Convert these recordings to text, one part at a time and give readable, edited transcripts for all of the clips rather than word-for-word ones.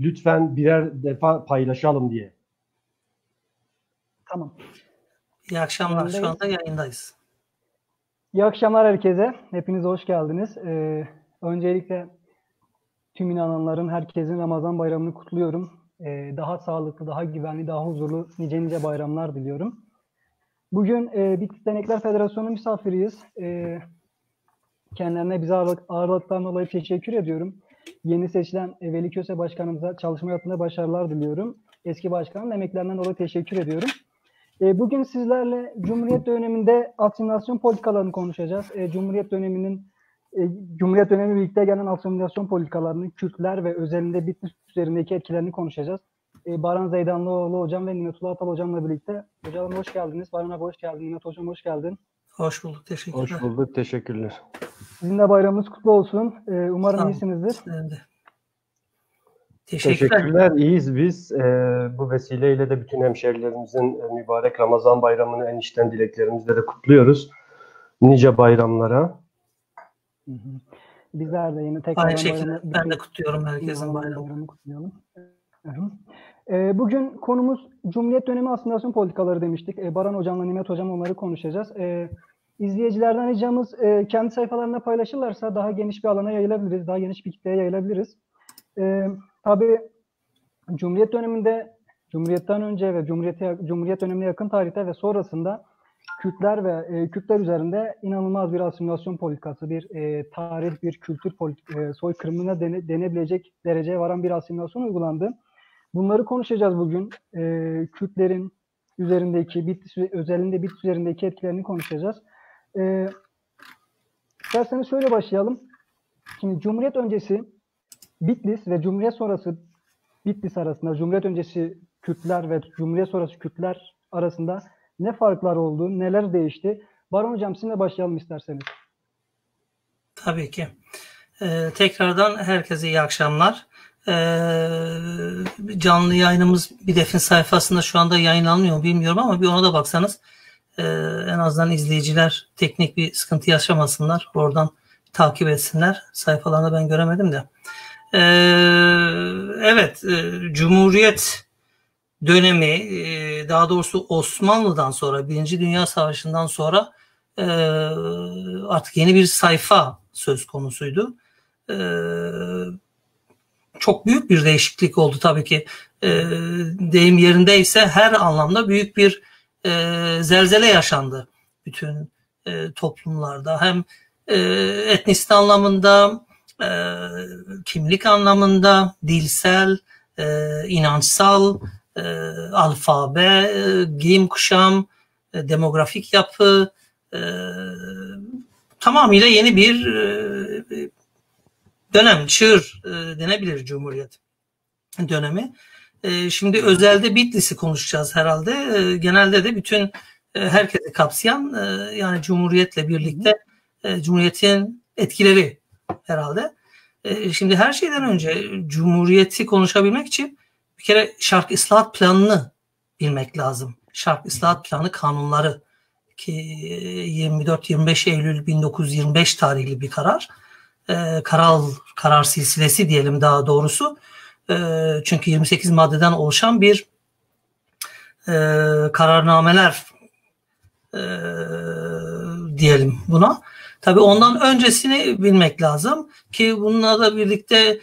Lütfen birer defa paylaşalım diye. Tamam. İyi akşamlar. Şu anda yayındayız. İyi akşamlar herkese. Hepiniz hoş geldiniz. Öncelikle tüm inananların, herkesin Ramazan bayramını kutluyorum. Daha sağlıklı, daha güvenli, daha huzurlu nice bayramlar diliyorum. Bugün Bitlis Dernekler Federasyonu misafiriyiz. Kendilerine bize ağırlıklarından dolayı teşekkür ediyorum. Yeni seçilen Veli Köse Başkanımıza çalışma hayatında başarılar diliyorum. Eski başkanın emeklerinden dolayı teşekkür ediyorum. Bugün sizlerle Cumhuriyet döneminde asimilasyon politikalarını konuşacağız. Cumhuriyet dönemi birlikte gelen asimilasyon politikalarını, Kürtler ve özelinde Bitlis üzerindeki etkilerini konuşacağız. Baran Zeydanlıoğlu hocam ve Nimetullah Atal hocamla birlikte. Hocam hoş geldiniz. Baran abi hoş geldin. Nimet hocam hoş geldin. Hoş bulduk. Teşekkürler. Hoş bulduk. Teşekkürler. Sizin de bayramınız kutlu olsun. Umarım iyisinizdir. Teşekkürler. İyiyiz biz. Bu vesileyle de bütün hemşehrilerimizin mübarek Ramazan bayramını en içten dileklerimizle de kutluyoruz. Nice bayramlara. Bizler de yine tekrar aynı şekilde ben de kutluyorum herkesin bayramını kutlayalım. Bugün konumuz Cumhuriyet dönemi asimilasyon politikaları demiştik. Baran hocamla Nimet hocam onları konuşacağız. İzleyicilerden ricamız kendi sayfalarında paylaşırlarsa daha geniş bir alana yayılabiliriz. Daha geniş bir kitleye yayılabiliriz. Tabii Cumhuriyet döneminde, Cumhuriyet'ten önce ve Cumhuriyet dönemine yakın tarihte ve sonrasında Kürtler ve Kürtler üzerinde inanılmaz bir asimilasyon politikası, bir tarih, bir kültür soykırımına denebilecek dereceye varan bir asimilasyon uygulandı. Bunları konuşacağız bugün. Kürtlerin üzerindeki, özelinde Bitlis üzerindeki etkilerini konuşacağız. İsterseniz şöyle başlayalım. Şimdi Cumhuriyet öncesi Bitlis ve Cumhuriyet sonrası Bitlis arasında, Cumhuriyet öncesi Kürtler ve Cumhuriyet sonrası Kürtler arasında ne farklar oldu, neler değişti? Baran hocam sizinle başlayalım isterseniz. Tabii ki. Tekrardan herkese iyi akşamlar. Canlı yayınımız BİDEF'in sayfasında şu anda yayınlanmıyor mu bilmiyorum ama bir ona da baksanız en azından izleyiciler teknik bir sıkıntı yaşamasınlar. Oradan takip etsinler. Sayfalarında ben göremedim de. Evet, Cumhuriyet dönemi, daha doğrusu Osmanlı'dan sonra, Birinci Dünya Savaşı'ndan sonra artık yeni bir sayfa söz konusuydu. Çok büyük bir değişiklik oldu tabii ki. Deyim yerindeyse her anlamda büyük bir zelzele yaşandı bütün toplumlarda. Hem etnisite anlamında, kimlik anlamında, dilsel, inançsal, alfabe, giyim kuşam, demografik yapı, tamamıyla yeni bir dönem, çığır denebilir Cumhuriyet dönemi. Şimdi özelde Bitlis'i konuşacağız herhalde. Genelde de bütün herkesi kapsayan yani Cumhuriyet'le birlikte Cumhuriyet'in etkileri herhalde. Şimdi her şeyden önce Cumhuriyet'i konuşabilmek için bir kere Şark İslahat Planı'nı bilmek lazım. Şark İslahat Planı kanunları ki 24-25 Eylül 1925 tarihli bir karar. Karar silsilesi diyelim daha doğrusu. Çünkü 28 maddeden oluşan bir kararnameler diyelim buna. Tabii ondan öncesini bilmek lazım ki bununla da birlikte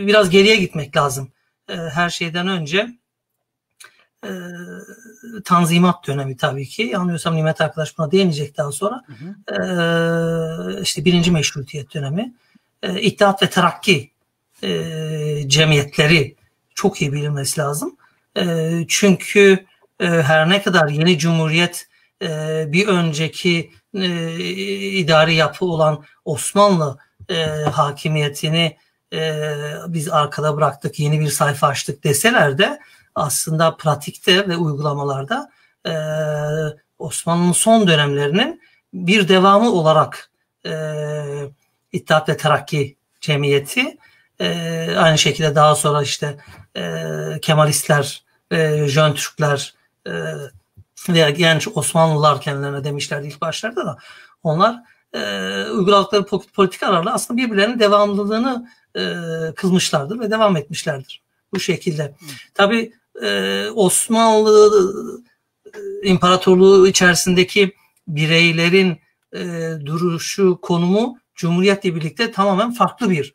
biraz geriye gitmek lazım. Her şeyden önce Tanzimat dönemi tabii ki. Yanılmıyorsam Nimet arkadaş buna değinecek daha sonra. İşte birinci meşrutiyet dönemi. İttihat ve Terakki cemiyetleri çok iyi bilinmesi lazım. Çünkü her ne kadar yeni cumhuriyet bir önceki idari yapı olan Osmanlı hakimiyetini biz arkada bıraktık, yeni bir sayfa açtık deseler de aslında pratikte ve uygulamalarda Osmanlı'nın son dönemlerinin bir devamı olarak İttihat ve Terakki Cemiyeti, aynı şekilde daha sonra işte Kemalistler, Jön Türkler veya genç Osmanlılar kendilerine demişlerdi ilk başlarda da onlar uyguladıkları politikalarla aslında birbirlerinin devamlılığını kılmışlardır ve devam etmişlerdir bu şekilde. Tabii Osmanlı İmparatorluğu içerisindeki bireylerin duruşu, konumu Cumhuriyet'le birlikte tamamen farklı bir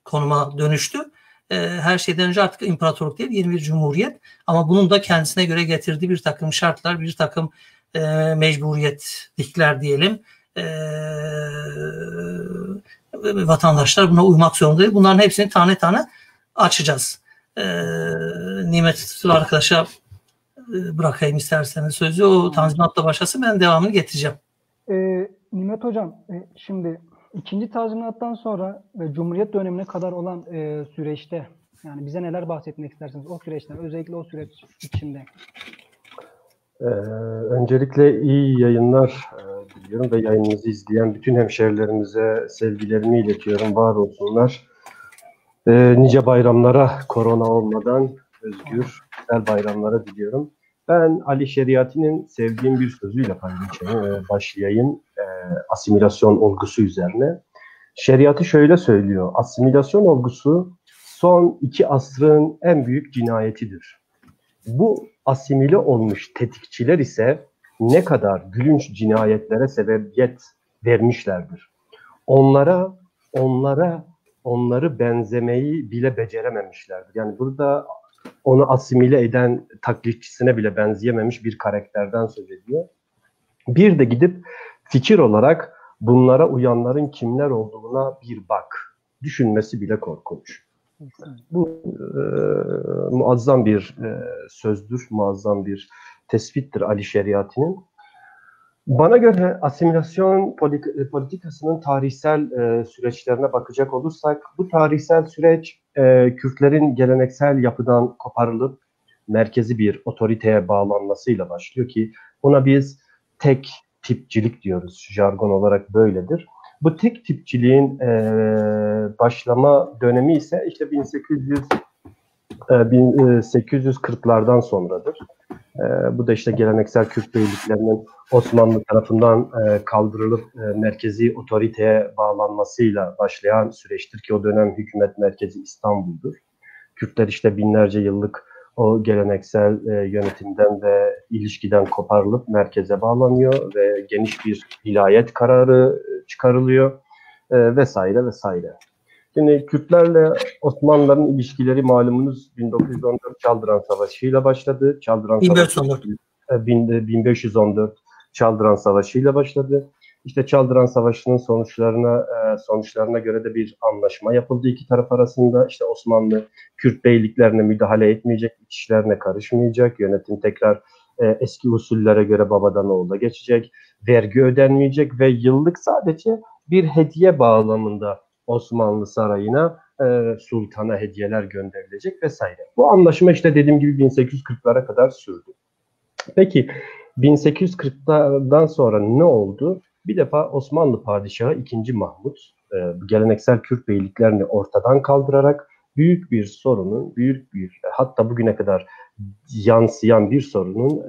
konuma dönüştü. Her şeyden önce artık imparatorluk değil, yeni bir cumhuriyet. Ama bunun da kendisine göre getirdiği bir takım şartlar, bir takım mecburiyetlikler diyelim. Vatandaşlar buna uymak zorunda. Bunların hepsini tane tane açacağız. Nimet arkadaşa bırakayım isterseniz sözü. O tanzimatla başlasın, ben devamını getireceğim. Nimet Hocam, şimdi ikinci tanzimattan sonra ve Cumhuriyet dönemine kadar olan süreçte, yani bize neler bahsetmek istersiniz o süreçten, özellikle o süreç içinde? Öncelikle iyi yayınlar diliyorum ve yayınımızı izleyen bütün hemşehrilerimize sevgilerimi iletiyorum. Var olsunlar. Nice bayramlara, korona olmadan özgür, güzel bayramlara diliyorum. Ben Ali Şeriati'nin sevdiğim bir sözüyle başlayayım. Asimilasyon olgusu üzerine. Şeriatı şöyle söylüyor. Asimilasyon olgusu son 2 asrın en büyük cinayetidir. Bu asimile olmuş tetikçiler ise ne kadar gülünç cinayetlere sebebiyet vermişlerdir. Onları benzemeyi bile becerememişlerdir. Yani burada onu asimile eden taklitçisine bile benzeyememiş bir karakterden söz ediyor. Bir de gidip fikir olarak bunlara uyanların kimler olduğuna bir bak. Düşünmesi bile korkunç. Bu muazzam bir sözdür, muazzam bir tespittir Ali Şeriati'nin. Bana göre asimilasyon politikasının tarihsel süreçlerine bakacak olursak, bu tarihsel süreç Kürtlerin geleneksel yapıdan koparılıp merkezi bir otoriteye bağlanmasıyla başlıyor ki buna biz tek tipçilik diyoruz, jargon olarak böyledir. Bu tek tipçiliğin başlama dönemi ise işte 1840'lardan sonradır. Bu da işte geleneksel Kürt beyliklerinin Osmanlı tarafından kaldırılıp merkezi otoriteye bağlanmasıyla başlayan süreçtir ki o dönem hükümet merkezi İstanbul'dur. Kürtler işte binlerce yıllık o geleneksel yönetimden ve ilişkiden koparılıp merkeze bağlanıyor ve geniş bir vilayet kararı çıkarılıyor vesaire vesaire. Şimdi Kürtlerle Osmanlıların ilişkileri malumunuz 1914 Çaldıran Savaşı ile başladı. 1514 Çaldıran Savaşı ile başladı. İşte Çaldıran Savaşı'nın sonuçlarına göre de bir anlaşma yapıldı iki taraf arasında. İşte Osmanlı Kürt beyliklerine müdahale etmeyecek, iç işlerine karışmayacak. Yönetim tekrar eski usullere göre babadan oğula geçecek. Vergi ödenmeyecek ve yıllık sadece bir hediye bağlamında Osmanlı sarayına sultana hediyeler gönderilecek vesaire. Bu anlaşma işte dediğim gibi 1840'lara kadar sürdü. Peki 1840'dan sonra ne oldu? Bir defa Osmanlı Padişahı 2. Mahmut geleneksel Kürt beyliklerini ortadan kaldırarak büyük bir sorunun, hatta bugüne kadar yansıyan bir sorunun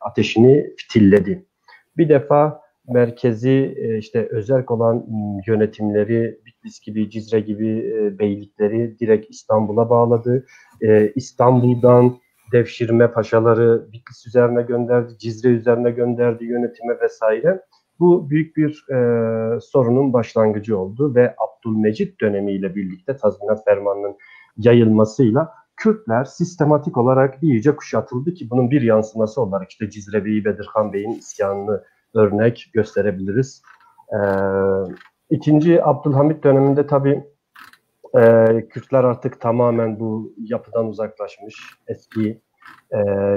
ateşini fitilledi. Bir defa merkezi işte özerk olan yönetimleri Bitlis gibi, Cizre gibi beylikleri direkt İstanbul'a bağladı. İstanbul'dan devşirme paşaları Bitlis üzerine gönderdi, Cizre üzerine gönderdi yönetime vesaire. Bu büyük bir sorunun başlangıcı oldu ve Abdülmecit dönemiyle birlikte tazminat fermanının yayılmasıyla Kürtler sistematik olarak iyice kuşatıldı ki bunun bir yansıması olarak işte Cizre Bey'i Bedirhan Bey'in isyanını örnek gösterebiliriz. 2. Abdülhamit döneminde tabii Kürtler artık tamamen bu yapıdan uzaklaşmış, eski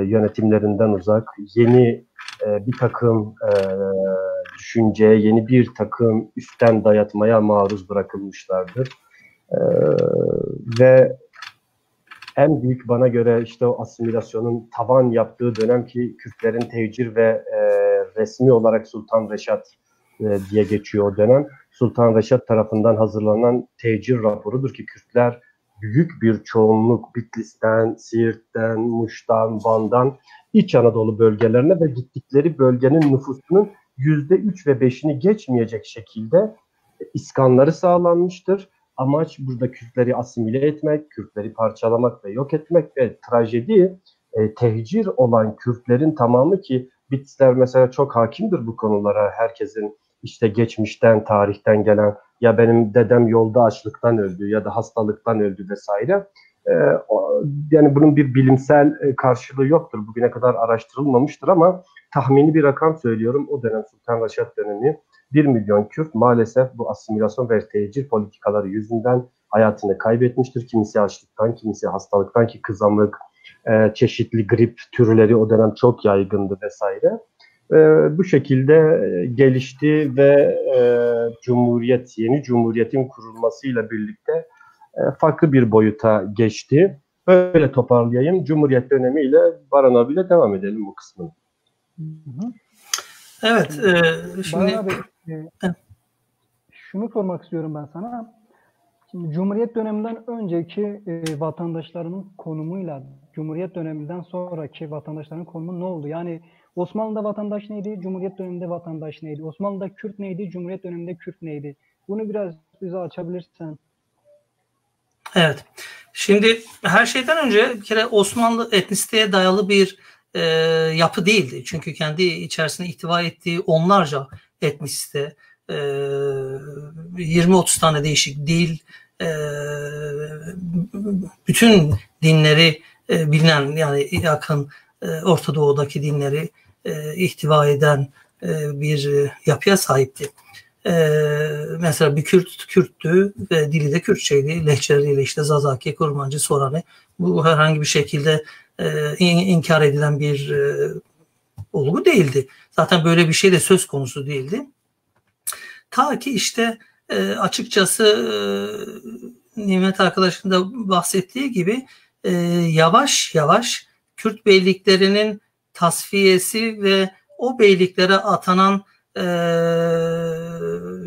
yönetimlerinden uzak, yeni bir takım düşünceye, yeni bir takım üstten dayatmaya maruz bırakılmışlardır. Ve en büyük bana göre işte o asimilasyonun tavan yaptığı dönem ki Kürtlerin tevcir ve resmi olarak Sultan Reşat diye geçiyor o dönem. Sultan Reşat tarafından hazırlanan tevcir raporudur ki Kürtler büyük bir çoğunluk Bitlis'ten, Siirt'ten, Muş'tan, Van'dan İç Anadolu bölgelerine ve gittikleri bölgenin nüfusunun %3 ve 5'ini geçmeyecek şekilde iskanları sağlanmıştır. Amaç burada Kürtleri asimile etmek, Kürtleri parçalamak ve yok etmek ve trajedi tehcir olan Kürtlerin tamamı, ki Bitlisler mesela çok hakimdir bu konulara. Herkesin işte geçmişten, tarihten gelen, ya benim dedem yolda açlıktan öldü ya da hastalıktan öldü vesaire. Yani bunun bir bilimsel karşılığı yoktur. Bugüne kadar araştırılmamıştır ama tahmini bir rakam söylüyorum. O dönem Sultan Reşat dönemi 1 milyon Kürt maalesef bu asimilasyon ve tehcir politikaları yüzünden hayatını kaybetmiştir. Kimisi açlıktan, kimisi hastalıktan, ki kızamık, çeşitli grip türleri o dönem çok yaygındı vesaire. Bu şekilde gelişti ve yeni cumhuriyetin kurulmasıyla birlikte farklı bir boyuta geçti. Böyle toparlayayım. Cumhuriyet dönemiyle Baran abiyle devam edelim bu kısmını. Evet. Şimdi Baran abi, şunu sormak istiyorum ben sana. Şimdi Cumhuriyet döneminden önceki vatandaşlarının konumuyla Cumhuriyet döneminden sonraki vatandaşların konumu ne oldu? Yani Osmanlı'da vatandaş neydi? Cumhuriyet döneminde vatandaş neydi? Osmanlı'da Kürt neydi? Cumhuriyet döneminde Kürt neydi? Bunu biraz bize açabilirsen. Evet. Şimdi her şeyden önce bir kere Osmanlı etnisiteye dayalı bir yapı değildi. Çünkü kendi içerisinde ihtiva ettiği onlarca etnisite, 20-30 tane değişik dil, bütün dinleri bilinen, yani yakın Orta Doğu'daki dinleri ihtiva eden bir yapıya sahipti. Mesela bir Kürttü ve dili de Kürtçeydi. Lehçeleriyle işte Zazaki, Kurmancı, Sorani. Bu herhangi bir şekilde inkar edilen bir olgu değildi. Zaten böyle bir şey de söz konusu değildi. Ta ki işte açıkçası Nimet arkadaşın da bahsettiği gibi yavaş yavaş Kürt beyliklerinin tasfiyesi ve o beyliklere atanan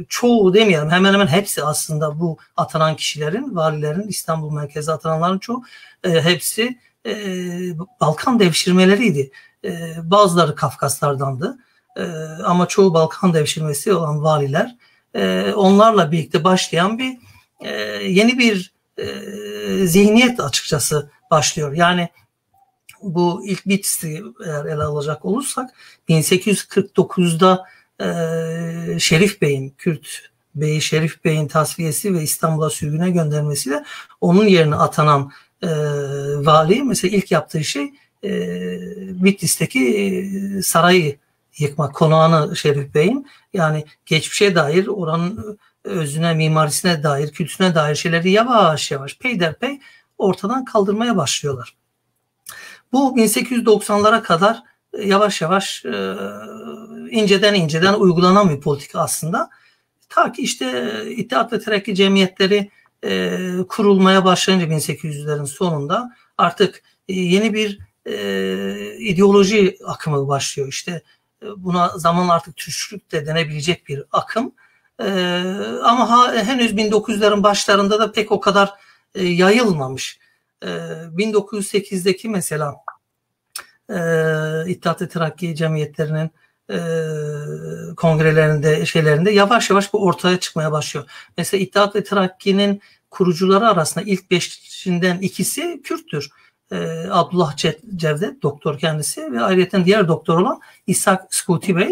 çoğu demeyelim, hemen hemen hepsi aslında bu atanan kişilerin, valilerin, İstanbul merkezi atananların çoğu hepsi Balkan devşirmeleriydi. Bazıları Kafkaslardandı ama çoğu Balkan devşirmesi olan valiler, onlarla birlikte başlayan bir yeni bir zihniyet açıkçası başlıyor. Yani bu ilk Bitlis'i eğer ele alacak olursak 1849'da Şerif Bey'in, Kürt Bey'i Şerif Bey'in tasfiyesi ve İstanbul'a sürgüne göndermesiyle onun yerine atanan vali mesela ilk yaptığı şey Bitlis'teki sarayı yıkmak, konağını Şerif Bey'in, yani geçmişe dair, oranın özüne, mimarisine dair, kültürüne dair şeyleri yavaş yavaş peyderpey ortadan kaldırmaya başlıyorlar. Bu 1890'lara kadar yavaş yavaş inceden uygulanan bir politika aslında. Ta ki işte İttihat ve Terakki cemiyetleri kurulmaya başlayınca 1800'lerin sonunda artık yeni bir ideoloji akımı başlıyor. İşte buna zaman artık Türkçülük de denebilecek bir akım. Ama henüz 1900'lerin başlarında da pek o kadar yayılmamış. 1908'deki mesela İttihat ve Terakki cemiyetlerinin kongrelerinde, şeylerinde yavaş yavaş bu ortaya çıkmaya başlıyor. Mesela İttihat ve Terakki'nin kurucuları arasında ilk 5'inden ikisi Kürttür. Abdullah Cevdet, doktor kendisi, ve ayrıca diğer doktor olan İshak Skuti Bey.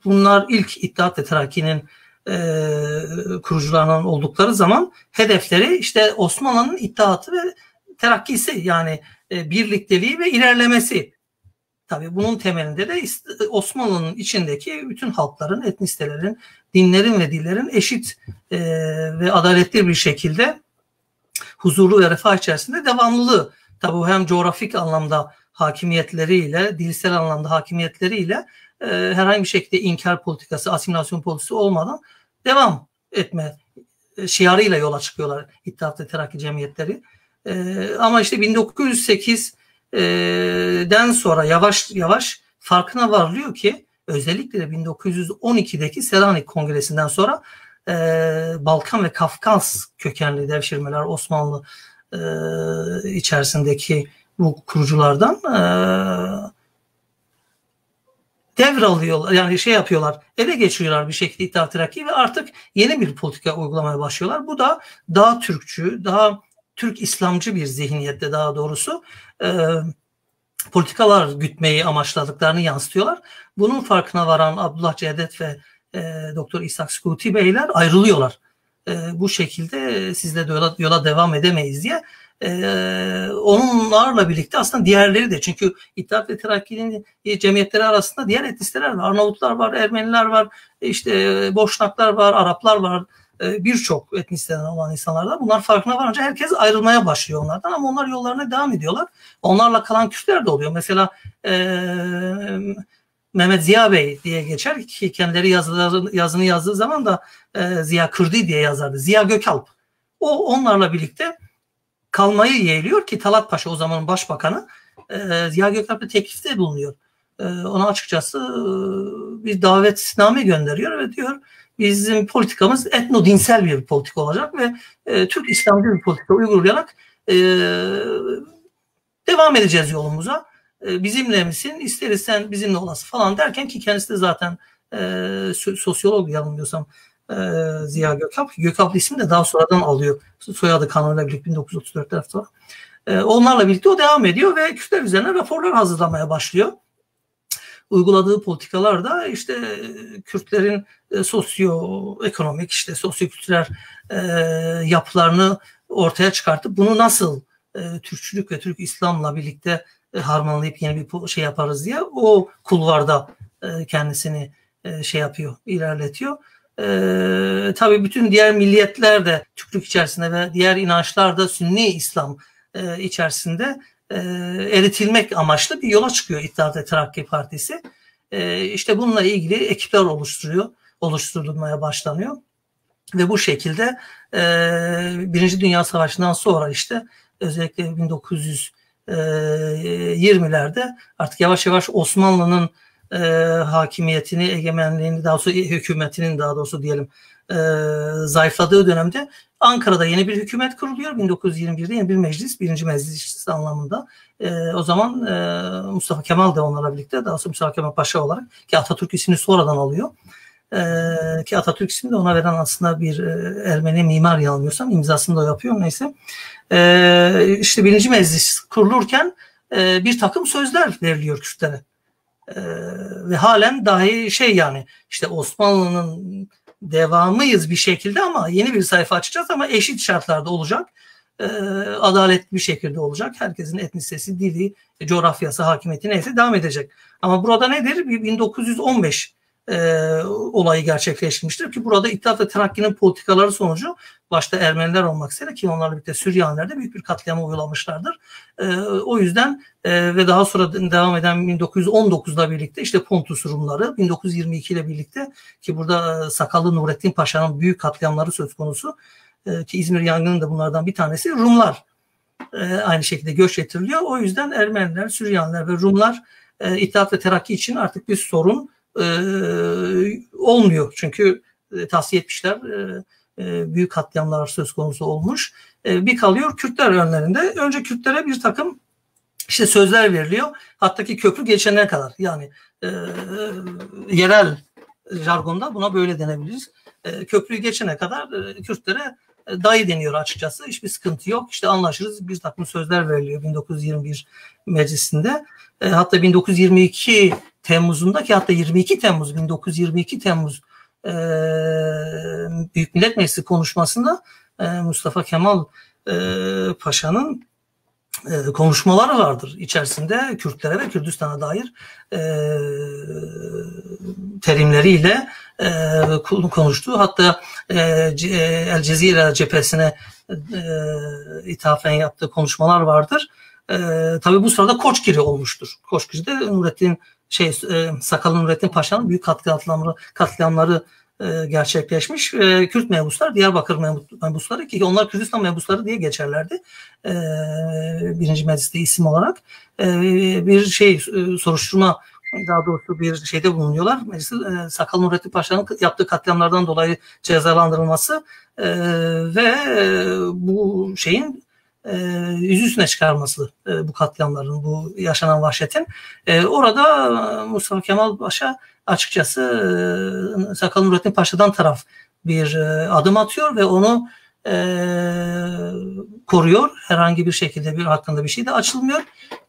Bunlar ilk İttihat ve Terakki'nin kurucularından oldukları zaman hedefleri işte Osmanlı'nın İttihatı ve Terakkisi, yani birlikteliği ve ilerlemesi. Tabii bunun temelinde de Osmanlı'nın içindeki bütün halkların, etnisitelerin, dinlerin ve dillerin eşit ve adaletli bir şekilde huzurlu ve refah içerisinde devamlılığı. Tabii bu hem coğrafik anlamda hakimiyetleriyle, dilsel anlamda hakimiyetleriyle herhangi bir şekilde inkar politikası, asimilasyon politikası olmadan devam etme şiarıyla yola çıkıyorlar İttihat ve Terakki cemiyetleri. Ama işte 1908'den sonra yavaş yavaş farkına varılıyor ki özellikle de 1912'deki Selanik Kongresi'nden sonra Balkan ve Kafkas kökenli devşirmeler Osmanlı içerisindeki bu kuruculardan devralıyorlar, yani şey yapıyorlar, ele geçiriyorlar bir şekilde İttihat Terakki'yi ve artık yeni bir politika uygulamaya başlıyorlar. Bu da daha Türkçü, daha Türk İslamcı bir zihniyette daha doğrusu politikalar gütmeyi amaçladıklarını yansıtıyorlar. Bunun farkına varan Abdullah Cevdet ve Doktor İshak Sükuti Beyler ayrılıyorlar. Bu şekilde sizle de yola devam edemeyiz diye. Onlarla birlikte aslında diğerleri de, çünkü İttihat ve Terakki'nin cemiyetleri arasında diğer etnisler var. Arnavutlar var, Ermeniler var, işte Boşnaklar var, Araplar var. Birçok etnisiten olan insanlar da bunlar farkına varınca herkes ayrılmaya başlıyor onlardan, ama onlar yollarına devam ediyorlar. Onlarla kalan Kürtler de oluyor. Mesela Mehmet Ziya Bey diye geçer ki kendileri yazını yazdığı zaman da Ziya Kırdi diye yazardı. Ziya Gökalp. O onlarla birlikte kalmayı yeğliyor ki Talat Paşa, o zamanın başbakanı, Ziya Gökalp'e teklifte bulunuyor. Ona açıkçası bir davetname gönderiyor ve diyor bizim politikamız etno-dinsel bir politika olacak ve Türk İslamcı bir politika uygulayarak devam edeceğiz yolumuza. Bizimle misin? İsteriz sen bizimle olasın falan derken, ki kendisi de zaten sosyolog yanılmıyorsam Ziya Gökalp. Gökalp ismi de daha sonradan alıyor. Soyadı kanunuyla birlikte 1934'te sonra. Onlarla birlikte o devam ediyor ve Kürtler üzerine raporlar hazırlamaya başlıyor. Uyguladığı politikalar da işte Kürtlerin sosyoekonomik, işte sosyokültürel yapılarını ortaya çıkartıp bunu nasıl Türkçülük ve Türk İslam'la birlikte harmanlayıp yeni bir şey yaparız diye o kulvarda kendisini şey yapıyor, ilerletiyor. Tabii bütün diğer milliyetler de Türklük içerisinde ve diğer inançlar da Sünni İslam içerisinde eritilmek amaçlı bir yola çıkıyor İttihat ve Terakki Partisi. İşte bununla ilgili ekipler oluşturulmaya başlanıyor. Ve bu şekilde Birinci Dünya Savaşı'ndan sonra işte özellikle 1920'lerde artık yavaş yavaş Osmanlı'nın hakimiyetini, egemenliğini, daha doğrusu hükümetinin daha doğrusu diyelim zayıfladığı dönemde Ankara'da yeni bir hükümet kuruluyor. 1921'de yeni bir meclis, birinci meclis anlamında. O zaman Mustafa Kemal de onlarla birlikte, daha sonra Mustafa Kemal Paşa olarak, ki Atatürk ismini sonradan alıyor. Ki Atatürk ismini de ona veren aslında bir Ermeni mimar yanılmıyorsam, imzasını da yapıyor, neyse. İşte birinci meclis kurulurken bir takım sözler veriliyor Kürtlere. Ve halen dahi şey, yani işte Osmanlı'nın devamıyız bir şekilde ama yeni bir sayfa açacağız ama eşit şartlarda olacak. Adaletli bir şekilde olacak. Herkesin etnisitesi, dili, coğrafyası, hakimiyeti neyse devam edecek. Ama burada nedir? 1915 olayı gerçekleşmiştir ki burada İttihat ve Terakki'nin politikaları sonucu başta Ermeniler olmak üzere, ki onlarla birlikte Süryaniler de büyük bir katliama uygulamışlardır. O yüzden ve daha sonra devam eden 1919'da birlikte işte Pontus Rumları, 1922 ile birlikte, ki burada Sakallı Nurettin Paşa'nın büyük katliamları söz konusu, ki İzmir yangının da bunlardan bir tanesi. Rumlar aynı şekilde göç ettiriliyor. O yüzden Ermeniler, Süryaniler ve Rumlar İttihat ve Terakki için artık bir sorun olmuyor. Çünkü tavsiye etmişler, büyük katliamlar söz konusu olmuş. Bir kalıyor Kürtler önlerinde. Önce Kürtlere bir takım işte sözler veriliyor. Hatta ki köprü geçene kadar, yani yerel jargonda buna böyle denebiliriz. Köprüyü geçene kadar Kürtlere dayı deniyor açıkçası. Hiçbir sıkıntı yok. İşte anlaşırız. Bir takım sözler veriliyor 1921 meclisinde. Hatta 1922 Temmuz'unda, ki hatta 1922 Temmuz Büyük Millet Meclisi konuşmasında Mustafa Kemal Paşa'nın konuşmaları vardır. İçerisinde Kürtlere ve Kürdistan'a dair terimleriyle konuştuğu, hatta El Cezire cephesine ithafen yaptığı konuşmalar vardır. Tabii bu sırada Koçgiri olmuştur. Koçgiri'de Sakallı Nurettin Paşa'nın büyük katliamları gerçekleşmiş. Kürt mebuslar, Diyarbakır mebusları, ki onlar Kürdistan mebusları diye geçerlerdi. Birinci mecliste isim olarak bir soruşturma, daha doğrusu bir şeyde bulunuyorlar. Sakallı Nurettin Paşa'nın yaptığı katliamlardan dolayı cezalandırılması ve bu şeyin yüzüstüne çıkarması bu katliamların, bu yaşanan vahşetin. Orada Mustafa Kemal Paşa açıkçası Sakallı Nurettin Paşa'dan taraf bir adım atıyor ve onu koruyor. Herhangi bir şekilde hakkında bir şey de açılmıyor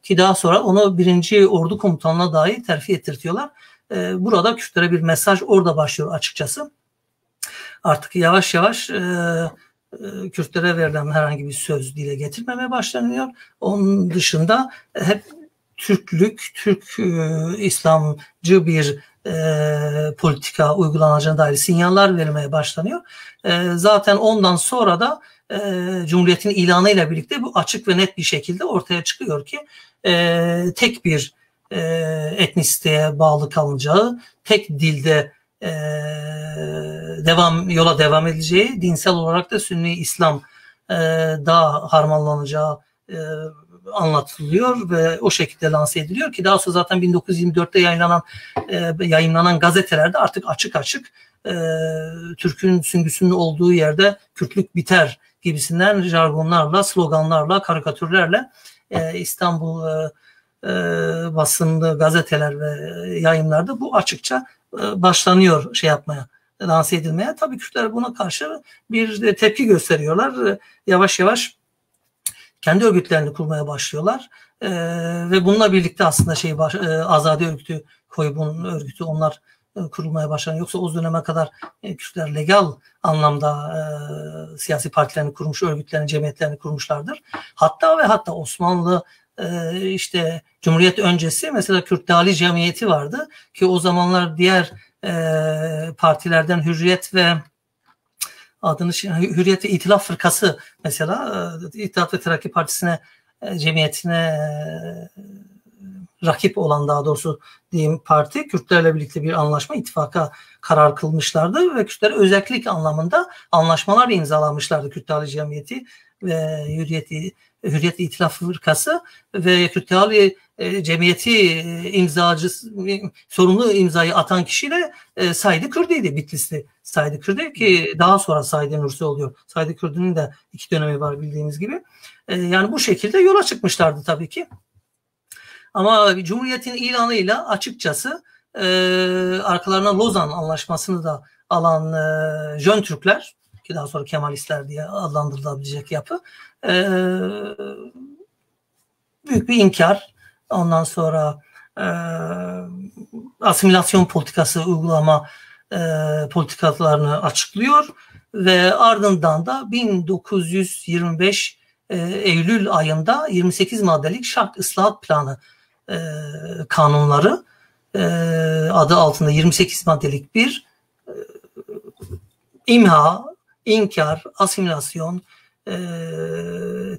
ki daha sonra onu 1. Ordu Komutanlığı'na dahi terfi ettirtiyorlar. Burada Kürtlere bir mesaj orada başlıyor açıkçası. Artık yavaş yavaş Kürtlere verilen herhangi bir söz dile getirmemeye başlanıyor. Onun dışında hep Türk İslamcı bir politika uygulanacağına dair sinyaller verilmeye başlanıyor. Zaten ondan sonra da Cumhuriyet'in ilanıyla birlikte bu açık ve net bir şekilde ortaya çıkıyor ki tek bir etnisiteye bağlı kalınacağı, tek dilde yola devam edeceği, dinsel olarak da Sünni İslam daha harmanlanacağı anlatılıyor ve o şekilde lanse ediliyor ki daha sonra zaten 1924'te yayınlanan gazetelerde artık açık açık Türk'ün süngüsünün olduğu yerde Kürtlük biter gibisinden jargonlarla, sloganlarla, karikatürlerle İstanbul basında gazeteler ve yayınlarda bu açıkça başlanıyor lanse edilmeye. Tabii Kürtler buna karşı bir tepki gösteriyorlar. Yavaş yavaş kendi örgütlerini kurmaya başlıyorlar. Ve bununla birlikte aslında Azadi Örgütü, Koybun Örgütü onlar kurulmaya başlanıyor. Yoksa o döneme kadar Kürtler legal anlamda siyasi partilerini kurmuş, örgütlerini, cemiyetlerini kurmuşlardır. Hatta Osmanlı Cumhuriyet öncesi mesela Kürt Dali Cemiyeti vardı ki o zamanlar diğer partilerden Hürriyet ve Hürriyet ve İtilaf Fırkası mesela İttihat ve Terakki Partisi'ne cemiyetine rakip olan daha doğrusu diyeyim parti Kürtlerle birlikte bir anlaşma ittifaka karar kılmışlardı ve Kürtler özellik anlamında anlaşmalar imzalamışlardı Kürt Dali Cemiyeti ve Hürriyet İtilaf Fırkası ve Kürt Dali Cemiyeti sorumlu imzayı atan kişi de Said Kürdi'ydi, Bitlisli Said Kürdi ki daha sonra Said Nursi oluyor. Said Kürdi'nin de 2 dönemi var bildiğimiz gibi. Yani bu şekilde yola çıkmışlardı tabii ki. Ama Cumhuriyet'in ilanıyla açıkçası arkalarına Lozan Anlaşması'nı da alan Jön Türkler ki daha sonra Kemalistler diye adlandırılabilecek yapı büyük bir inkar. Ondan sonra asimilasyon politikası uygulama politikalarını açıklıyor ve ardından da 1925 Eylül ayında 28 maddelik Şark Islahat Planı kanunları adı altında 28 maddelik bir imha, inkar, asimilasyon,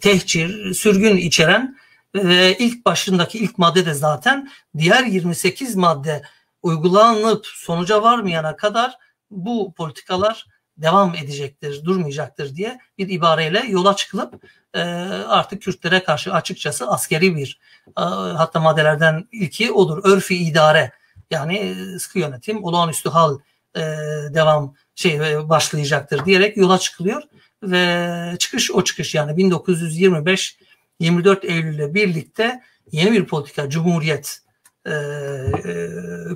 tehcir, sürgün içeren ve ilk madde de zaten diğer 28 madde uygulanıp sonuca varmayana kadar bu politikalar devam edecektir, durmayacaktır diye bir ibareyle yola çıkılıp artık Kürtlere karşı açıkçası askeri bir hatta maddelerden ilki odur. Örfi idare yani sıkı yönetim, olağanüstü hal başlayacaktır diyerek yola çıkılıyor ve çıkış yani 1925 24 Eylül'le birlikte yeni bir politika Cumhuriyet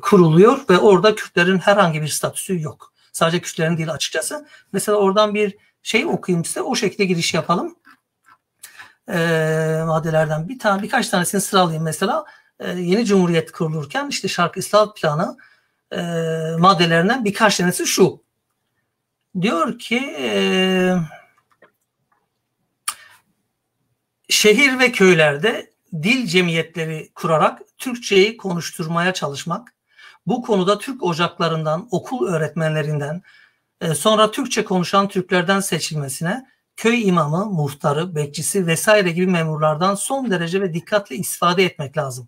kuruluyor ve orada Kürtlerin herhangi bir statüsü yok. Sadece Kürtlerin değil açıkçası. Mesela oradan bir okuyayım size. O şekilde giriş yapalım. Maddelerden birkaç tanesini sıralayayım mesela. Yeni Cumhuriyet kurulurken Şark Islahat Planı maddelerinden birkaç tanesi şu. Diyor ki şehir ve köylerde dil cemiyetleri kurarak Türkçeyi konuşturmaya çalışmak, bu konuda Türk ocaklarından, okul öğretmenlerinden, sonra Türkçe konuşan Türklerden seçilmesine, köy imamı, muhtarı, bekçisi vesaire gibi memurlardan son derece ve dikkatle istifade etmek lazım.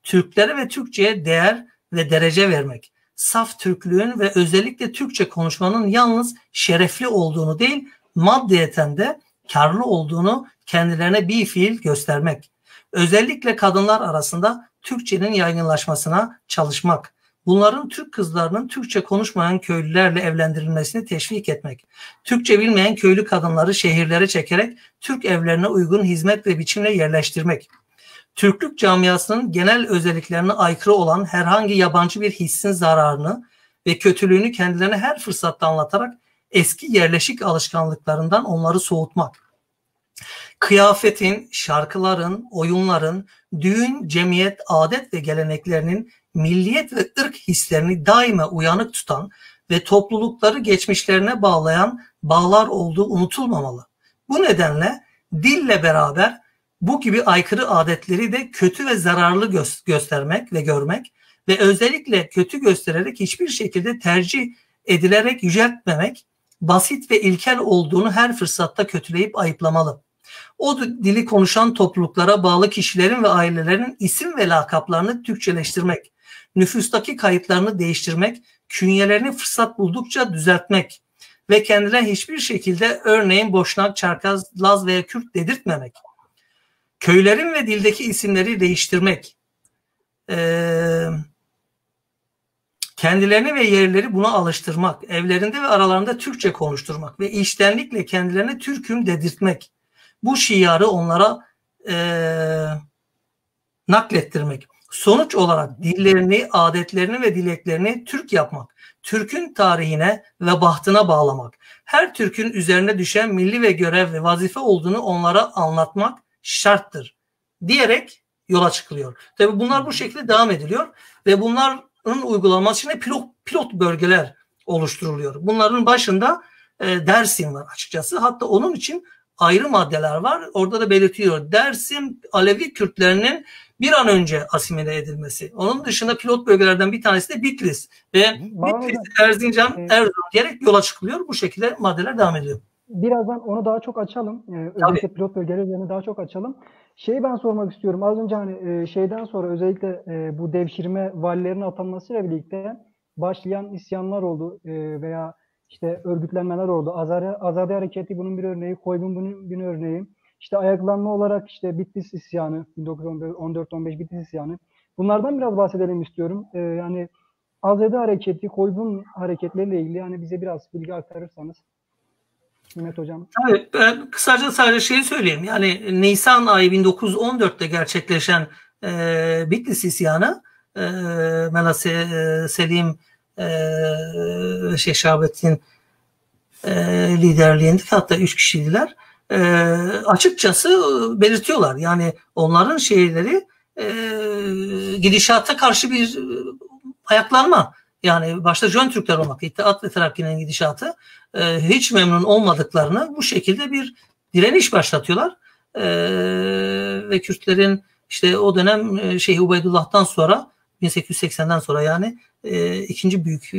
Türklere ve Türkçe'ye değer ve derece vermek, saf Türklüğün ve özellikle Türkçe konuşmanın yalnız şerefli olduğunu değil, maddiyeten de karlı olduğunu kendilerine bir fiil göstermek. Özellikle kadınlar arasında Türkçenin yaygınlaşmasına çalışmak. Bunların Türk kızlarının Türkçe konuşmayan köylülerle evlendirilmesini teşvik etmek. Türkçe bilmeyen köylü kadınları şehirlere çekerek Türk evlerine uygun hizmet ve biçimle yerleştirmek. Türklük camiasının genel özelliklerine aykırı olan herhangi yabancı bir hissin zararını ve kötülüğünü kendilerine her fırsatta anlatarak eski yerleşik alışkanlıklarından onları soğutmak. Kıyafetin, şarkıların, oyunların, düğün, cemiyet, adet ve geleneklerinin milliyet ve ırk hislerini daima uyanık tutan ve toplulukları geçmişlerine bağlayan bağlar olduğu unutulmamalı. Bu nedenle dille beraber bu gibi aykırı adetleri de kötü ve zararlı göstermek ve görmek ve özellikle kötü göstererek hiçbir şekilde tercih edilerek yüceltmemek, basit ve ilkel olduğunu her fırsatta kötüleyip ayıplamalı. O dili konuşan topluluklara bağlı kişilerin ve ailelerin isim ve lakaplarını Türkçeleştirmek, nüfustaki kayıtlarını değiştirmek, künyelerini fırsat buldukça düzeltmek ve kendilerine hiçbir şekilde örneğin Boşnak, Çerkez, Laz veya Kürt dedirtmemek, köylerin ve dildeki isimleri değiştirmek, kendilerini ve yerleri buna alıştırmak, evlerinde ve aralarında Türkçe konuşturmak ve içtenlikle kendilerine Türk'üm dedirtmek, bu şiarı onlara naklettirmek. Sonuç olarak dillerini, adetlerini ve dileklerini Türk yapmak, Türk'ün tarihine ve bahtına bağlamak, her Türk'ün üzerine düşen milli ve görev ve vazife olduğunu onlara anlatmak şarttır diyerek yola çıkılıyor. Tabii bunlar bu şekilde devam ediliyor ve bunların uygulanması için pilot bölgeler oluşturuluyor. Bunların başında Dersim var açıkçası. Hatta onun için ayrı maddeler var. Orada da belirtiyor. Dersim Alevi Kürtlerinin bir an önce asimile edilmesi. Onun dışında pilot bölgelerden bir tanesi de Bitlis. Ve Bitlis, Erzincan, Erzurum diyerek yola çıkılıyor. Bu şekilde maddeler devam ediyor. Birazdan onu daha çok açalım. Özellikle pilot bölgeler üzerine daha çok açalım. Ben sormak istiyorum. Az önce hani şeyden sonra özellikle bu devşirme valilerinin atanmasıyla birlikte başlayan isyanlar oldu veya işte örgütlenmeler oldu. Azadi Hareketi bunun bir örneği, Koybun bunun bir örneği. İşte ayaklanma olarak işte Bitlis isyanı, 1914-15 Bitlis isyanı. Bunlardan biraz bahsedelim istiyorum. Yani Azadi Hareketi, Koybun hareketleriyle ilgili yani bize biraz bilgi aktarırsanız. Nimet Hocam. Tabii, ben kısaca sadece şeyi söyleyeyim. Yani Nisan ayı 1914'te gerçekleşen Bitlis isyanı Melas Selim Şeşabet'in liderliğinde, hatta 3 kişiydiler. Açıkçası belirtiyorlar. Yani onların şeyleri gidişata karşı bir ayaklanma. Yani başta Jön Türkler olmak, İttihat ve Terakki'nin gidişatı hiç memnun olmadıklarını bu şekilde bir direniş başlatıyorlar. Ve Kürtlerin işte o dönem Şeyh Ubeydullah'tan sonra 1880'den sonra yani ikinci büyük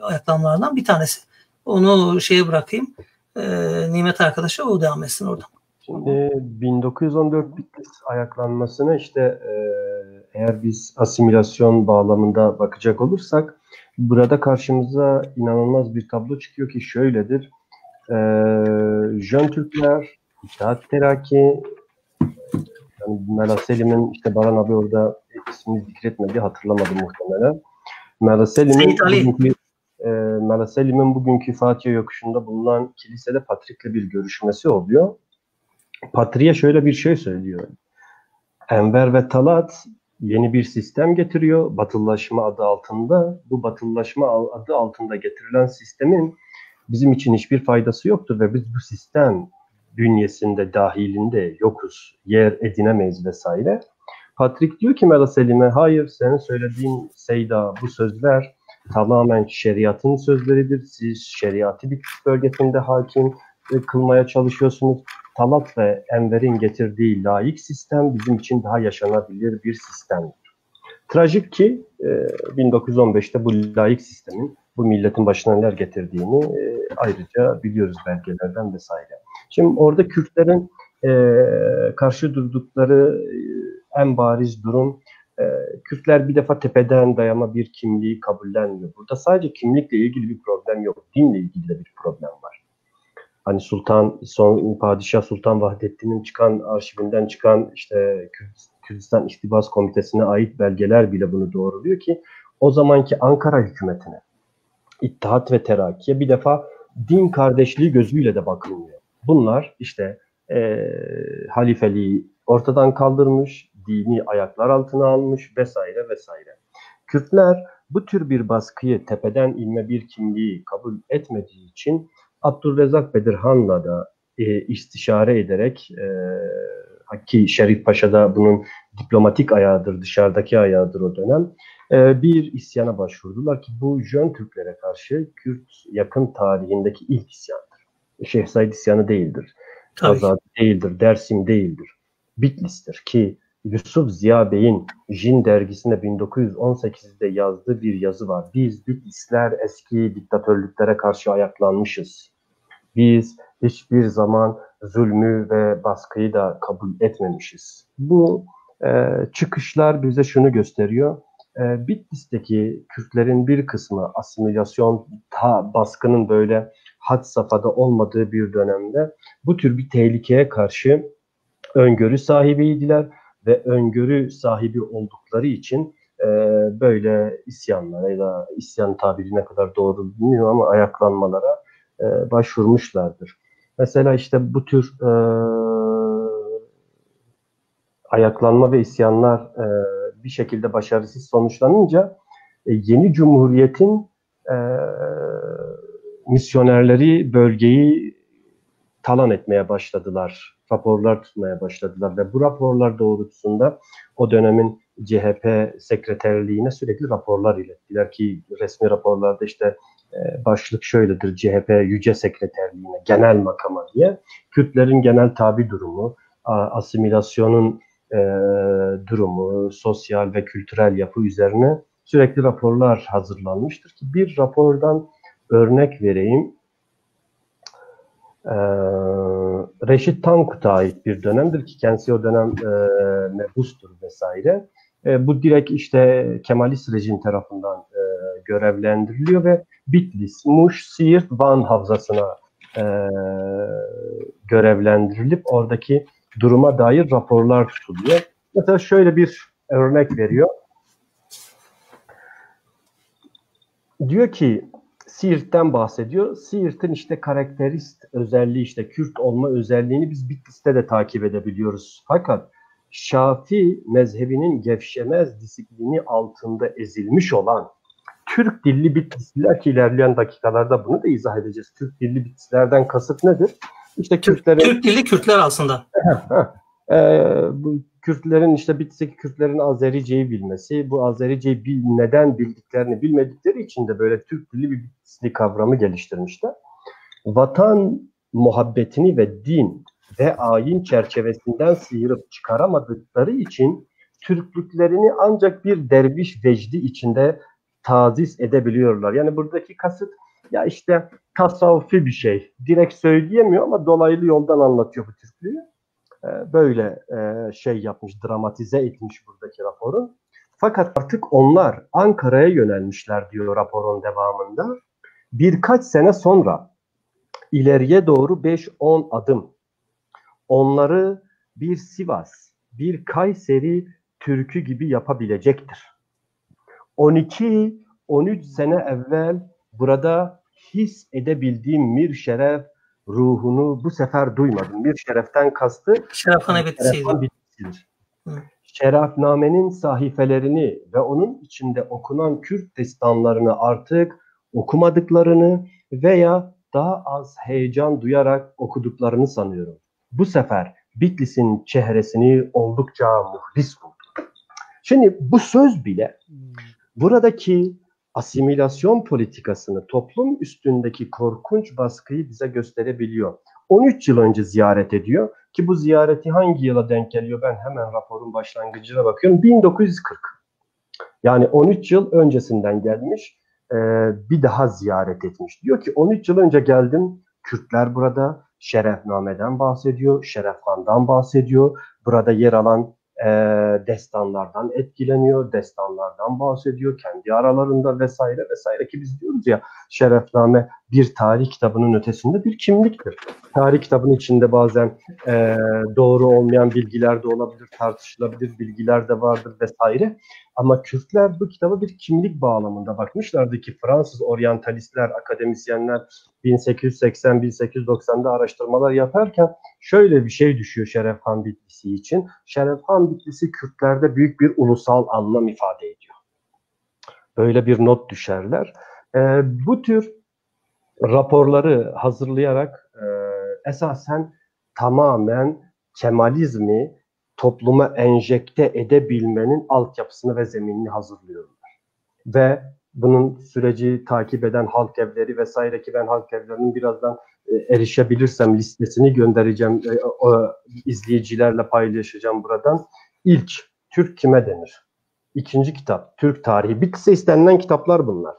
ayaklanmalardan bir tanesi. Onu bırakayım. Nimet arkadaşa o devam etsin oradan. Şimdi 1914 Bitlis ayaklanmasına işte eğer biz asimilasyon bağlamında bakacak olursak burada karşımıza inanılmaz bir tablo çıkıyor ki şöyledir. Jön Türkler, İttihat Terakki, yani Melas Selim'in işte Baran abi orada ismini zikretmedi, hatırlamadım muhtemelen. Melas Selim'in bugünkü Fatih Yokuşu'nda bulunan kilisede Patrik'le bir görüşmesi oluyor. Patri'ye şöyle bir şey söylüyor. Enver ve Talat yeni bir sistem getiriyor batılılaşma adı altında. Bu batılılaşma adı altında getirilen sistemin bizim için hiçbir faydası yoktur ve biz bu sistem bünyesinde, dahilinde yokuz, yer edinemeyiz vesaire. Patrik diyor ki Melas Selim'e, hayır, senin söylediğin Seyda, bu sözler tamamen şeriatın sözleridir. Siz şeriatı bir bölgesinde hakim kılmaya çalışıyorsunuz. Talat ve Enver'in getirdiği laik sistem bizim için daha yaşanabilir bir sistemdir. Trajik ki 1915'te bu laik sistemin bu milletin başına neler getirdiğini ayrıca biliyoruz belgelerden vesaire. Şimdi orada Kürtlerin karşı durdukları en bariz durum, Kürtler bir defa tepeden dayama bir kimliği kabullenmiyor. Burada sadece kimlikle ilgili bir problem yok, dinle ilgili de bir problem var. Hani Padişah Sultan Vahdettin'in çıkan arşivinden çıkan işte Kürdistan İhtibas Komitesi'ne ait belgeler bile bunu doğruluyor ki o zamanki Ankara hükümetine, İttihat ve Terakki'ye bir defa din kardeşliği gözüyle de bakılmıyor. Bunlar işte halifeliği ortadan kaldırmış, dini ayaklar altına almış vesaire vesaire. Kürtler bu tür bir baskıyı, tepeden inme bir kimliği kabul etmediği için Abdülrezzak Bedirhan'la da istişare ederek ki Şerif Paşa da bunun diplomatik ayağıdır, dışarıdaki ayağıdır o dönem. Bir isyana başvurdular ki bu Jön Türklere karşı Kürt yakın tarihindeki ilk isyandır. Şehzade isyanı değildir. Azadi değildir, Dersim değildir. Bitlis'tir ki Yusuf Ziya Bey'in Jin dergisinde 1918'de yazdığı bir yazı var. Biz Bitlisler eski diktatörlüklere karşı ayaklanmışız. Biz hiçbir zaman zulmü ve baskıyı da kabul etmemişiz. Bu çıkışlar bize şunu gösteriyor. Bitlis'teki Kürtlerin bir kısmı asimilasyon baskının böyle had safhada olmadığı bir dönemde bu tür bir tehlikeye karşı öngörü sahibiydiler ve öngörü sahibi oldukları için böyle isyanlara ya da isyan tabiri ne kadar doğru bilmiyorum ama ayaklanmalara başvurmuşlardır. Mesela işte bu tür ayaklanma ve isyanlar bir şekilde başarısız sonuçlanınca yeni cumhuriyetin misyonerleri bölgeyi talan etmeye başladılar. Raporlar tutmaya başladılar ve bu raporlar doğrultusunda o dönemin CHP sekreterliğine sürekli raporlar ilettiler ki resmi raporlarda işte başlık şöyledir: CHP Yüce Sekreterliğine, genel makama diye Kürtlerin genel tabi durumu, asimilasyonun durumu, sosyal ve kültürel yapı üzerine sürekli raporlar hazırlanmıştır ki bir rapordan örnek vereyim. Reşit Tankut'a ait bir dönemdir ki kendisi o dönem mebustur vesaire. Bu direkt işte Kemalist rejim tarafından görevlendiriliyor ve Bitlis, Muş, Siirt, Van havzasına görevlendirilip oradaki duruma dair raporlar tutuluyor. Mesela şöyle bir örnek veriyor. Diyor ki Siirt'ten bahsediyor. Siirt'in işte karakterist özelliği, işte Kürt olma özelliğini biz Bitlis'te de takip edebiliyoruz. Fakat Şafii mezhebinin gevşemez disiplini altında ezilmiş olan Türk dilli Bitlisliler ki ilerleyen dakikalarda bunu da izah edeceğiz. Türk dilli Bitlislerden kasıt nedir? İşte Kürtlerin... Türk dilli Kürtler aslında. Bu Kürtlerin işte Bitlis'teki Kürtlerin Azerice'yi bilmesi, bu Azerice'yi neden bildiklerini bilmedikleri için de böyle Türk dilli bir Bitlisli kavramı geliştirmişler. Vatan muhabbetini ve din ve ayin çerçevesinden sıyırıp çıkaramadıkları için Türklüklerini ancak bir derviş vecdi içinde tazis edebiliyorlar. Yani buradaki kasıt ya işte tasavvufi bir şey. Direkt söyleyemiyor ama dolaylı yoldan anlatıyor bu Türklüğü. Böyle şey yapmış, dramatize etmiş buradaki raporun. Fakat artık onlar Ankara'ya yönelmişler diyor raporun devamında. Birkaç sene sonra ileriye doğru 5-10 adım onları bir Sivas, bir Kayseri Türk'ü gibi yapabilecektir. 12-13 sene evvel burada his edebildiğim Mir Şeref ruhunu bu sefer duymadım. Mir Şeref'ten kastı Şerefhane Bitlisi'ydi. Şerefname'nin sahifelerini ve onun içinde okunan Kürt destanlarını artık okumadıklarını veya daha az heyecan duyarak okuduklarını sanıyorum. Bu sefer Bitlis'in çehresini oldukça muhlis buldum. Şimdi bu söz bile buradaki asimilasyon politikasını, toplum üstündeki korkunç baskıyı bize gösterebiliyor. 13 yıl önce ziyaret ediyor ki bu ziyareti hangi yıla denk geliyor? Ben hemen raporun başlangıcına bakıyorum. 1940. Yani 13 yıl öncesinden gelmiş, bir daha ziyaret etmiş. Diyor ki 13 yıl önce geldim, Kürtler burada, Şerefname'den bahsediyor, Şerefhan'dan bahsediyor. Burada yer alan destanlardan etkileniyor, destanlardan bahsediyor kendi aralarında vesaire vesaire ki biz diyoruz ya Şerefname bir tarih kitabının ötesinde bir kimliktir. Tarih kitabının içinde bazen doğru olmayan bilgiler de olabilir, tartışılabilir bilgiler de vardır vesaire. Ama Kürtler bu kitaba bir kimlik bağlamında bakmışlardı ki Fransız oryantalistler, akademisyenler 1880-1890'da araştırmalar yaparken şöyle bir şey düşüyor Şerefhan Bitlisi için. Şerefhan Bitlisi Kürtlerde büyük bir ulusal anlam ifade ediyor. Böyle bir not düşerler. Bu tür raporları hazırlayarak esasen tamamen Kemalizmi topluma enjekte edebilmenin altyapısını ve zeminini hazırlıyorlar. Ve bunun süreci takip eden halk evleri vesaire ki ben halk evlerinin birazdan erişebilirsem listesini göndereceğim, izleyicilerle paylaşacağım buradan. İlk Türk kime denir? İkinci kitap Türk tarihi. Bitse istenilen kitaplar bunlar.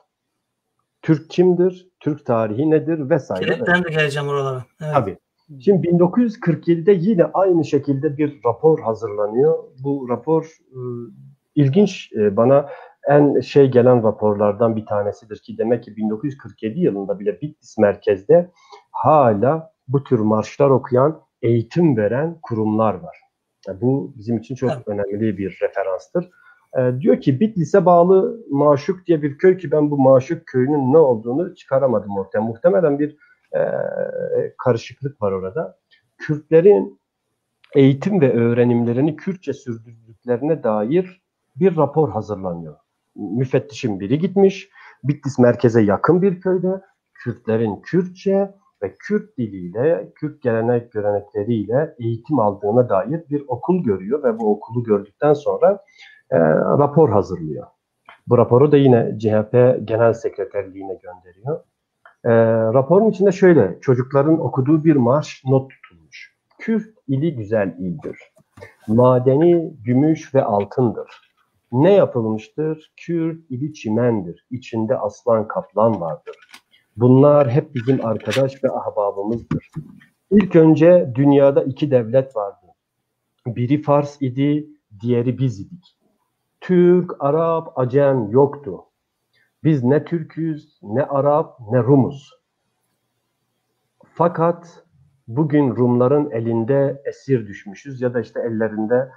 Türk kimdir? Türk tarihi nedir? Vesaire. Ben de geleceğim oralara. Evet. Tabii. Şimdi 1947'de yine aynı şekilde bir rapor hazırlanıyor. Bu rapor ilginç, bana en gelen raporlardan bir tanesidir ki demek ki 1947 yılında bile Bitlis merkezde hala bu tür marşlar okuyan, eğitim veren kurumlar var. Yani bu bizim için çok önemli bir referanstır. Diyor ki Bitlis'e bağlı Maşuk diye bir köy ki ben bu Maşuk köyünün ne olduğunu çıkaramadım ortaya. Muhtemelen bir karışıklık var orada. Kürtlerin eğitim ve öğrenimlerini Kürtçe sürdürdüklerine dair bir rapor hazırlanıyor. Müfettişin biri gitmiş, Bitlis merkeze yakın bir köyde Kürtlerin Kürtçe ve Kürt diliyle, Kürt gelenek görenekleriyle eğitim aldığına dair bir okul görüyor ve bu okulu gördükten sonra rapor hazırlıyor. Bu raporu da yine CHP Genel Sekreterliğine gönderiyor. Raporun içinde şöyle, çocukların okuduğu bir marş not tutulmuş. Kürt ili güzel ildir. Madeni gümüş ve altındır. Ne yapılmıştır? Kürt ili çimendir. İçinde aslan kaplan vardır. Bunlar hep bizim arkadaş ve ahbabımızdır. İlk önce dünyada iki devlet vardı. Biri Fars idi, diğeri biz idik. Türk, Arap, Acem yoktu. Biz ne Türk'üz, ne Arap, ne Rum'uz. Fakat bugün Rumların elinde esir düşmüşüz ya da işte ellerinde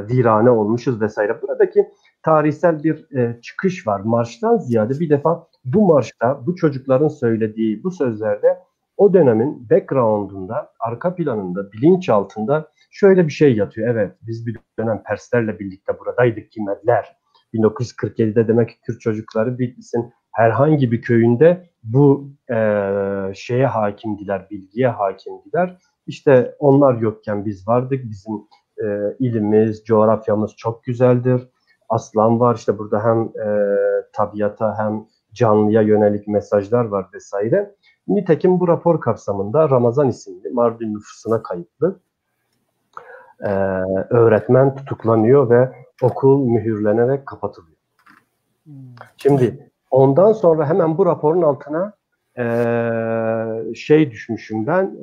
virane olmuşuz vesaire. Buradaki tarihsel bir çıkış var. Marştan ziyade bir defa bu marşta, bu çocukların söylediği bu sözlerde o dönemin background'unda, arka planında, bilinçaltında şöyle bir şey yatıyor. Evet, biz bir dönem Perslerle birlikte buradaydık ki Medler. 1947'de demek ki Kürt çocukları Bitlis'in herhangi bir köyünde bu şeye hakimdiler, bilgiye hakimdiler. İşte onlar yokken biz vardık. Bizim ilimiz, coğrafyamız çok güzeldir. Aslan var. İşte burada hem tabiata hem canlıya yönelik mesajlar var vesaire. Nitekim bu rapor kapsamında Ramazan isimli Mardin nüfusuna kayıtlı öğretmen tutuklanıyor ve okul mühürlenerek kapatılıyor. Şimdi ondan sonra hemen bu raporun altına düşmüşüm ben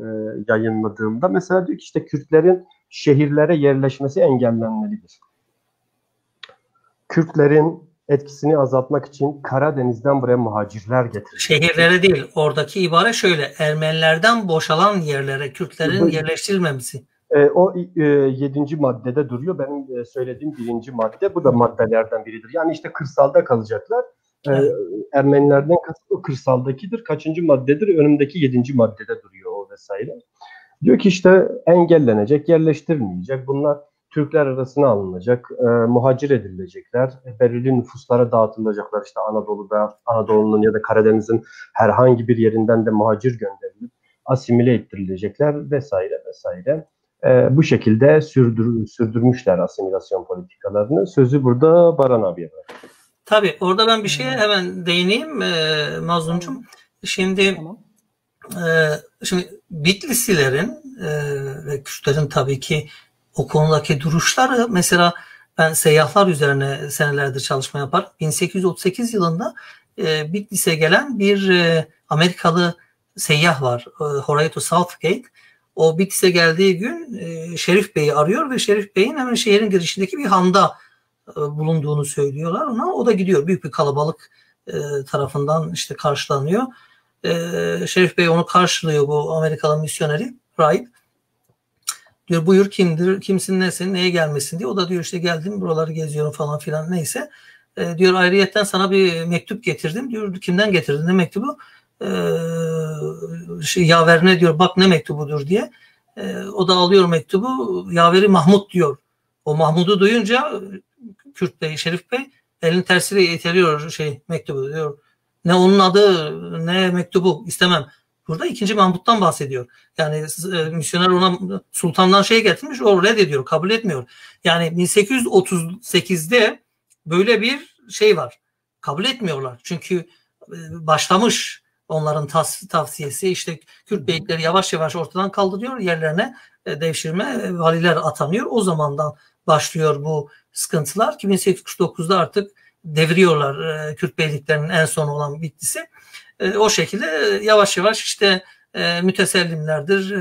yayınladığımda. Mesela diyor ki işte Kürtlerin şehirlere yerleşmesi engellenmelidir. Kürtlerin etkisini azaltmak için Karadeniz'den buraya muhacirler getirildi. Şehirlere değil, oradaki ibare şöyle, Ermenilerden boşalan yerlere Kürtlerin yerleştirilmemesi. O 7. maddede duruyor. Benim söylediğim 1. madde. Bu da maddelerden biridir. Yani işte kırsalda kalacaklar. Evet. Ermenilerden kasıt o kırsaldakidir. Kaçıncı maddedir? Önümdeki 7. maddede duruyor o vesaire. Diyor ki işte engellenecek, yerleştirilmeyecek. Bunlar Türkler arasına alınacak, muhacir edilecekler. Belirli nüfuslara dağıtılacaklar. İşte Anadolu'nun ya da Karadeniz'in herhangi bir yerinden de muhacir gönderilip asimile ettirilecekler vesaire vesaire. Bu şekilde sürdürmüşler asimilasyon politikalarını. Sözü burada Baran abiye var. Tabii orada ben bir şeye hemen değineyim Mazlumcum. Şimdi Bitlislilerin ve Kürtlerin tabii ki o konudaki duruşları, mesela ben seyyahlar üzerine senelerdir çalışma yaparım. 1838 yılında Bitlis'e gelen bir Amerikalı seyyah var, Horatio Southgate. o Bitlis'e geldiği gün Şerif Bey'i arıyor ve Şerif Bey'in hemen şehrin girişindeki bir handa bulunduğunu söylüyorlar ona. O da gidiyor. Büyük bir kalabalık tarafından işte karşılanıyor. Şerif Bey onu karşılıyor, bu Amerikalı misyoneri, rahip. Diyor buyur kimdir, kimsin, nesin, neye gelmesin diye. O da diyor işte geldim, buraları geziyorum falan filan, neyse. Diyor ayrıyetten sana bir mektup getirdim. Diyor kimden getirdin, ne mektubu? Yaverine diyor bak ne mektubudur diye. O da alıyor mektubu. Yaveri Mahmut diyor. O Mahmud'u duyunca Kürt Bey, Şerif Bey elini tersiyle iteliyor mektubu diyor. Ne onun adı ne mektubu istemem. Burada 2. Mahmut'tan bahsediyor. Yani misyoner ona sultandan getirmiş, o reddediyor, kabul etmiyor. Yani 1838'de böyle bir var. Kabul etmiyorlar. Çünkü başlamış onların tavsiyesi, işte Kürt beylikleri yavaş yavaş ortadan kaldırıyor, yerlerine devşirme valiler atanıyor. O zamandan başlıyor bu sıkıntılar ki 1849'da artık deviriyorlar Kürt beyliklerinin en son olan Bitlis'i. O şekilde yavaş yavaş işte mütesellimlerdir,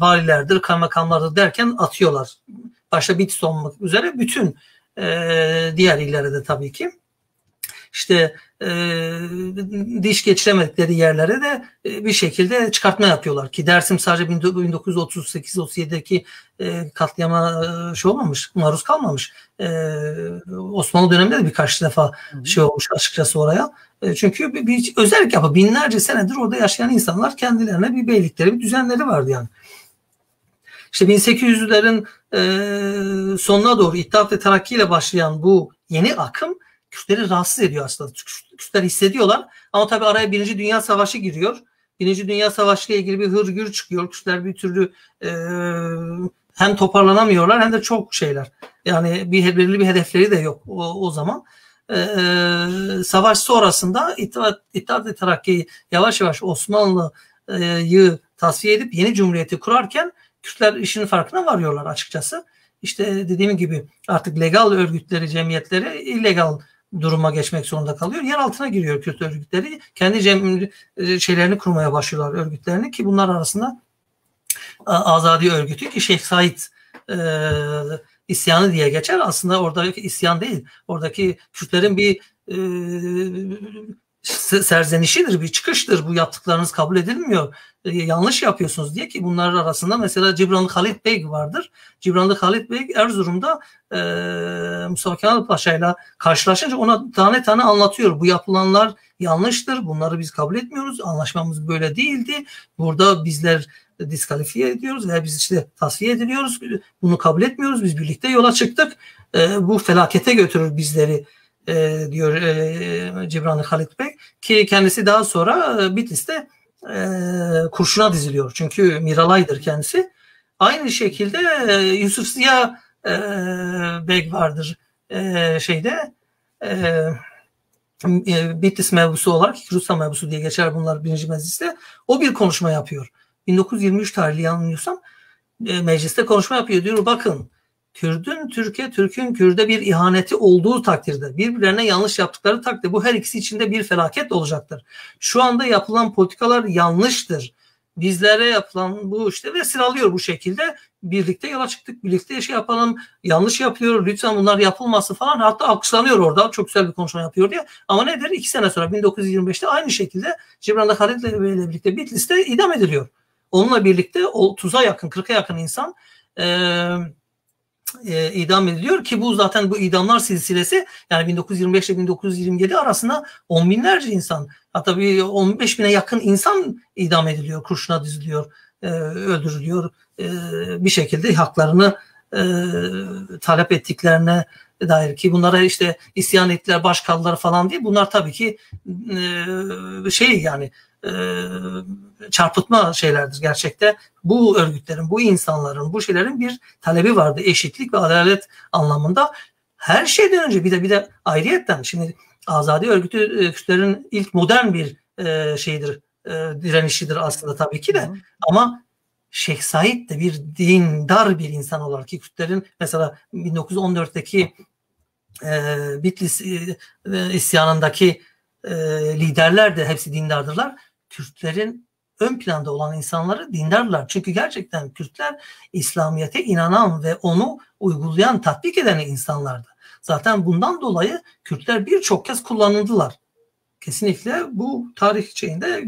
valilerdir, kaymakamlardır derken atıyorlar. Başta Bitlis olmak üzere bütün diğer illere de tabii ki. İşte diş geçiremedikleri yerlere de bir şekilde çıkartma yapıyorlar ki Dersim sadece 1938-37'deki katliama olmamış, maruz kalmamış. Osmanlı döneminde de birkaç defa olmuş açıkçası oraya. Çünkü bir özellik yapı, binlerce senedir orada yaşayan insanlar kendilerine bir beylikleri, bir düzenleri vardı yani. İşte 1800'lerin sonuna doğru İttihat ve Terakki ile başlayan bu yeni akım Kürtleri rahatsız ediyor aslında. Kürtler hissediyorlar ama tabii araya 1. Dünya Savaşı giriyor. 1. Dünya Savaşı ile ilgili bir hırgür çıkıyor. Kürtler bir türlü hem toparlanamıyorlar hem de çok yani belirli bir hedefleri de yok o zaman. Savaş sonrasında İttihat ve Terakki yavaş yavaş Osmanlı'yı tasfiye edip yeni cumhuriyeti kurarken Kürtler işin farkına varıyorlar açıkçası. İşte dediğim gibi artık legal örgütleri, cemiyetleri illegal duruma geçmek zorunda kalıyor. Yer altına giriyor Kürt örgütleri. Kendi şeylerini kurmaya başlıyorlar, örgütlerini, ki bunlar arasında Azadi örgütü ki Şeyh Said isyanı diye geçer. Aslında oradaki isyan değil. Oradaki Kürtlerin bir serzenişidir, bir çıkıştır. Bu yaptıklarınız kabul edilmiyor. Yanlış yapıyorsunuz diye, ki bunlar arasında mesela Cibranlı Halit Bey vardır. Cibranlı Halit Bey Erzurum'da Mustafa Kemal Paşa ile karşılaşınca ona tane tane anlatıyor. Bu yapılanlar yanlıştır. Bunları biz kabul etmiyoruz. Anlaşmamız böyle değildi. Burada bizler diskalifiye ediyoruz ve biz işte tasfiye ediliyoruz. Bunu kabul etmiyoruz. Biz birlikte yola çıktık. Bu felakete götürür bizleri diyor Cibranlı Halit Bey, ki kendisi daha sonra Bitlis'te kurşuna diziliyor. Çünkü Miralay'dır kendisi. Aynı şekilde Yusuf Ziya Bey vardır Bitlis mevzusu olarak, Rusya mevzusu diye geçer bunlar 1. Meclis'te. O bir konuşma yapıyor. 1923 tarihli yanılmıyorsam mecliste konuşma yapıyor. Diyor bakın, Türk'ün Kürt'e bir ihaneti olduğu takdirde, birbirlerine yanlış yaptıkları takdirde bu her ikisi için de bir felaket olacaktır. Şu anda yapılan politikalar yanlıştır. Bizlere yapılan bu ve sıralıyor bu şekilde. Birlikte yola çıktık, birlikte yapalım, yanlış yapıyor, lütfen bunlar yapılması falan. Hatta alkışlanıyor orada, çok güzel bir konuşma yapıyor diye. Ama nedir? 2 sene sonra 1925'te aynı şekilde Cibranlı Halit Bey ile birlikte Bitlis'te idam ediliyor. Onunla birlikte 30'a yakın, 40'a yakın insan idam ediliyor ki bu zaten bu idamlar silsilesi yani 1925 ile 1927 arasında 10 binlerce insan, hatta bir 15 bine yakın insan idam ediliyor, kurşuna diziliyor, öldürülüyor. Bir şekilde haklarını talep ettiklerine dair, ki bunlara isyan ettiler, baş kaldılar falan diye, bunlar tabii ki çarpıtma şeylerdir gerçekte. Bu örgütlerin, bu insanların, bu şeylerin bir talebi vardı. Eşitlik ve adalet anlamında. Her şeyden önce bir de ayrıyetten şimdi Azadi örgütü Kürtlerin ilk modern bir direnişidir aslında tabii ki de. Ama Şeyh Said de bir dindar bir insan olarak, ki Kürtlerin mesela 1914'teki Bitlis isyanındaki liderler de hepsi dindardırlar. Kürtlerin ön planda olan insanları dindarlar. Çünkü gerçekten Kürtler İslamiyet'e inanan ve onu uygulayan, tatbik eden insanlardı. Zaten bundan dolayı Kürtler birçok kez kullanıldılar. Kesinlikle bu tarih şeyinde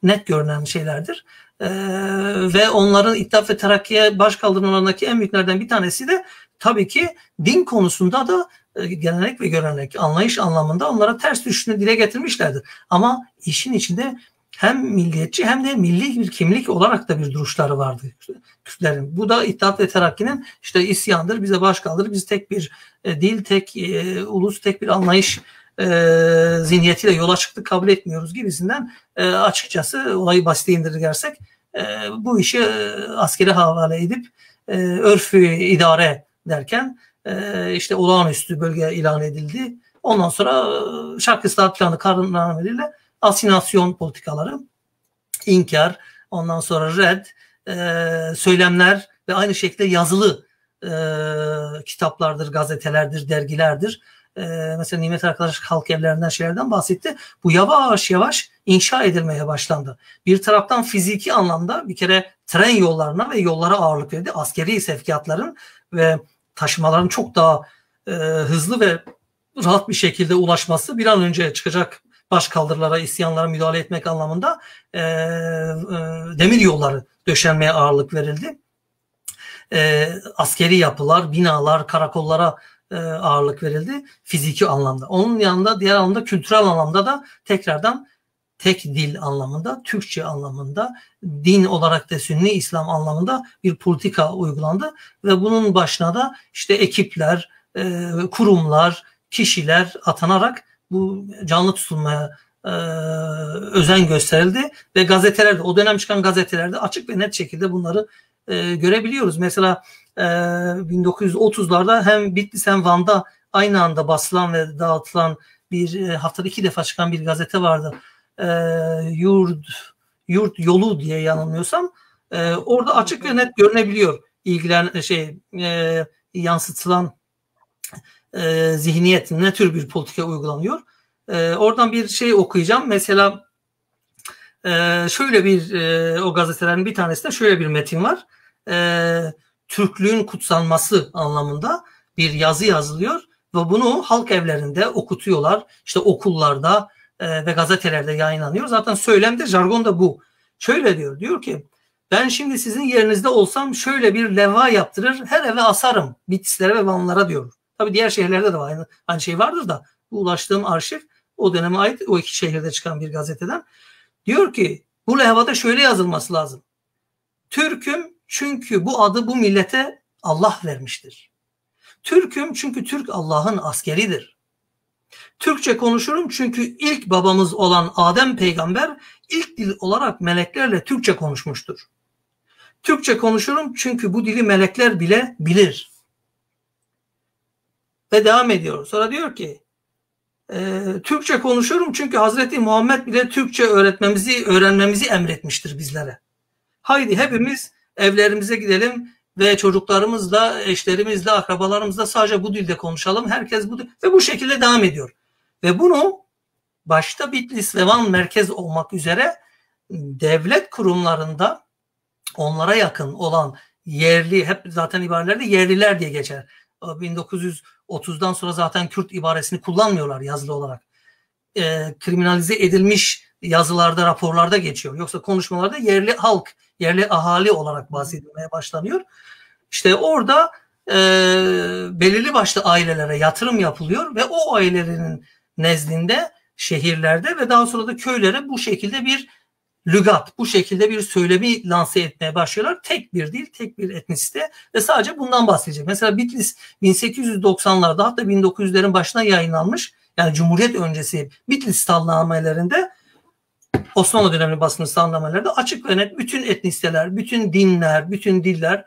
net görünen şeylerdir. Ve onların İttihat ve Terakki'ye baş kaldırmalarındaki en büyüklerden bir tanesi de tabii ki din konusunda da gelenek ve görenek, anlayış anlamında onlara ters düştüğünü dile getirmişlerdir. Ama işin içinde hem milliyetçi hem de milli bir kimlik olarak da bir duruşları vardı Kürtlerin. Bu da İttihat ve Terakki'nin işte isyandır, bize baş kaldır, biz tek bir dil, tek ulus, tek bir anlayış zihniyetiyle yola çıktık, kabul etmiyoruz gibisinden açıkçası olayı basite indirgersek bu işi askere havale edip örfü idare derken işte olağanüstü bölge ilan edildi. Ondan sonra Şark Islahat Planı kararnameliyle asinasyon politikaları, inkar, ondan sonra red, söylemler ve aynı şekilde yazılı kitaplardır, gazetelerdir, dergilerdir. Mesela Nimet arkadaş halk evlerinden şeylerden bahsetti. Bu yavaş yavaş inşa edilmeye başlandı. Bir taraftan fiziki anlamda bir kere tren yollarına ve yollara ağırlık verdi. Askeri sevkiyatların ve taşımaların çok daha hızlı ve rahat bir şekilde ulaşması, bir an önce çıkacak başkaldırılara, isyanlara müdahale etmek anlamında demir yolları döşenmeye ağırlık verildi. Askeri yapılar, binalar, karakollara ağırlık verildi fiziki anlamda. Onun yanında diğer anlamda kültürel anlamda da tekrardan tek dil anlamında, Türkçe anlamında, din olarak da Sünni İslam anlamında bir politika uygulandı ve bunun başına da işte ekipler, kurumlar, kişiler atanarak bu canlı tutulmaya özen gösterildi ve gazetelerde, o dönem çıkan gazetelerde açık ve net şekilde bunları görebiliyoruz. Mesela 1930'larda hem Bitlis hem Van'da aynı anda basılan ve dağıtılan bir haftada 2 defa çıkan bir gazete vardı. Yurt Yolu diye yanılmıyorsam. Orada açık ve net görünebiliyor yansıtılan zihniyet, ne tür bir politika uygulanıyor. Oradan bir şey okuyacağım. Mesela şöyle bir o gazetelerin bir tanesinde şöyle bir metin var. Türklüğün kutsanması anlamında bir yazı yazılıyor ve bunu halk evlerinde okutuyorlar. İşte okullarda ve gazetelerde yayınlanıyor. Zaten söylemde, jargon da bu. Şöyle diyor ki ben şimdi sizin yerinizde olsam şöyle bir levha yaptırır, her eve asarım Bitlislere ve Vanlılara diyor. Tabii diğer şehirlerde de aynı şey vardır da bu ulaştığım arşiv o döneme ait, o iki şehirde çıkan bir gazeteden. Diyor ki bu levhada şöyle yazılması lazım. Türk'üm çünkü bu adı bu millete Allah vermiştir. Türk'üm çünkü Türk Allah'ın askeridir. Türkçe konuşurum çünkü ilk babamız olan Adem peygamber ilk dil olarak meleklerle Türkçe konuşmuştur. Türkçe konuşurum çünkü bu dili melekler bile bilir. Ve devam ediyor. Sonra diyor ki Türkçe konuşurum çünkü Hazreti Muhammed bile Türkçe öğrenmemizi emretmiştir bizlere. Haydi hepimiz evlerimize gidelim ve çocuklarımızla, eşlerimizle, akrabalarımızla sadece bu dilde konuşalım. Herkes ve bu şekilde devam ediyor. Ve bunu başta Bitlis ve Van merkez olmak üzere devlet kurumlarında onlara yakın olan yerli, hep zaten ibarelerde yerliler diye geçer. 1930'dan sonra zaten Kürt ibaresini kullanmıyorlar yazılı olarak. Kriminalize edilmiş yazılarda, raporlarda geçiyor. Yoksa konuşmalarda yerli halk, yerli ahali olarak bahsedilmeye başlanıyor. İşte orada belirli başlı ailelere yatırım yapılıyor ve o ailelerin nezdinde şehirlerde ve daha sonra da köylere bu şekilde bir lügat, bu şekilde bir söylemi lanse etmeye başlıyorlar. Tek bir dil, tek bir etnisite ve sadece bundan bahsedecek. Mesela Bitlis 1890'larda hatta 1900'lerin başına yayınlanmış, yani Cumhuriyet öncesi Bitlis salnamelerinde, Osmanlı dönemi basını salnamelerde açık ve net bütün etnisiteler, bütün dinler, bütün diller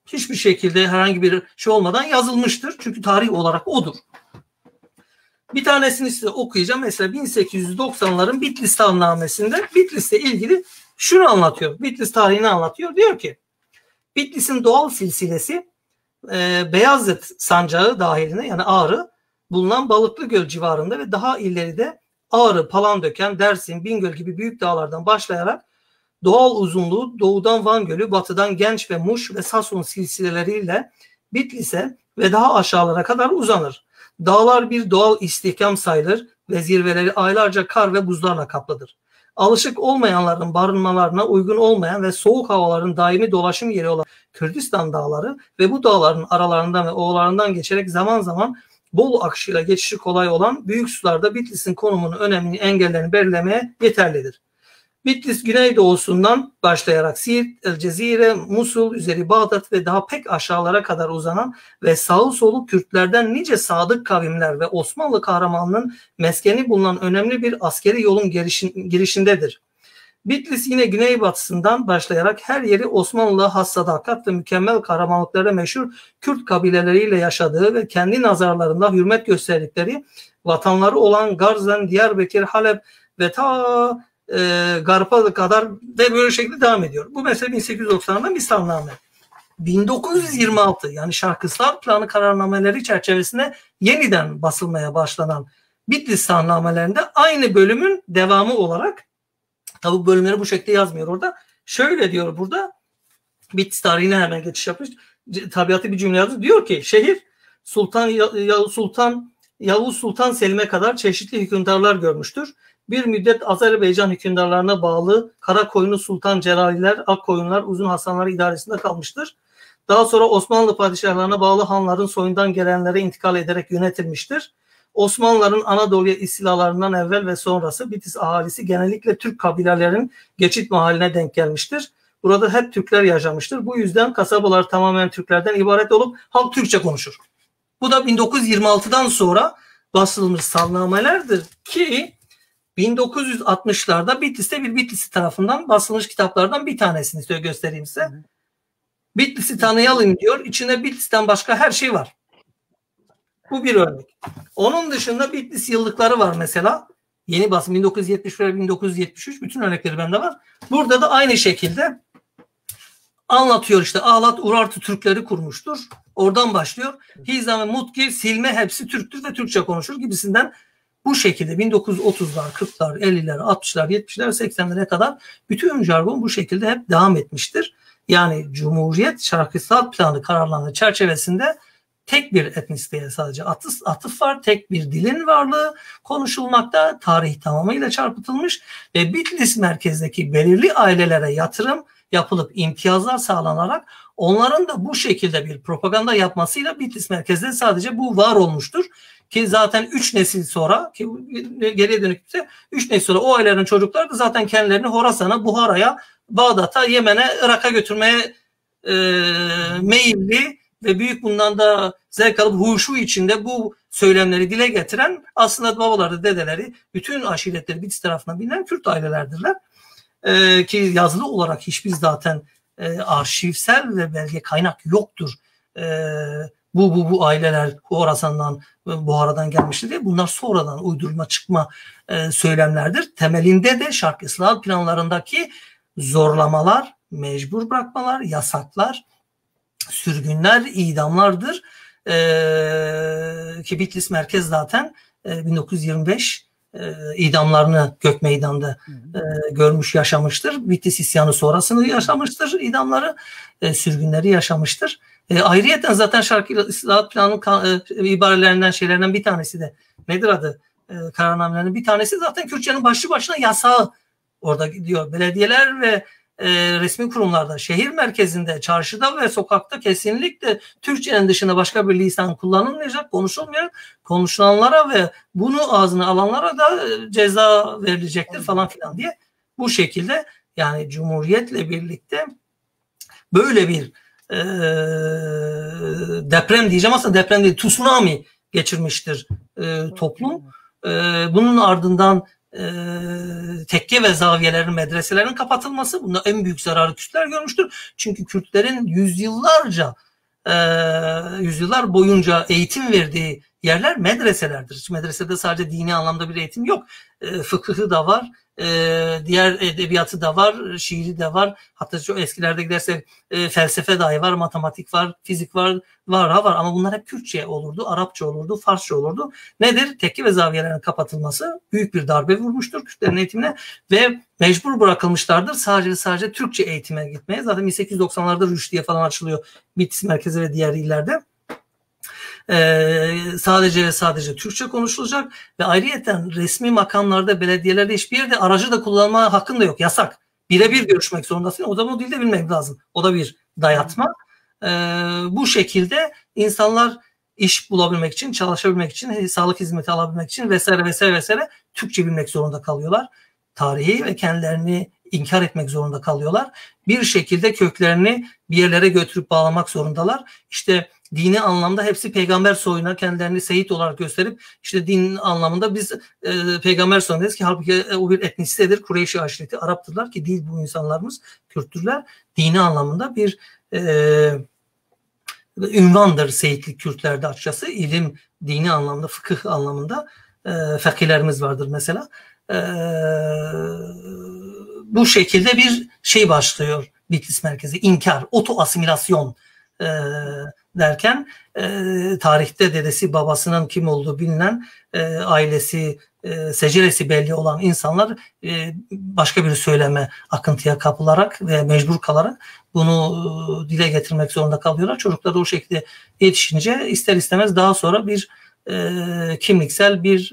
hiçbir şekilde herhangi bir şey olmadan yazılmıştır. Çünkü tarih olarak odur. Bir tanesini size okuyacağım. Mesela 1890'ların Bitlis salnamesinde Bitlis'le ilgili şunu anlatıyor. Bitlis tarihini anlatıyor. Diyor ki Bitlis'in doğal silsilesi Beyazıt sancağı dahiline, yani Ağrı bulunan Balıklıgöl civarında ve daha ileride Ağrı, Palandöken, Dersim, Bingöl gibi büyük dağlardan başlayarak Doğal uzunluğu doğudan Van Gölü, batıdan Genç ve Muş ve Sasun silsileleriyle Bitlis'e ve daha aşağılara kadar uzanır. Dağlar bir doğal istihkam sayılır ve zirveleri aylarca kar ve buzlarla kaplıdır. Alışık olmayanların barınmalarına uygun olmayan ve soğuk havaların daimi dolaşım yeri olan Kürdistan dağları ve bu dağların aralarından ve ovalarından geçerek zaman zaman bol akışıyla geçişi kolay olan büyük sularda Bitlis'in konumunun önemli engellerini belirlemeye yeterlidir. Bitlis güneydoğusundan başlayarak Siirt, El Cezire, Musul, üzeri Bağdat ve daha pek aşağılara kadar uzanan ve sağı solu Kürtlerden nice sadık kavimler ve Osmanlı kahramanının meskeni bulunan önemli bir askeri yolun girişindedir. Bitlis yine güneybatısından başlayarak her yeri Osmanlı'ya has sadakat ve mükemmel kahramanlıklara meşhur Kürt kabileleriyle yaşadığı ve kendi nazarlarında hürmet gösterdikleri vatanları olan Garzan, Diyarbakır, Halep ve ta Garp'a kadar ve böyle şekilde devam ediyor. Bu mesela 1890'dan bir salname. 1926 yani Şarkıslar Planı kararnameleri çerçevesinde yeniden basılmaya başlanan Bitlis salnamelerinde aynı bölümün devamı olarak, tabi bu bölümleri bu şekilde yazmıyor orada. Şöyle diyor burada, Bitlis tarihine hemen geçiş yapmış. Tabiatı bir cümle yazıyor. Diyor ki şehir Yavuz Sultan Selim'e kadar çeşitli hükümdarlar görmüştür. Bir müddet Azerbaycan hükümdarlarına bağlı Karakoyunlu Sultan Celaliler, Akkoyunlar, Uzun Hasanlar idaresinde kalmıştır. Daha sonra Osmanlı padişahlarına bağlı hanların soyundan gelenlere intikal ederek yönetilmiştir. Osmanlıların Anadolu'ya istilalarından evvel ve sonrası Bitlis ahalisi genellikle Türk kabilelerinin geçit mahalline denk gelmiştir. Burada hep Türkler yaşamıştır. Bu yüzden kasabalar tamamen Türklerden ibaret olup halk Türkçe konuşur. Bu da 1926'dan sonra basılmış salnamelerdir ki 1960'larda Bitlis'te bir Bitlisli tarafından basılmış kitaplardan bir tanesini göstereyim size. Bitlis'i tanıyalım diyor. İçinde Bitlis'ten başka her şey var. Bu bir örnek. Onun dışında Bitlis yıllıkları var mesela. Yeni basım 1971-1973 bütün örnekleri bende var. Burada da aynı şekilde anlatıyor işte Ağlat Urartu Türkleri kurmuştur. Oradan başlıyor. Hizam ve Mutki, Silme hepsi Türktür ve Türkçe konuşur gibisinden bu şekilde 1930'lar, 40'lar, 50'ler, 60'lar, 70'ler, 80'lere kadar bütün jargon bu şekilde hep devam etmiştir. Yani Cumhuriyet Şarkısal Planı kararları çerçevesinde tek bir etnisiteye sadece atıf var, tek bir dilin varlığı konuşulmakta, tarih tamamıyla çarpıtılmış ve Bitlis merkezdeki belirli ailelere yatırım yapılıp imtiyazlar sağlanarak onların da bu şekilde bir propaganda yapmasıyla Bitlis merkezde sadece bu var olmuştur. Ki zaten 3 nesil sonra, ki geriye dönük ise 3 nesil sonra o ailelerin çocukları da zaten kendilerini Horasan'a, Buhara'ya, Bağdat'a, Yemen'e, Irak'a götürmeye meyilli ve büyük bundan da zevk alıp huşu içinde bu söylemleri dile getiren aslında babaları, dedeleri, bütün aşiretleri Bitlis tarafından bilinen Kürt ailelerdirler. Ki yazılı olarak hiçbir zaten arşivsel ve belge kaynak yoktur. Bu aileler Horasan'dan, Buhara'dan gelmişti diye. Bunlar sonradan uydurma çıkma söylemlerdir. Temelinde de Şark İslam planlarındaki zorlamalar, mecbur bırakmalar, yasaklar, sürgünler, idamlardır. Ki Bitlis merkez zaten 1925 idamlarını Gök Meydan'da görmüş, yaşamıştır. Bitlis isyanı sonrasını yaşamıştır, idamları, sürgünleri yaşamıştır. Ayrıyeten zaten Şarkı İslam Planı'nın ibarelerinden, şeylerinden bir tanesi de nedir adı? Kararnamelerinin bir tanesi zaten Kürtçenin başlı başına yasağı. Orada gidiyor. Belediyeler ve resmi kurumlarda, şehir merkezinde, çarşıda ve sokakta kesinlikle Türkçenin dışında başka bir lisan kullanılmayacak, konuşulmayacak. Konuşulanlara ve bunu ağzına alanlara da ceza verilecektir falan filan diye. Bu şekilde yani Cumhuriyet'le birlikte böyle bir deprem diyeceğim, aslında deprem değil, tsunami geçirmiştir toplum. Bunun ardından tekke ve zaviyelerin, medreselerin kapatılması, bunda en büyük zararı Kürtler görmüştür. Çünkü Kürtlerin yüzyıllar boyunca eğitim verdiği yerler medreselerdir. Medresede sadece dini anlamda bir eğitim yok. Fıkıhı da var, diğer edebiyatı da var, şiiri de var. Hatta çok eskilerde gidersek felsefe dahi var, matematik var, fizik var, var ama bunlar hep Kürtçe olurdu, Arapça olurdu, Farsça olurdu. Nedir? Tekke ve zaviyelerin kapatılması büyük bir darbe vurmuştur Kürtlerin eğitimine ve mecbur bırakılmışlardır sadece Türkçe eğitime gitmeye. Zaten 1890'larda Rüşdiye falan açılıyor Bitlis merkezi ve diğer illerde. Sadece Türkçe konuşulacak ve ayrıyeten resmi makamlarda, belediyelerde hiçbir yerde aracı da kullanma hakkın da yok. Yasak. Birebir görüşmek zorundasın. O da bu dilde bilmek lazım. O da bir dayatma. Bu şekilde insanlar iş bulabilmek için, çalışabilmek için, sağlık hizmeti alabilmek için vesaire Türkçe bilmek zorunda kalıyorlar. Tarihi ve kendilerini inkar etmek zorunda kalıyorlar. Bir şekilde köklerini bir yerlere götürüp bağlamak zorundalar. İşte dini anlamda hepsi peygamber soyuna kendilerini seyit olarak gösterip işte din anlamında biz peygamber soyundayız ki halbuki o bir etnisitedir. Kureyş-i aşireti Arap'tırlar ki değil bu insanlarımız Kürttürler. Dini anlamında bir ünvandır seyitlik Kürtlerde açıkçası. İlim, dini anlamda, fıkıh anlamında fakihlerimiz vardır mesela. Bu şekilde bir şey başlıyor Bitlis merkezi. İnkar, oto asimilasyon derken tarihte dedesi babasının kim olduğu bilinen ailesi seceresi belli olan insanlar başka bir söyleme akıntıya kapılarak ve mecbur kalarak bunu dile getirmek zorunda kalıyorlar. Çocuklar da o şekilde yetişince ister istemez daha sonra bir kimliksel bir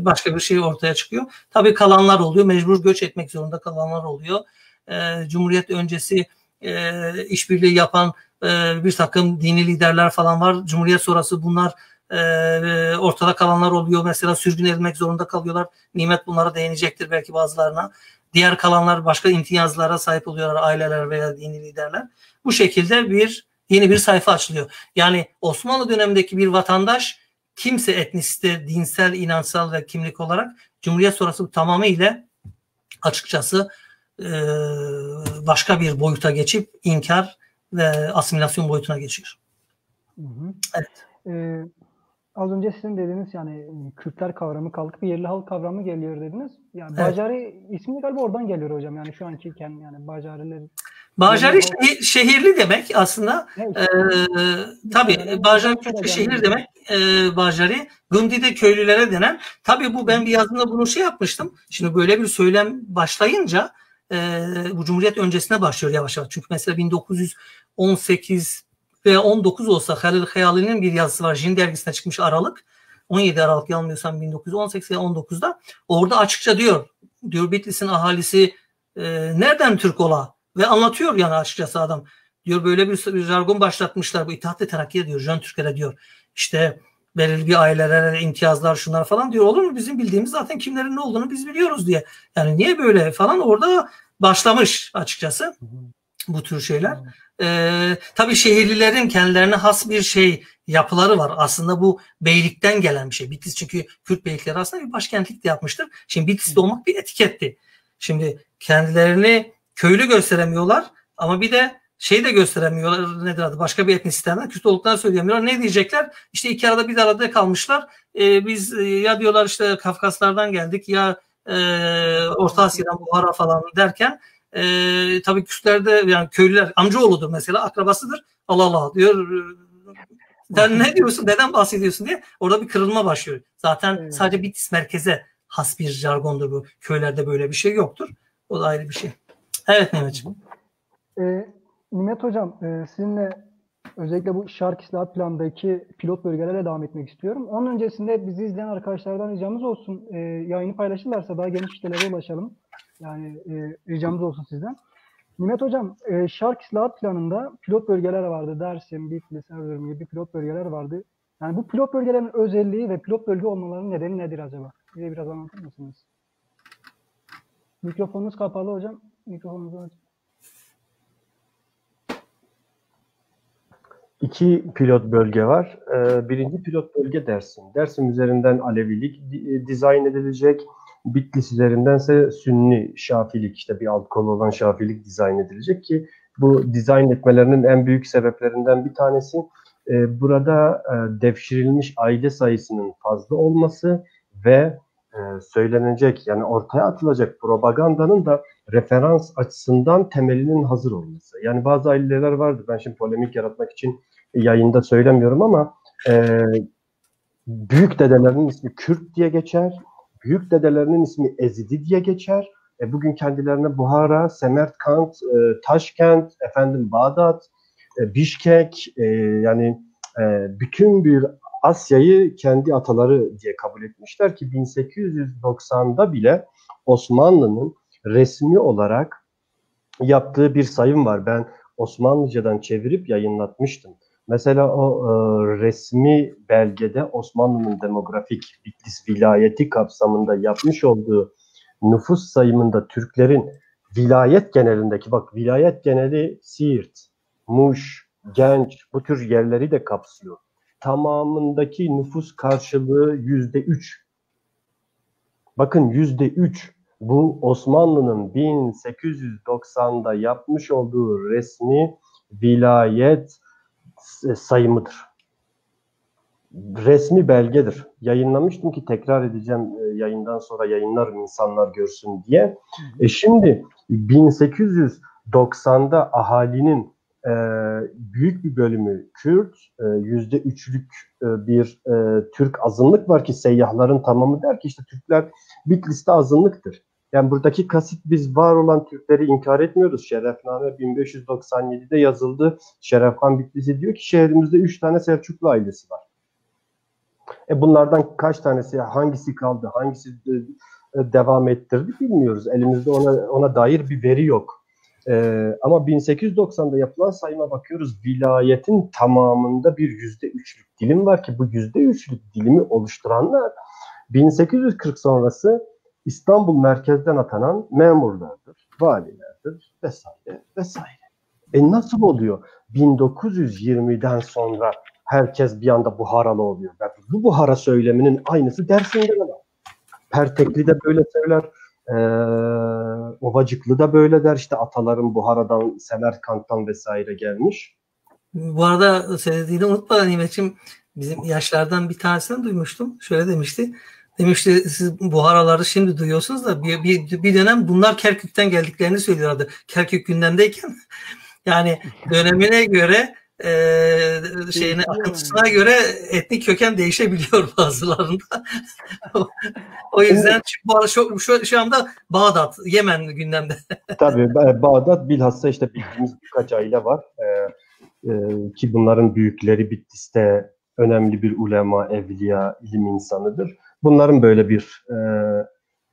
başka bir şey ortaya çıkıyor. Tabii kalanlar oluyor. Mecbur göç etmek zorunda kalanlar oluyor. Cumhuriyet öncesi işbirliği yapan bir takım dini liderler falan var. Cumhuriyet sonrası bunlar ortada kalanlar oluyor. Mesela sürgün edilmek zorunda kalıyorlar. Nimet bunlara değinecektir belki bazılarına. Diğer kalanlar başka imtiyazlara sahip oluyorlar, aileler veya dini liderler. Bu şekilde yeni bir sayfa açılıyor. Yani Osmanlı dönemindeki bir vatandaş kimse etnisite, dinsel, inançsal ve kimlik olarak Cumhuriyet sonrası tamamıyla açıkçası başka bir boyuta geçip inkar ve asimilasyon boyutuna geçiyor. Evet. Az önce sizin dediğiniz yani Kürtler kavramı kalkıp yerli halk kavramı geliyor dediniz. Yani evet. Bacari ismi galiba oradan geliyor hocam. Yani şu anki yani Bacariler. Bacari şehirli demek aslında. Evet. Tabii Bacari Kürtçe şehir demek. Bacari. Gımdi'de köylülere denen. Tabii bu ben bir yazımda bunu şey yapmıştım. Şimdi böyle bir söylem başlayınca bu Cumhuriyet öncesine başlıyor yavaş yavaş. Çünkü mesela 1918 ve 19 olsa Halil Hayali'nin bir yazısı var. Jin dergisine çıkmış Aralık. 17 Aralık yanılmıyorsam 1918 ve 19'da. Orada açıkça diyor Bitlis'in ahalisi nereden Türk ola? Ve anlatıyor yani açıkçası adam. Diyor böyle bir jargon başlatmışlar bu İttihat ve Terakki'ye diyor. Jön Türklere diyor. İşte belirli bir ailelere imtiyazlar şunlar falan diyor. Olur mu? Bizim bildiğimiz zaten kimlerin ne olduğunu biz biliyoruz diye. Yani niye böyle falan orada başlamış açıkçası bu tür şeyler. Tabii şehirlilerin kendilerine has bir şey yapıları var. Aslında bu beylikten gelen bir şey. Bitlis çünkü Kürt beylikleri aslında bir başkentlik de yapmıştır. Şimdi Bitlis'te olmak bir etiketti. Şimdi kendilerini köylü gösteremiyorlar ama bir de şey de gösteremiyorlar. Nedir adı? Başka bir etnisiteden Kürt olduklarını söyleyemiyorlar. Ne diyecekler? İşte iki arada bir arada kalmışlar. Biz ya diyorlar işte Kafkaslardan geldik ya Orta Asya'dan Buhara falan derken tabii Kürtlerde yani köylüler amcaoğludur mesela akrabasıdır. Allah Allah diyor. Sen ne diyorsun? Neden bahsediyorsun diye orada bir kırılma başlıyor. Zaten sadece Bitlis merkeze has bir jargondur bu. Köylerde böyle bir şey yoktur. O da ayrı bir şey. Evet Mehmetciğim. Nimet Hocam sizinle özellikle bu Şark İslahat Planı'ndaki pilot bölgelere devam etmek istiyorum. Onun öncesinde bizi izleyen arkadaşlardan ricamız olsun. Yayını paylaşırlarsa daha geniş kitlelere ulaşalım. Yani ricamız olsun sizden. Nimet Hocam, Şark İslahat Planı'nda pilot bölgeler vardı. Dersim, Bitlis, Erzurum gibi pilot bölgeler vardı. Yani bu pilot bölgelerin özelliği ve pilot bölge olmalarının nedeni nedir acaba? Bize biraz anlatır mısınız? Mikrofonunuz kapalı hocam. Mikrofonunuzu açın. İki pilot bölge var. Birinci pilot bölge Dersim. Dersim üzerinden Alevilik dizayn edilecek. Bitlis üzerindense Sünni Şafilik, işte bir alt kolu olan Şafilik dizayn edilecek ki bu dizayn etmelerinin en büyük sebeplerinden bir tanesi burada devşirilmiş aile sayısının fazla olması ve söylenecek, yani ortaya atılacak propagandanın da referans açısından temelinin hazır olması. Yani bazı aileler vardır, ben şimdi polemik yaratmak için yayında söylemiyorum ama büyük dedelerinin ismi Kürt diye geçer, büyük dedelerinin ismi Ezidi diye geçer. Bugün kendilerine Buhara, Semerkant, Taşkent, Bağdat, Bişkek, yani bütün bir Asya'yı kendi ataları diye kabul etmişler ki 1890'da bile Osmanlı'nın resmi olarak yaptığı bir sayım var. Ben Osmanlıcadan çevirip yayınlatmıştım. Mesela o resmi belgede Osmanlı'nın demografik Bitlis vilayeti kapsamında yapmış olduğu nüfus sayımında Türklerin vilayet genelindeki, bak vilayet geneli Siirt, Muş, Genç, bu tür yerleri de kapsıyor. Tamamındaki nüfus karşılığı %3. Bakın %3. Bu Osmanlı'nın 1890'da yapmış olduğu resmi vilayet sayımıdır. Resmi belgedir. Yayınlamıştım ki tekrar edeceğim, yayından sonra yayınlarım insanlar görsün diye. Şimdi 1890'da ahalinin büyük bir bölümü Kürt, %3'lük bir Türk azınlık var ki seyyahların tamamı der ki işte Türkler Bitlis'te azınlıktır. Yani buradaki kasıt, biz var olan Türkleri inkar etmiyoruz. Şerefname 1597'de yazıldı. Şerefhan Bitlis'i diyor ki şehrimizde 3 tane Selçuklu ailesi var. Bunlardan kaç tanesi, hangisi kaldı, hangisi devam ettirdi bilmiyoruz. Elimizde ona dair bir veri yok. Ama 1890'da yapılan sayıma bakıyoruz. Vilayetin tamamında bir %3'lük dilim var ki bu %3'lük dilimi oluşturanlar 1840 sonrası İstanbul merkezden atanan memurlardır, valilerdir vesaire vesaire. Nasıl oluyor? 1920'den sonra herkes bir anda Buharalı oluyor. Yani bu Buhara söyleminin aynısı Dersim'de de var. Pertekli de böyle söyler. Ovacıklı da böyle der. İşte ataların Buhara'dan, Semerkant'tan vesaire gelmiş. Bu arada söylediğini unutma Nimet'ciğim. Bizim yaşlardan bir tanesini duymuştum. Şöyle demişti. Demişti siz Buharaları şimdi duyuyorsunuz da bir dönem bunlar Kerkük'ten geldiklerini söylüyorlardı. Kerkük gündemdeyken. Yani dönemine göre akıntısına göre etnik köken değişebiliyor bazılarında. O yüzden bu arada şu anda Bağdat, Yemen gündemde. Tabii Bağdat, bilhassa işte bildiğimiz birkaç aile var ki bunların büyükleri Bitlis'te önemli bir ulema, evliya, ilim insanıdır. Bunların böyle bir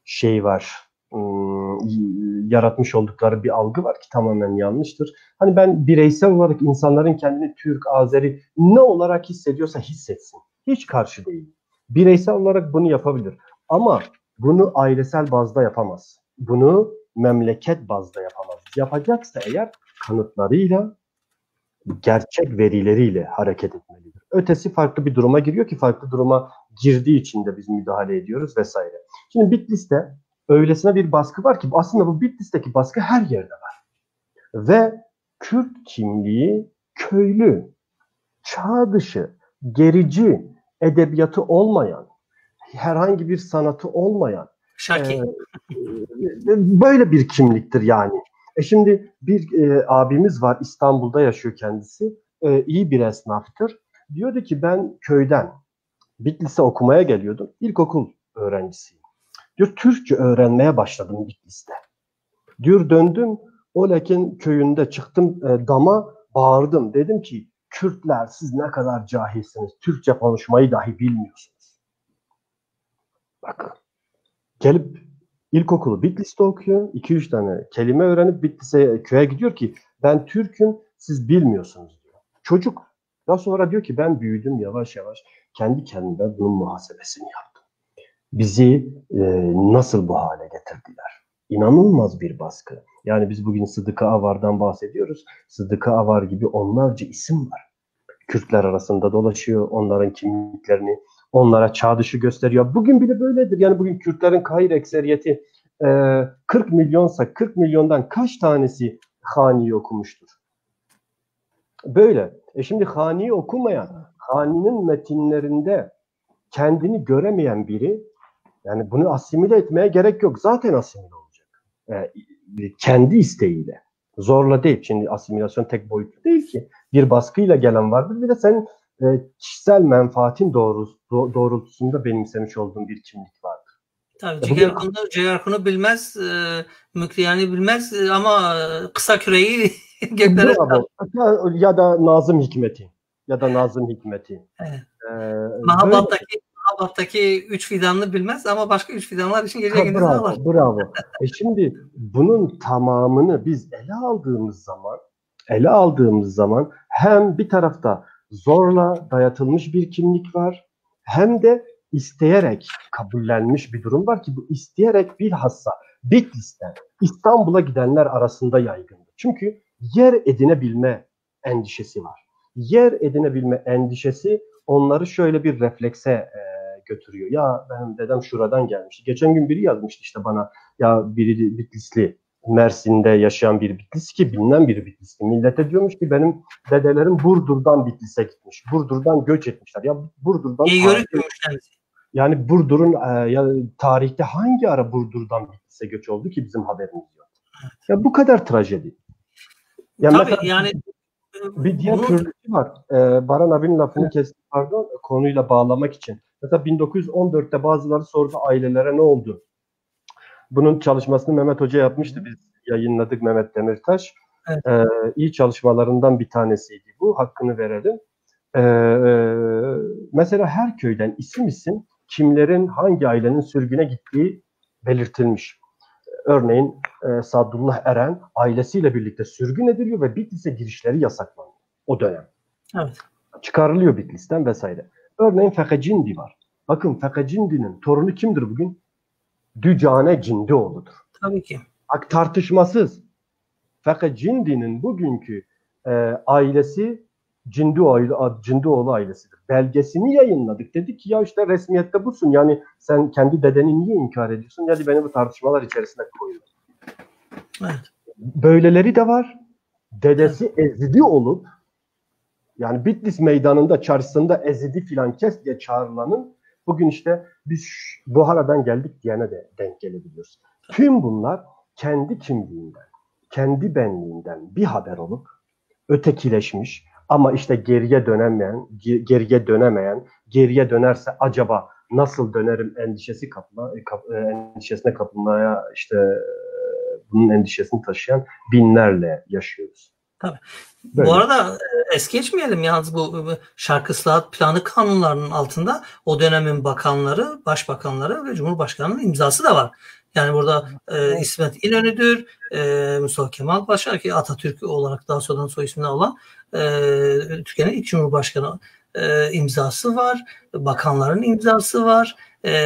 şey var. Yaratmış oldukları bir algı var ki tamamen yanlıştır. Hani ben bireysel olarak insanların kendini Türk, Azeri ne olarak hissediyorsa hissetsin. Hiç karşı değilim. Bireysel olarak bunu yapabilir. Ama bunu ailesel bazda yapamaz. Bunu memleket bazda yapamaz. Yapacaksa eğer kanıtlarıyla, gerçek verileriyle hareket etmelidir. Ötesi farklı bir duruma giriyor ki farklı duruma girdiği için de biz müdahale ediyoruz vesaire. Şimdi Bitlis'te öylesine bir baskı var ki aslında bu Bitlis'teki baskı her yerde var. Ve Kürt kimliği köylü, çağ dışı, gerici, edebiyatı olmayan, herhangi bir sanatı olmayan böyle bir kimliktir yani. Şimdi bir abimiz var, İstanbul'da yaşıyor kendisi. İyi bir esnaftır. Diyordu ki ben köyden Bitlis'e okumaya geliyordum. İlkokul öğrencisiyim. Diyor Türkçe öğrenmeye başladım Bitlis'te. Diyor döndüm Olekin köyünde çıktım dama bağırdım. Dedim ki Kürtler siz ne kadar cahilsiniz. Türkçe konuşmayı dahi bilmiyorsunuz. Bakın. Gelip ilkokulu Bitlis'te okuyor. 2-3 tane kelime öğrenip Bitlis'e köye gidiyor ki ben Türk'üm siz bilmiyorsunuz diyor. Çocuk daha sonra diyor ki ben büyüdüm yavaş yavaş kendi kendime bunun muhasebesini yaptım. Bizi nasıl bu hale getirdiler? İnanılmaz bir baskı. Yani biz bugün Sıdıka Avar'dan bahsediyoruz. Sıdıka Avar gibi onlarca isim var. Kürtler arasında dolaşıyor. Onların kimliklerini onlara çağ dışı gösteriyor. Bugün bile böyledir. Yani bugün Kürtlerin kahir ekseriyeti 40 milyonsa 40 milyondan kaç tanesi Hani'yi okumuştur? Böyle. Şimdi Hani'yi okumayan, Hani'nin metinlerinde kendini göremeyen biri Yani bunu asimile etmeye gerek yok. Zaten asimile olacak. Kendi isteğiyle. Zorla değil. Şimdi asimilasyon tek boyutlu değil ki. Bir baskıyla gelen vardır. Bir de senin kişisel menfaatin doğrultusunda benimsemiş olduğun bir kimlik vardır. Tabii Cigerkun'u bilmez, Mükreyan'ı bilmez ama kısa küreyi göklere ya da Nazım Hikmet'i. Evet. Mahabbat'taki 3 fidanını bilmez ama başka 3 fidanlar için gece gündüz ağlar. Bravo. Şimdi bunun tamamını biz ele aldığımız zaman hem bir tarafta zorla dayatılmış bir kimlik var, hem de isteyerek kabullenmiş bir durum var ki bu isteyerek bilhassa Bitlis'ten İstanbul'a gidenler arasında yaygındır. Çünkü yer edinebilme endişesi var. Yer edinebilme endişesi onları şöyle bir reflekse götürüyor. Ya benim dedem şuradan gelmişti. Geçen gün biri yazmıştı işte bana, ya biri Bitlisli, Mersin'de yaşayan bir Bitlis ki bilinen bir Bitlisli. Millete diyormuş ki benim dedelerim Burdur'dan Bitlis'e gitmiş. Burdur'dan göç etmişler. Ya Burdur'dan yani Burdur'un tarihte hangi ara Burdur'dan Bitlis'e göç oldu ki bizim haberimiz yok. Ya bu kadar trajedi. Yani tabii yani bir diğer türlüsü var. Baran abinin lafını kestim, pardon, konuyla bağlamak için. Mesela 1914'te bazıları sordu ailelere ne oldu? Bunun çalışmasını Mehmet Hoca yapmıştı. Biz yayınladık, Mehmet Demirtaş. Evet. İyi çalışmalarından bir tanesiydi bu. Hakkını verelim. Mesela her köyden isim kimlerin hangi ailenin sürgüne gittiği belirtilmiş. Örneğin Sadullah Eren ailesiyle birlikte sürgün ediliyor ve Bitlis'e girişleri yasaklanıyor o dönem. Evet. Çıkarılıyor Bitlis'ten vesaire. Örneğin Fekecindi var. Bakın Fekecindinin torunu kimdir bugün? Dücane Cindioğlu'dur. Tabii ki. Tartışmasız. Fekecindinin bugünkü ailesi Cindioğlu ailesidir. Belgesini yayınladık. Dedik ki ya işte resmiyette busun. Yani sen kendi dedeni niye inkar ediyorsun? Yani beni bu tartışmalar içerisine koyun. Evet. Böyleleri de var. Dedesi Ezidi olup yani Bitlis meydanında çarşısında Ezidi filan kes diye çağrılanın bugün işte biz Buhara'dan geldik diyene de denk gelebiliyoruz. Tüm bunlar kendi kimliğinden, kendi benliğinden bir haber olup ötekileşmiş ama işte geriye dönemeyen, geriye dönerse acaba nasıl dönerim endişesine kapılmaya işte bunun endişesini taşıyan binlerle yaşıyoruz. Tabii. Böyle. Bu arada es geçmeyelim yalnız bu şarkı ıslahat planı kanunlarının altında o dönemin bakanları, başbakanları ve Cumhurbaşkanı'nın imzası da var. Yani burada İsmet İnönü'dür, Mustafa Kemal Paşa ki Atatürk olarak daha sonradan soy ismini alan Türkiye'nin ilk Cumhurbaşkanı imzası var, bakanların imzası var.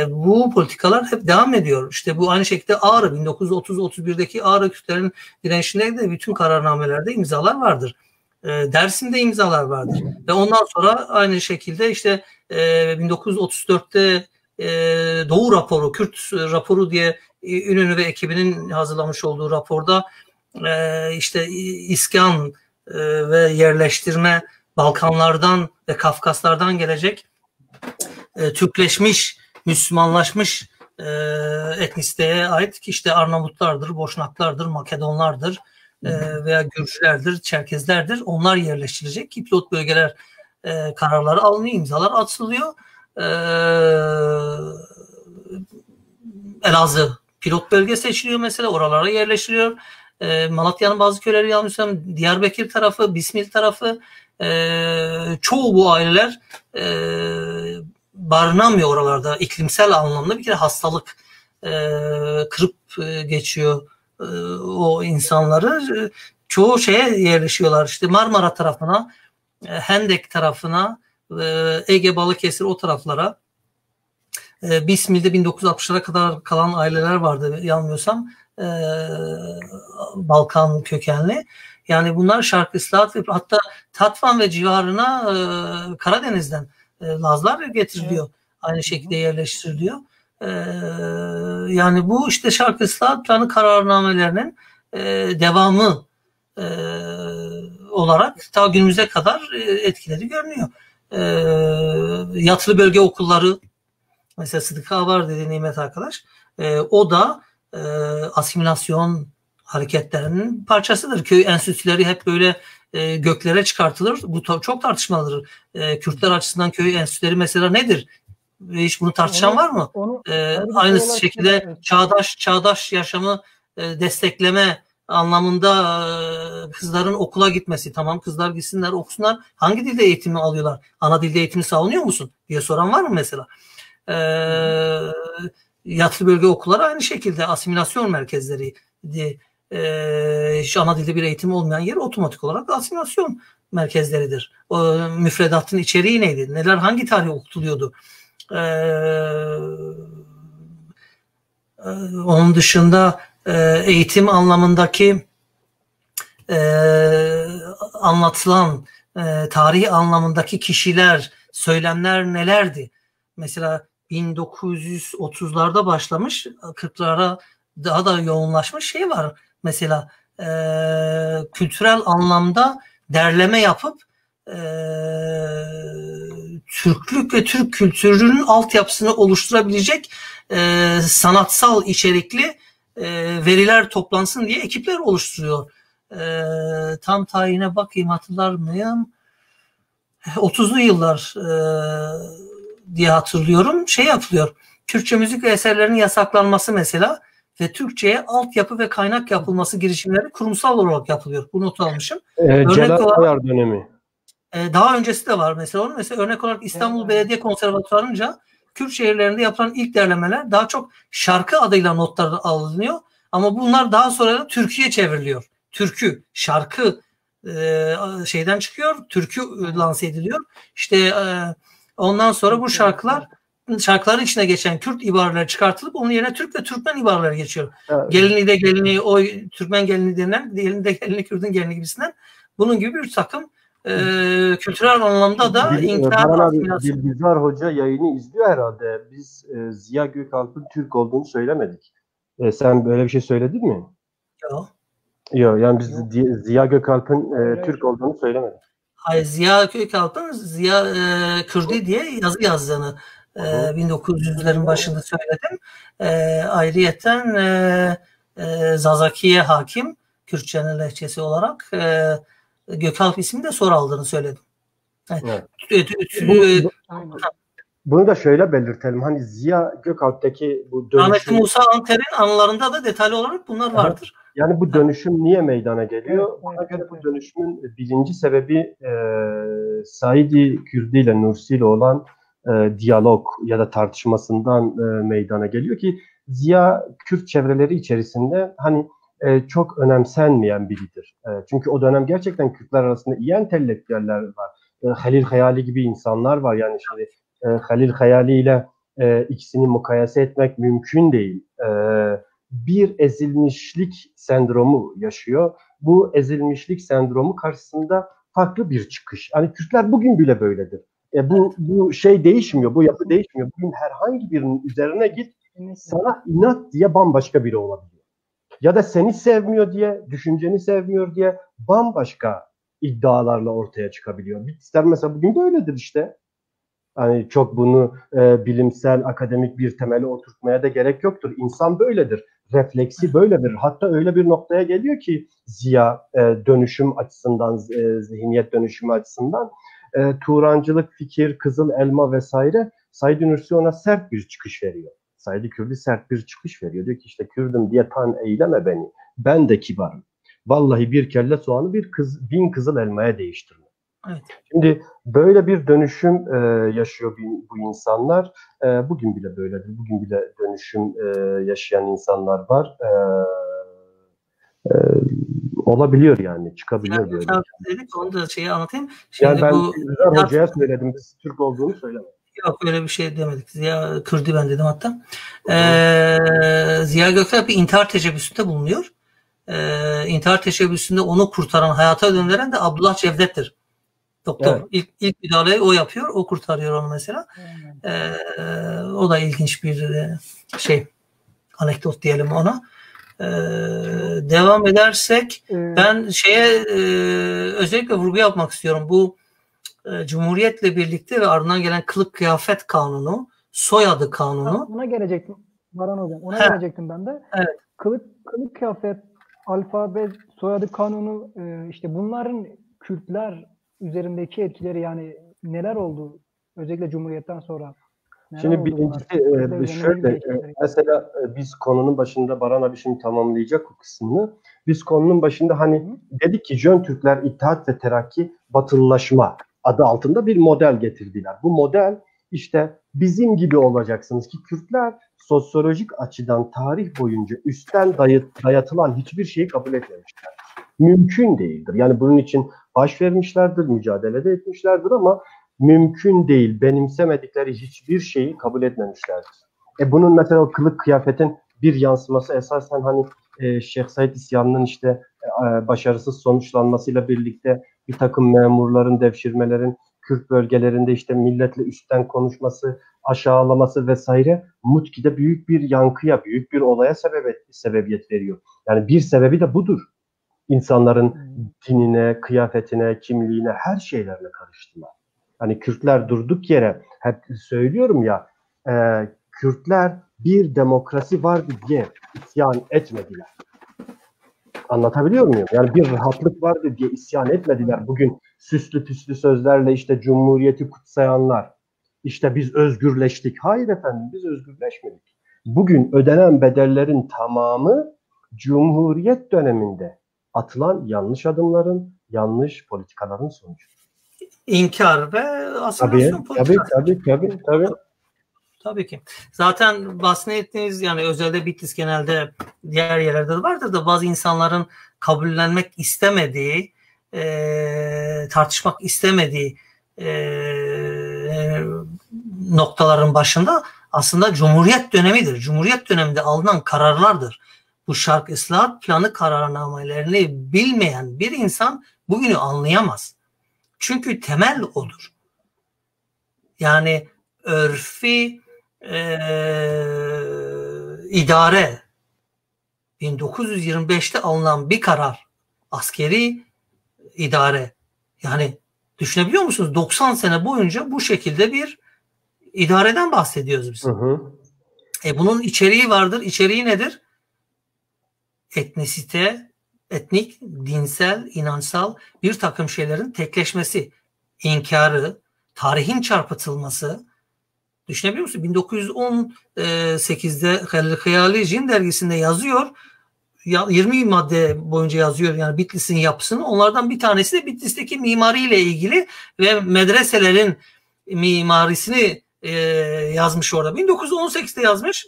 Bu politikalar hep devam ediyor. İşte bu aynı şekilde Ağrı 1930-31'deki Ağrı Kürtlerin direnişinde de bütün kararnamelerde imzalar vardır. Dersim'de imzalar vardır. Ve ondan sonra aynı şekilde işte 1934'te Doğu raporu, Kürt raporu diye İnönü ve ekibinin hazırlamış olduğu raporda işte iskan ve yerleştirme Balkanlardan ve Kafkaslardan gelecek Türkleşmiş, Müslümanlaşmış etnisiteye ait ki işte Arnavutlardır, Boşnaklardır, Makedonlardır veya Gürcülerdir, Çerkezlerdir. Onlar yerleştirilecek ki pilot bölgeler kararları alınıyor, imzalar atılıyor. Elazığ pilot bölge seçiliyor mesela, oralara yerleştiriyor. Malatya'nın bazı köyleri yanlışsam Diyarbakır tarafı, Bismil tarafı çoğu bu aileler barınamıyor oralarda. İklimsel anlamda bir kere hastalık kırıp geçiyor o insanları. Çoğu şeye yerleşiyorlar. İşte Marmara tarafına, Hendek tarafına, Ege, Balıkesir o taraflara. Bismil'de 1960'lara kadar kalan aileler vardı yanılmıyorsam. Balkan kökenli. Yani bunlar şarkı ıslahat ve hatta Tatvan ve civarına Karadeniz'den Lazlar getiriliyor. Evet. Aynı şekilde yerleştiriliyor. Yani bu işte şarkı ıslahat planı kararnamelerinin devamı olarak ta günümüze kadar etkileri görünüyor. Yatılı bölge okulları Mesela Sıdıka var dedi Nimet arkadaş. O da asimilasyon hareketlerinin parçasıdır. Köy enstitüleri hep böyle göklere çıkartılır. Bu çok tartışmalıdır. Kürtler açısından köy enstitüleri mesela nedir? Hiç bunu tartışan var mı? Aynı şekilde çağdaş yaşamı destekleme anlamında kızların okula gitmesi. Tamam, kızlar gitsinler, okusunlar. Hangi dilde eğitimi alıyorlar? Ana dilde eğitimi savunuyor musun diye soran var mı mesela? Yatılı bölge okulları aynı şekilde asimilasyon merkezleri. Hiç ana dilde bir eğitim olmayan yer otomatik olarak asimilasyon merkezleridir. O müfredatın içeriği neydi? Neler, hangi tarih okutuluyordu? Onun dışında eğitim anlamındaki anlatılan tarih anlamındaki kişiler, söylemler nelerdi? Mesela 1930'larda başlamış, 40'lara daha da yoğunlaşmış şey var. Mesela kültürel anlamda derleme yapıp Türklük ve Türk kültürünün altyapısını oluşturabilecek sanatsal içerikli veriler toplansın diye ekipler oluşturuyor. Tam tarihine bakayım, hatırlar mıyım? 30'lu yıllar diye hatırlıyorum. Şey yapılıyor. Türkçe müzik ve eserlerinin yasaklanması mesela ve Türkçe'ye altyapı ve kaynak yapılması girişimleri kurumsal olarak yapılıyor. Bu not almışım. Celal Bayar dönemi. Daha öncesi de var mesela onun. Mesela örnek olarak İstanbul Belediye Konservatuvarı'nca Kürt şehirlerinde yapılan ilk derlemeler daha çok şarkı adıyla notlar alınıyor. Ama bunlar daha sonra da türküye çevriliyor. Türkü, şarkı şeyden çıkıyor. Türkü lanse ediliyor. İşte ondan sonra bu şarkıların içine geçen Kürt ibareleri çıkartılıp onun yerine Türk ve Türkmen ibareleri geçiyor. Evet. Gelini de gelini, o Türkmen gelini denilen, diğerinin de gelini Kürt'ün gelini gibisinden. Bunun gibi bir takım kültürel anlamda da inkar. Dilbizar Hoca yayını izliyor herhalde. Biz Ziya Gökalp'ın Türk olduğunu söylemedik. Sen böyle bir şey söyledin mi? Yok. Yok, yani biz Ziya Gökalp'ın Türk olduğunu söylemedik. Hayır, Ziya Gökalp'ın Ziya Kürdi diye yazı yazdığını 1900'lerin başında söyledim. Ayrıyeten Zazaki'ye hakim Kürtçenin lehçesi olarak Gökalp ismini de sonra aldığını söyledim. Evet. Bunu da şöyle belirtelim. Hani Ziya Gökalp'teki bu dönüşüm... Ahmet Musa Anter'in anılarında da detaylı olarak bunlar vardır. Yani bu dönüşüm niye meydana geliyor? Bana göre bu dönüşümün birinci sebebi Saidi Kürdi ile Nursi ile olan diyalog ya da tartışmasından meydana geliyor ki Ziya Kürt çevreleri içerisinde hani çok önemsenmeyen biridir. Çünkü o dönem gerçekten Kürtler arasında iyi entelektüeller var. Halil Hayali gibi insanlar var. Yani şimdi Halil Hayali ile ikisini mukayese etmek mümkün değil. Bir ezilmişlik sendromu yaşıyor. Bu ezilmişlik sendromu karşısında farklı bir çıkış. Yani Kürtler bugün bile böyledir. Bu şey değişmiyor, bu yapı değişmiyor. Bugün herhangi birinin üzerine git, sana inat diye bambaşka biri olabiliyor. Ya da seni sevmiyor diye, düşünceni sevmiyor diye bambaşka iddialarla ortaya çıkabiliyor. Bitlisler mesela bugün de öyledir işte. Hani çok bunu bilimsel, akademik bir temele oturtmaya da gerek yoktur. İnsan böyledir. Refleksi böyledir. Hatta öyle bir noktaya geliyor ki Ziya dönüşüm açısından, zihniyet dönüşümü açısından Turancılık, fikir, Kızıl Elma vesaire Said Nursi ona sert bir çıkış veriyor. Said Kürdi sert bir çıkış veriyor. Diyor ki işte Kürdüm diye tan eyleme beni. Ben de kibarım. Vallahi bir kelle soğanı bin Kızıl Elmaya değiştirme. Evet. Şimdi böyle bir dönüşüm yaşıyor bu insanlar. Bugün bile böyledir. Bugün bile dönüşüm yaşayan insanlar var. Olabiliyor yani. Çıkabiliyor yani böyle. Dedik, onu da şeyi anlatayım. Şimdi yani ben Ziya Hoca'ya söyledim. Biz Türk olduğunu söylemedim. Yok, öyle bir şey demedik. Ziya Kürdi ben dedim hatta. Ziya Gökalp bir intihar teşebbüsünde bulunuyor. İntihar teşebbüsünde onu kurtaran, hayata döndüren de Abdullah Cevdet'tir. Doktor. Evet. İlk müdahaleyi o yapıyor. O kurtarıyor onu mesela. O da ilginç bir anekdot diyelim ona. Devam edersek ben özellikle vurgu yapmak istiyorum. Bu Cumhuriyetle birlikte ve ardından gelen kılık kıyafet kanunu soyadı kanunu. Ona gelecektim Baran Hocam. Ona gelecektim ben de. Evet. Kılık kıyafet, alfabe, soyadı kanunu, işte bunların Kürtler üzerindeki etkileri yani neler oldu? Özellikle Cumhuriyet'ten sonra. Neler Şimdi oldu birincisi bunlar? şöyle mesela biz konunun başında Baran abi şimdi tamamlayacak o kısmını. Biz konunun başında hani dedik ki Jön Türkler İttihat ve Terakki Batılılaşma adı altında bir model getirdiler. Bu model işte bizim gibi olacaksınız ki Kürtler sosyolojik açıdan tarih boyunca üstten dayatılan hiçbir şeyi kabul etmemişler. Mümkün değildir. Yani bunun için baş vermişlerdir, mücadele de etmişlerdir ama mümkün değil. Benimsemedikleri hiçbir şeyi kabul etmemişlerdir. Bunun mesela o kılık kıyafetin bir yansıması esasen hani Şeyh Said isyanının işte başarısız sonuçlanmasıyla birlikte bir takım memurların, devşirmelerin Kürt bölgelerinde işte milletle üstten konuşması, aşağılaması vesaire Mutki'de büyük bir yankıya, büyük bir olaya sebebiyet veriyor. Yani bir sebebi de budur. İnsanların dinine, kıyafetine, kimliğine, her şeylerine karıştılar. Hani Kürtler durduk yere, hep söylüyorum ya, Kürtler bir demokrasi vardı diye isyan etmediler. Anlatabiliyor muyum? Yani bir rahatlık vardı diye isyan etmediler. Bugün süslü püslü sözlerle işte Cumhuriyeti kutsayanlar, işte biz özgürleştik. Hayır efendim, biz özgürleşmedik. Bugün ödenen bedellerin tamamı Cumhuriyet döneminde atılan yanlış adımların, yanlış politikaların sonucu. İnkar ve asimilasyon politikası. Tabii. Tabii ki. Zaten bahsettiğiniz yani özelde Bitlis genelde diğer yerlerde de vardır da bazı insanların kabullenmek istemediği, tartışmak istemediği noktaların başında aslında Cumhuriyet dönemidir. Cumhuriyet döneminde alınan kararlardır. Bu Şark Islahat Planı kararnamelerini bilmeyen bir insan bugünü anlayamaz. Çünkü temel odur. Yani örfi idare 1925'te alınan bir karar, askeri idare, yani düşünebiliyor musunuz? 90 sene boyunca bu şekilde bir idareden bahsediyoruz biz. Bunun içeriği vardır. İçeriği nedir? Etnisite, etnik, dinsel, inançsal bir takım şeylerin tekleşmesi, inkarı, tarihin çarpıtılması. Düşünebiliyor musun? 1918'de Halil Hayali Jin dergisinde yazıyor. 20 madde boyunca yazıyor yani Bitlis'in yapısını. Onlardan bir tanesi de Bitlis'teki mimariyle ilgili ve medreselerin mimarisini yazmış orada. 1918'de yazmış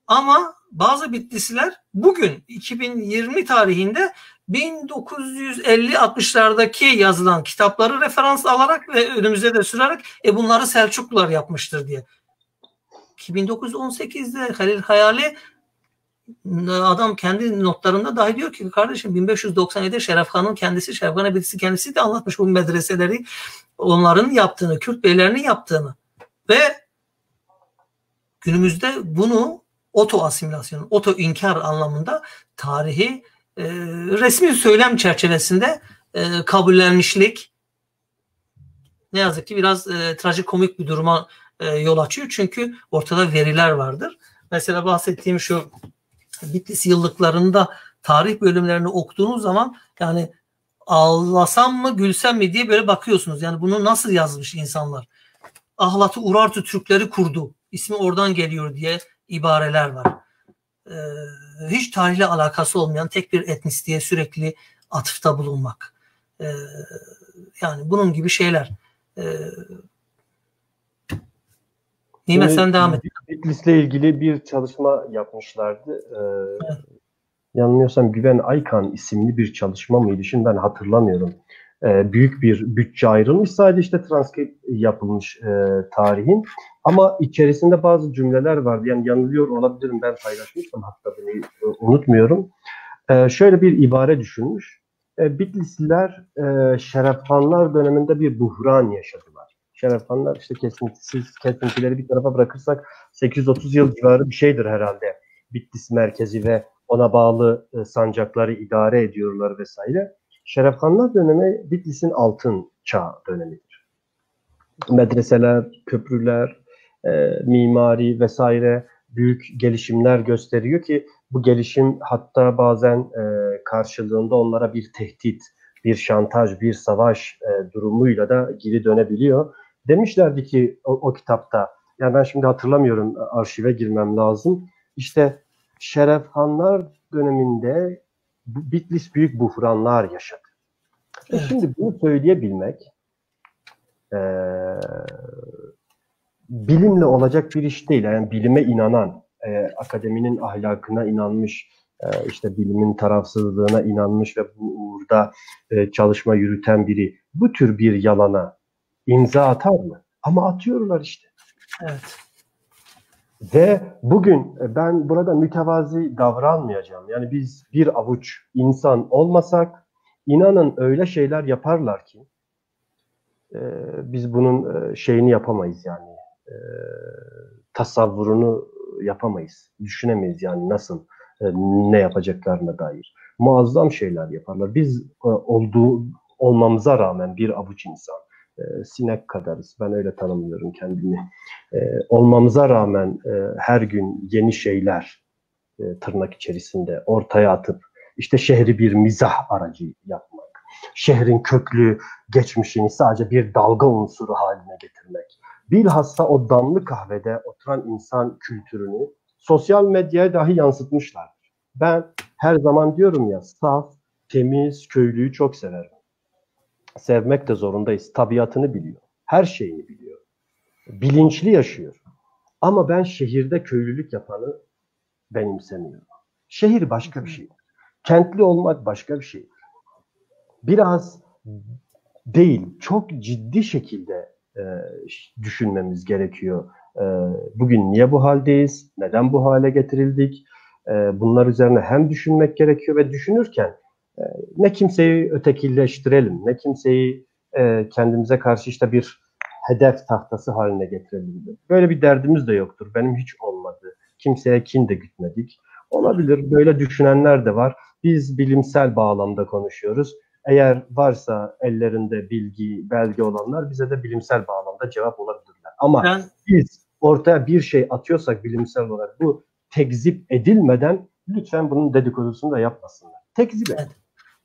ama bazı Bitlisliler bugün 2020 tarihinde 1950-60'lardaki yazılan kitapları referans alarak ve önümüze de sürerek bunları Selçuklular yapmıştır diye. 1918'de Halil Hayali adam kendi notlarında dahi diyor ki kardeşim 1597'de Şerefkhan'ın kendisi, Şerefkhan Ebedisi kendisi de anlatmış bu medreseleri, onların yaptığını, Kürt beylerinin yaptığını ve günümüzde bunu oto asimilasyon, oto inkar anlamında tarihi resmi söylem çerçevesinde kabullenmişlik ne yazık ki biraz trajikomik bir duruma yol açıyor. Çünkü ortada veriler vardır. Mesela bahsettiğim şu Bitlis yıllıklarında tarih bölümlerini okuduğunuz zaman yani ağlasam mı gülsem mi diye böyle bakıyorsunuz. Yani bunu nasıl yazmış insanlar? Ahlatı Urartu Türkleri kurdu. İsmi oradan geliyor diye ibareler var. Hiç tarihle alakası olmayan tek bir etnisliğe sürekli atıfta bulunmak. Yani bunun gibi şeyler. Nimet sen devam et. Bitlis'le ilgili bir çalışma yapmışlardı. Yanılmıyorsam Güven Aykan isimli bir çalışma mıydı? Şimdi ben hatırlamıyorum. Büyük bir bütçe ayrılmış. Sadece işte transkript yapılmış tarihin. Ama içerisinde bazı cümleler vardı. Yani yanılıyor olabilirim. Ben paylaşmıştım hatta bunu unutmuyorum. Şöyle bir ibare düşünmüş. Bitlisliler Şerefkhanlar döneminde bir buhran yaşadılar. Şerefkhanlar işte kesintileri bir tarafa bırakırsak 830 yıl civarı bir şeydir herhalde. Bitlis merkezi ve ona bağlı sancakları idare ediyorlar vesaire. Şerefkhanlar dönemi Bitlis'in altın çağ dönemidir. Medreseler, köprüler, mimari vesaire büyük gelişimler gösteriyor ki bu gelişim hatta bazen karşılığında onlara bir tehdit, bir şantaj, bir savaş durumuyla da geri dönebiliyor. Demişlerdi ki o kitapta, yani ben şimdi hatırlamıyorum, arşive girmem lazım. İşte Şerefhanlar döneminde Bitlis büyük buhranlar yaşadı. Evet. Şimdi bunu söyleyebilmek bilimle olacak bir iş değil. Yani bilime inanan, akademinin ahlakına inanmış, işte bilimin tarafsızlığına inanmış ve bu uğurda çalışma yürüten biri bu tür bir yalana imza atar mı? Ama atıyorlar işte. Evet. Ve bugün ben burada mütevazi davranmayacağım. Yani biz bir avuç insan olmasak, inanın öyle şeyler yaparlar ki biz bunun şeyini yapamayız yani. Tasavvurunu yapamayız. Düşünemeyiz yani nasıl, ne yapacaklarına dair. Muazzam şeyler yaparlar. Biz olmamıza rağmen bir avuç insan, sinek kadarız. Ben öyle tanımlıyorum kendimi. Olmamıza rağmen her gün yeni şeyler tırnak içerisinde ortaya atıp işte şehri bir mizah aracı yapmak, şehrin köklü geçmişini sadece bir dalga unsuru haline getirmek, bilhassa o damlı kahvede oturan insan kültürünü sosyal medyaya dahi yansıtmışlar. Ben her zaman diyorum ya, saf, temiz köylüyü çok severim. Sevmek de zorundayız. Tabiatını biliyor. Her şeyini biliyor. Bilinçli yaşıyor. Ama ben şehirde köylülük yapanı benimsemiyorum. Şehir başka bir şey. Kentli olmak başka bir şey. Biraz değil, çok ciddi şekilde düşünmemiz gerekiyor. Bugün niye bu haldeyiz? Neden bu hale getirildik? Bunlar üzerine hem düşünmek gerekiyor ve düşünürken ne kimseyi ötekileştirelim, ne kimseyi kendimize karşı işte bir hedef tahtası haline getirelim. Böyle bir derdimiz de yoktur. Benim hiç olmadı. Kimseye kin de gütmedik. Olabilir, böyle düşünenler de var. Biz bilimsel bağlamda konuşuyoruz. Eğer varsa ellerinde bilgi, belge olanlar bize de bilimsel bağlamda cevap olabilirler. Ama biz ortaya bir şey atıyorsak bilimsel olarak bu tekzip edilmeden lütfen bunun dedikodusunu da yapmasınlar. Tekzip et.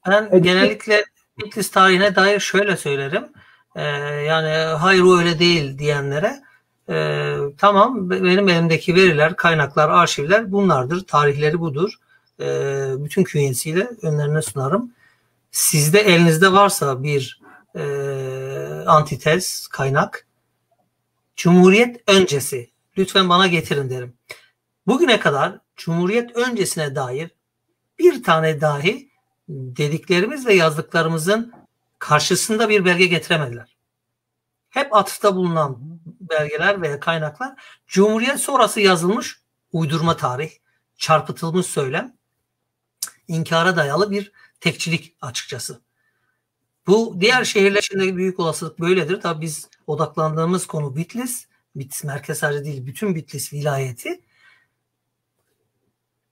Ben genellikle Bitlis tarihine dair şöyle söylerim. Yani hayır o öyle değil diyenlere tamam, benim elimdeki veriler, kaynaklar, arşivler bunlardır. Tarihleri budur. Bütün künyesiyle önlerine sunarım. Sizde elinizde varsa bir antitez, kaynak, Cumhuriyet öncesi lütfen bana getirin derim. Bugüne kadar Cumhuriyet öncesine dair bir tane dahi dediklerimiz ve yazdıklarımızın karşısında bir belge getiremediler. Hep atıfta bulunan belgeler veya kaynaklar Cumhuriyet sonrası yazılmış uydurma tarih, çarpıtılmış söylem, inkara dayalı bir tekçilik açıkçası. Bu diğer şehirleşimde büyük olasılık böyledir. Tabii biz odaklandığımız konu Bitlis. Bitlis merkez sadece değil, bütün Bitlis vilayeti.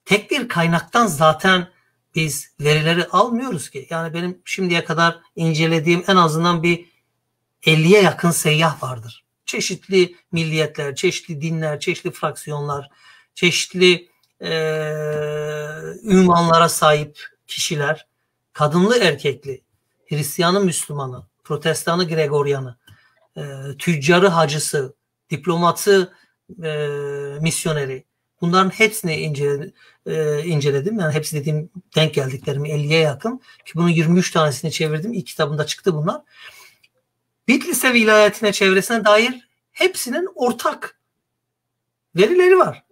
Tek bir kaynaktan zaten biz verileri almıyoruz ki. Yani benim şimdiye kadar incelediğim en azından bir 50'ye yakın seyyah vardır. Çeşitli milliyetler, çeşitli dinler, çeşitli fraksiyonlar, çeşitli ünvanlara sahip kişiler, kadınlı erkekli, Hristiyanı Müslümanı, Protestanı Gregoryanı, tüccarı hacısı, diplomatı misyoneri, bunların hepsini inceledim. Yani hepsi dediğim denk geldiklerimi 50'ye yakın ki bunun 23 tanesini çevirdim. İlk kitabında çıktı bunlar. Bitlis'e vilayetine, çevresine dair hepsinin ortak verileri var.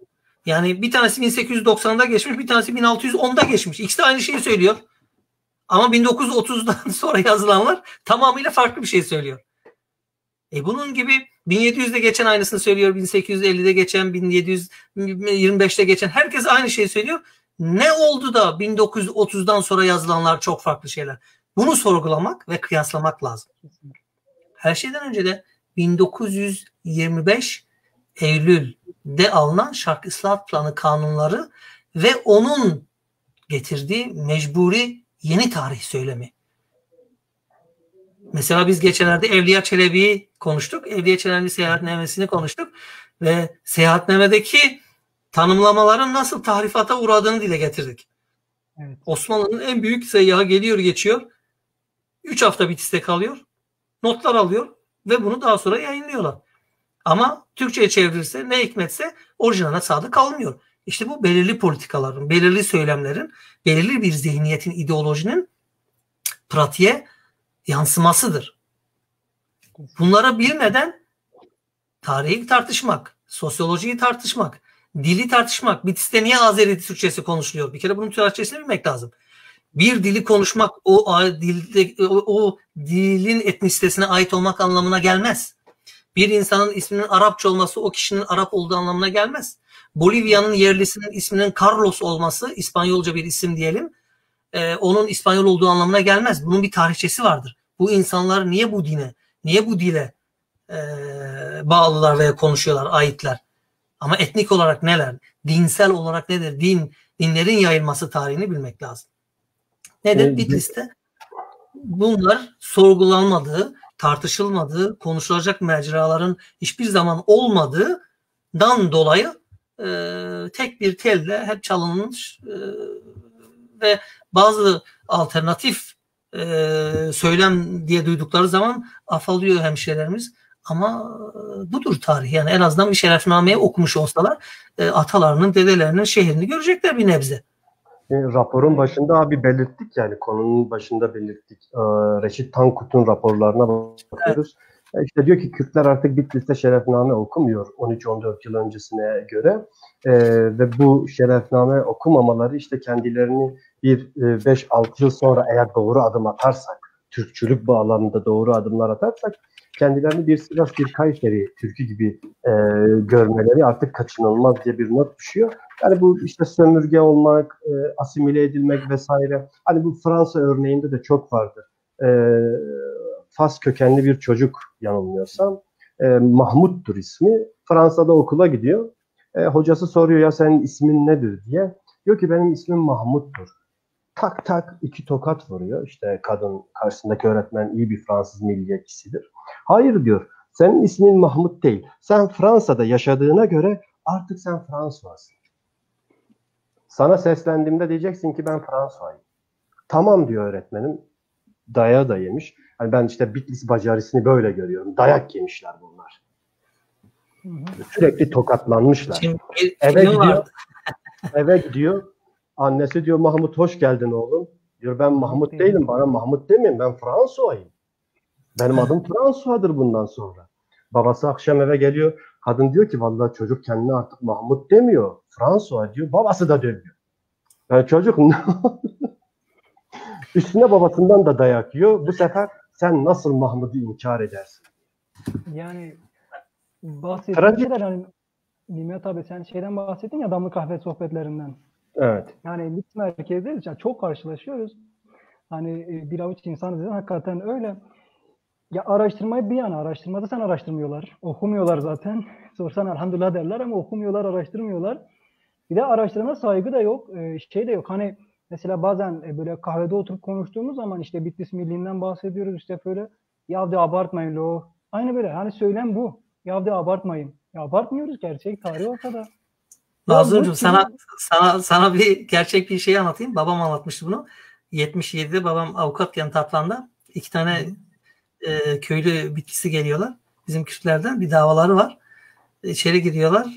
Yani bir tanesi 1890'da geçmiş, bir tanesi 1610'da geçmiş. İkisi de aynı şeyi söylüyor. Ama 1930'dan sonra yazılanlar tamamıyla farklı bir şey söylüyor. Bunun gibi 1700'de geçen aynısını söylüyor, 1850'de geçen, 1725'te geçen herkes aynı şeyi söylüyor. Ne oldu da 1930'dan sonra yazılanlar çok farklı şeyler? Bunu sorgulamak ve kıyaslamak lazım. Her şeyden önce de 1925 Eylül'de alınan Şark Islahat Planı kanunları ve onun getirdiği mecburi yeni tarih söylemi. Mesela biz geçenlerde Evliya Çelebi'yi konuştuk. Evliya Çelebi seyahatnamesini konuştuk. ve seyahatnamedeki tanımlamaların nasıl tahrifata uğradığını dile getirdik. Evet. Osmanlı'nın en büyük seyyahı geliyor geçiyor. 3 hafta Bitlis'te kalıyor. Notlar alıyor ve bunu daha sonra yayınlıyorlar. Ama Türkçe'ye çevrilirse ne hikmetse orijinaline sadık kalmıyor. İşte bu belirli politikaların, belirli söylemlerin, belirli bir zihniyetin, ideolojinin pratiğe yansımasıdır. Bunları bilmeden tarihi tartışmak, sosyolojiyi tartışmak, dili tartışmak, Bitlis'te niye Azeri Türkçesi konuşuluyor? Bir kere bunun Türkçesini bilmek lazım. Bir dili konuşmak o dilin etnisitesine ait olmak anlamına gelmez. Bir insanın isminin Arapça olması o kişinin Arap olduğu anlamına gelmez. Bolivya'nın yerlisinin isminin Carlos olması, İspanyolca bir isim diyelim, onun İspanyol olduğu anlamına gelmez. Bunun bir tarihçesi vardır. Bu insanlar niye bu dine, niye bu dile bağlılar veya konuşuyorlar, aitler? Ama etnik olarak neler? Dinsel olarak nedir? Dinlerin yayılması tarihini bilmek lazım. Nedir? Bitlis'te bunlar sorgulanmadığı, tartışılmadığı, konuşulacak mecraların hiçbir zaman olmadığından dolayı tek bir telle hep çalınmış ve bazı alternatif söylem diye duydukları zaman afallıyor hemşehrilerimiz. Ama budur tarih. Yani en azından bir şerefnameyi okumuş olsalar atalarının, dedelerinin şehrini görecekler bir nebze. Raporun başında abi belirttik, yani konunun başında belirttik. Reşit Tankut'un raporlarına bakıyoruz. Evet. İşte diyor ki Kürtler artık Bitlis'te şerefname okumuyor 13-14 yıl öncesine göre. Ve bu şerefname okumamaları işte kendilerini bir 5-6 yıl sonra eğer doğru adım atarsak, Türkçülük bağlamında doğru adımlar atarsak kendilerini bir Sivas, bir Kayseri Türkü gibi görmeleri artık kaçınılmaz diye bir not düşüyor. Yani bu işte sömürge olmak, asimile edilmek vesaire. Hani bu Fransa örneğinde de çok vardır. Fas kökenli bir çocuk yanılmıyorsam. Mahmut'tur ismi. Fransa'da okula gidiyor. Hocası soruyor ya senin ismin nedir diye. Diyor ki benim ismim Mahmut'tur. Tak tak 2 tokat vuruyor. İşte kadın, karşısındaki öğretmen iyi bir Fransız milliyetçisidir. Hayır diyor. Senin ismin Mahmut değil. Sen Fransa'da yaşadığına göre artık sen Fransızsın. Sana seslendiğimde diyeceksin ki ben Fransızayım. Tamam diyor öğretmenim. Dayağı da yemiş. Yani ben işte Bitlis bacarisini böyle görüyorum. Dayak yemişler bunlar. Sürekli tokatlanmışlar. Eve gidiyor. Annesi diyor Mahmut hoş geldin oğlum. Diyor ben Mahmut değilim. Bana Mahmut demeyin. Ben Fransızayım. Benim adım Fransız'dır bundan sonra. Babası akşam eve geliyor. Kadın diyor ki vallahi çocuk kendine artık Mahmut demiyor. Fransız diyor. Babası da demiyor. Yani çocuk üstüne babasından da dayak yiyor. Bu sefer sen nasıl Mahmut'u inkar edersin? Yani bahsettiğin şeyler hani Nimet abi sen şeyden bahsettin ya damlı kahve sohbetlerinden. Evet. Yani Bitlis merkezdeyiz. Yani çok karşılaşıyoruz. Hani bir avuç insanız. Hakikaten öyle. Ya araştırmayı bir yana araştırmada sen araştırmıyorlar. Okumuyorlar zaten. Sorsan elhamdülillah derler ama okumuyorlar, araştırmıyorlar. Bir de araştırma saygı da yok. Şey de yok. Hani mesela bazen böyle kahvede oturup konuştuğumuz zaman işte Bitlis Milliği'nden bahsediyoruz işte böyle. Ya de abartmayın lo. Aynı böyle. Hani söylem bu. Ya de abartmayın. Ya abartmıyoruz. Gerçek tarih ortada. Nazımcığım sana bir gerçek bir şey anlatayım. Babam anlatmıştı bunu. 77'de babam avukatken Tatvan'da 2 tane köylü Bitlis'i geliyorlar. Bizim Kürtlerden bir davaları var. İçeri giriyorlar.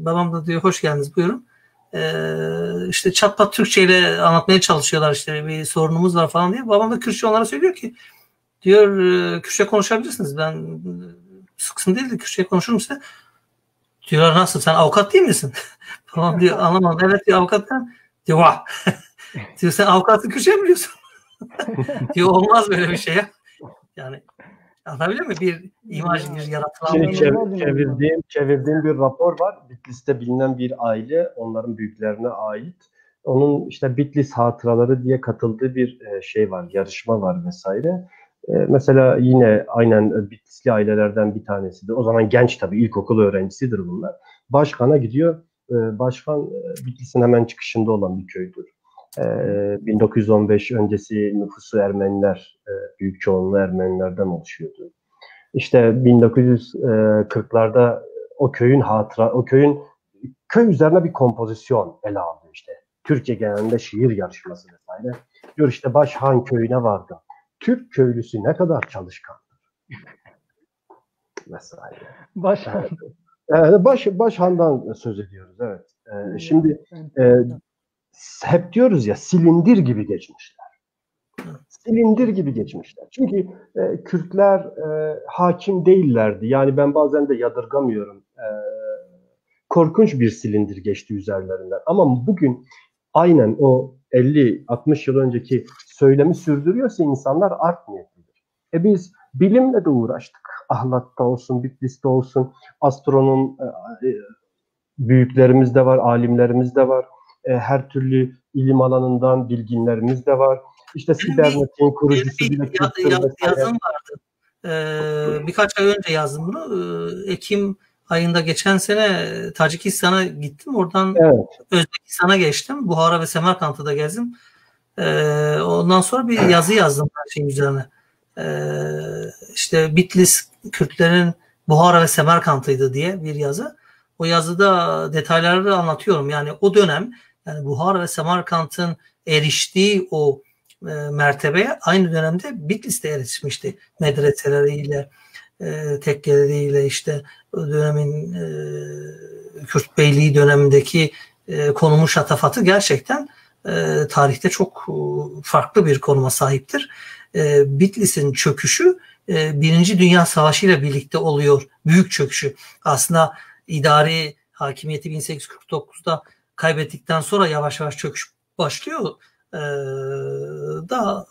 Babam da diyor hoş geldiniz buyurun. İşte çatpat Türkçe ile anlatmaya çalışıyorlar işte bir sorunumuz var falan diye. Babam da Kürtçe onlara söylüyor ki diyor Kürtçe konuşabilirsiniz. Ben sıkıntı değil de Kürtçe konuşurum size. Diyorlar nasıl sen avukat değil misin? Babam diyor anlamadım. Evet diyor avukatım. Diyor vah. Diyor sen avukatlık Kürtçe mi biliyorsun? Diyor olmaz böyle bir şey ya. Yani anlatabiliyor muyum? Bir imaj, bir yaratılan. Şimdi çevirdiğim bir rapor var. Bitlis'te bilinen bir aile, onların büyüklerine ait. Onun işte Bitlis hatıraları diye katıldığı bir şey var, yarışma var vesaire. Mesela yine aynen Bitlisli ailelerden bir tanesidir. O zaman genç tabii, ilkokul öğrencisidir bunlar. Başkana gidiyor. Başkan Bitlis'in hemen çıkışında olan bir köydür. 1915 öncesi nüfusu Ermeniler, büyük çoğunluğu Ermenilerden oluşuyordu. İşte 1940'larda o köyün köy üzerine bir kompozisyon ele aldı işte. Türkiye genelinde şiir yarışması vesaire. Diyor işte Başhan köyüne vardı. Türk köylüsü ne kadar çalışkan vesaire. Başhan. Başhan'dan söz ediyoruz, evet. Şimdi hep diyoruz ya, silindir gibi geçmişler. Silindir gibi geçmişler. Çünkü Kürtler hakim değillerdi. Yani ben bazen de yadırgamıyorum. Korkunç bir silindir geçti üzerlerinden. Ama bugün aynen o 50-60 yıl önceki söylemi sürdürüyorsa insanlar art niyetlidir. Biz bilimle de uğraştık. Ahlat'ta olsun, Bitlis'te olsun, astronom büyüklerimiz de var, alimlerimiz de var. Her türlü ilim alanından bilginlerimiz de var. İşte Sibernet'in kurucusu bile yazım vardı. Birkaç ay önce yazdım bunu. Ekim ayında geçen sene Tacikistan'a gittim. Oradan Özbekistan'a geçtim. Buhara ve Semerkant'ı da gezdim. Ondan sonra bir yazı yazdım her şeyin üzerine. İşte Bitlis Kürtlerin Buhara ve Semerkant'ıydı diye bir yazı. O yazıda detayları anlatıyorum. Yani o dönem, yani Buhara ve Semerkant'ın eriştiği o mertebeye aynı dönemde Bitlis'te erişmişti. Medreseleriyle, tekkeleriyle, işte o dönemin Kürt Beyliği dönemindeki konumu, şatafatı gerçekten tarihte çok farklı bir konuma sahiptir. Bitlis'in çöküşü Birinci Dünya Savaşı ile birlikte oluyor. Büyük çöküşü. Aslında idari hakimiyeti 1849'da kaybettikten sonra yavaş yavaş çöküş başlıyor.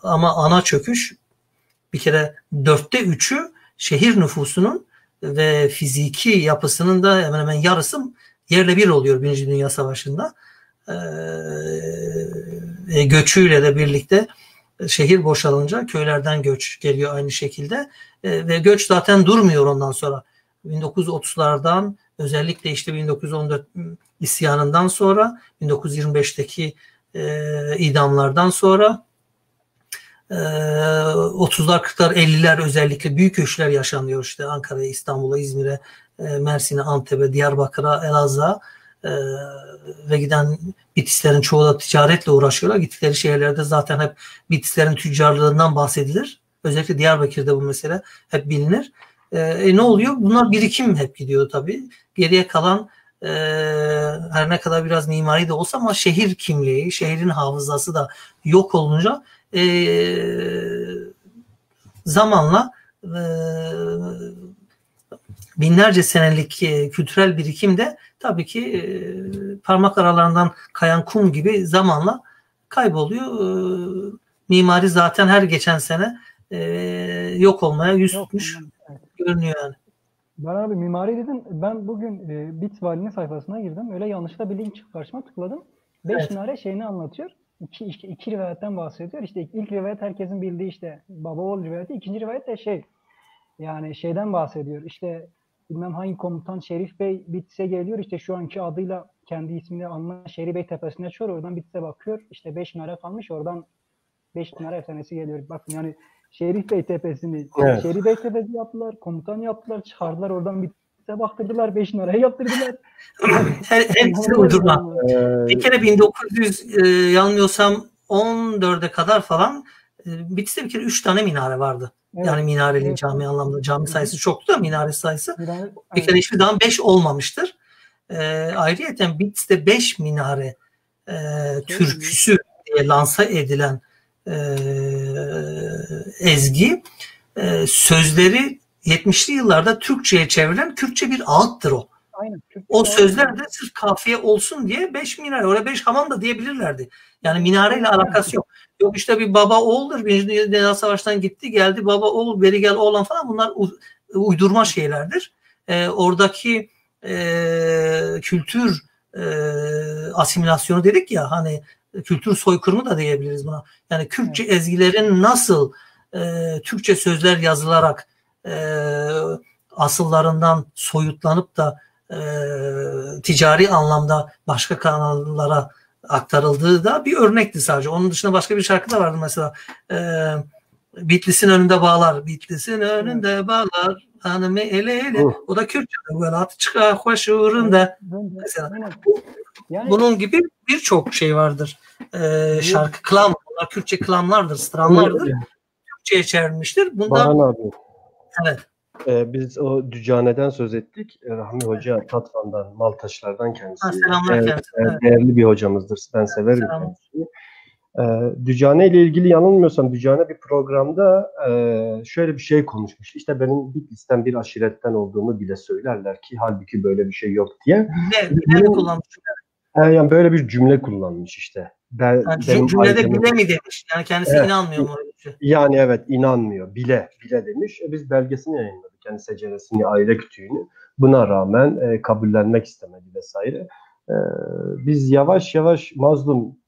Ama ana çöküş bir kere 3/4'ü şehir nüfusunun ve fiziki yapısının da hemen hemen yarısı yerle bir oluyor Birinci Dünya Savaşı'nda. Göçüyle de birlikte şehir boşalınca köylerden göç geliyor aynı şekilde. Ve göç zaten durmuyor ondan sonra. 1930'lardan özellikle işte 1914 isyanından sonra, 1925'teki idamlardan sonra 30'lar, 40'lar, 50'ler özellikle büyük göçler yaşanıyor. İşte Ankara'ya, İstanbul'a, İzmir'e, Mersin'e, Antep'e, Diyarbakır'a, Elazığ'a ve giden Bitlislerin çoğu da ticaretle uğraşıyorlar. Gittikleri şehirlerde zaten hep Bitlislerin tüccarlığından bahsedilir. Özellikle Diyarbakır'da bu mesele hep bilinir. Ne oluyor? Bunlar birikim hep gidiyor tabii. Geriye kalan her ne kadar biraz mimari de olsa ama şehir kimliği, şehrin hafızası da yok olunca zamanla binlerce senelik kültürel birikim de tabii ki parmak aralarından kayan kum gibi zamanla kayboluyor. Mimari zaten her geçen sene yok olmaya yüz tutmuş görünüyor yani. Baran abi, mimari dedin. Ben bugün Bit Vali'nin sayfasına girdim. Öyle yanlışlıkla bir link çıktı karşıma, tıkladım. 5 minare şeyini anlatıyor. İki rivayetten bahsediyor. İşte ilk rivayet herkesin bildiği işte baba oğul rivayeti. İkinci rivayet de yani şeyden bahsediyor. İşte bilmem hangi komutan Şerif Bey Bitlis'e geliyor. İşte şu anki adıyla kendi ismini anla Şerif Bey tepesine çıkıyor. Oradan Bitlis'e bakıyor. İşte 5 minare kalmış. Oradan 5 minare efsanesi geliyor. Bakın yani Şerif Bey tepesini, evet. Şerif Bey tepesi yaptılar. Komutan yaptılar. Çıkardılar. Oradan Bitlis'e baktırdılar. 5 numaraya yaptırdılar. Hepsi uydurma. Bir kere 1900 yanılmıyorsam 14'e kadar falan Bitlis'te bir kere 3 tane minare vardı. Evet. Yani minareli cami anlamda. Cami sayısı çoktu da minare sayısı. Bir kere hiçbir zaman 5 olmamıştır. Ayrıyeten Bitlis'te 5 minare türküsü diye lanse edilen ezgi sözleri 70'li yıllarda Türkçe'ye çevrilen Kürtçe bir ağıttır o. Aynen, o sözler de sırf kafiye olsun diye 5 minare, oraya 5 hamam da diyebilirlerdi. Yani minareyle alakası yok. Yok işte bir baba oğuldur. Birinci Dünya Savaşı'ndan gitti geldi baba oğul beri gel oğlan falan, bunlar uydurma şeylerdir. Oradaki kültür asimilasyonu dedik ya, hani kültür soykırımı da diyebiliriz buna. Yani Kürtçe ezgilerin nasıl Türkçe sözler yazılarak asıllarından soyutlanıp da ticari anlamda başka kanallara aktarıldığı da bir örnekti sadece. Onun dışında başka bir şarkı da vardı mesela. Bitlis'in önünde bağlar. Bitlis'in önünde bağlar. hanımı ele ele. O da Kürtçe. Böyle atı çıkar hoş uğrunda. Mesela Yani, bunun gibi birçok şey vardır. Şarkı, klam. Bunlar Kürtçe klamlardır, stranlardır. Türkçe'ye çevrilmiştir. Bunda Baran abi. evet. Biz o Dücane'den söz ettik. Rahmi Hoca Tatvan'dan, Maltaşlar'dan kendisi. Selamlar kendisine. Evet. Değerli bir hocamızdır. Ben severim kendisini. Dücane ile ilgili yanılmıyorsam Dücane bir programda şöyle bir şey konuşmuş. İşte benim Bitlis'ten bir aşiretten olduğumu bile söylerler ki halbuki böyle bir şey yok diye. Bile mi kullanmış? Yani böyle bir cümle kullanmış işte. Cümlede bile mi demiş? Yani kendisi inanmıyor mu? Yani evet inanmıyor. Bile demiş. Biz belgesini yayınladık. Yani seceresini, aile kütüğünü. Buna rağmen kabullenmek istemedi vesaire. Biz yavaş yavaş Mazlum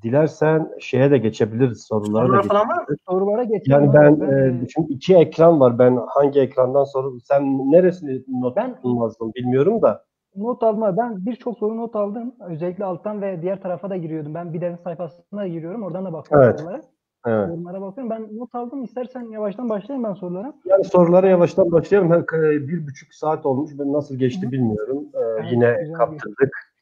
dilersen şeye de geçebiliriz. Sorulara da falan var mı? Sorulara geçelim. Yani şimdi 2 ekran var. Ben hangi ekrandan soru... Sen neresini not Mazlum bilmiyorum da. Not alma. Ben birçok soru not aldım. Özellikle alttan ve diğer tarafa da giriyordum. Ben BİDEV'in sayfasına giriyorum. Oradan da bakıyorum sorulara. Evet. Yorumlara bakıyorum. Ben not aldım. İstersen yavaştan başlayayım ben sorulara. Yani sorulara yavaştan başlayalım. 1,5 saat olmuş. Ben nasıl geçti bilmiyorum. Yine kaptırdık.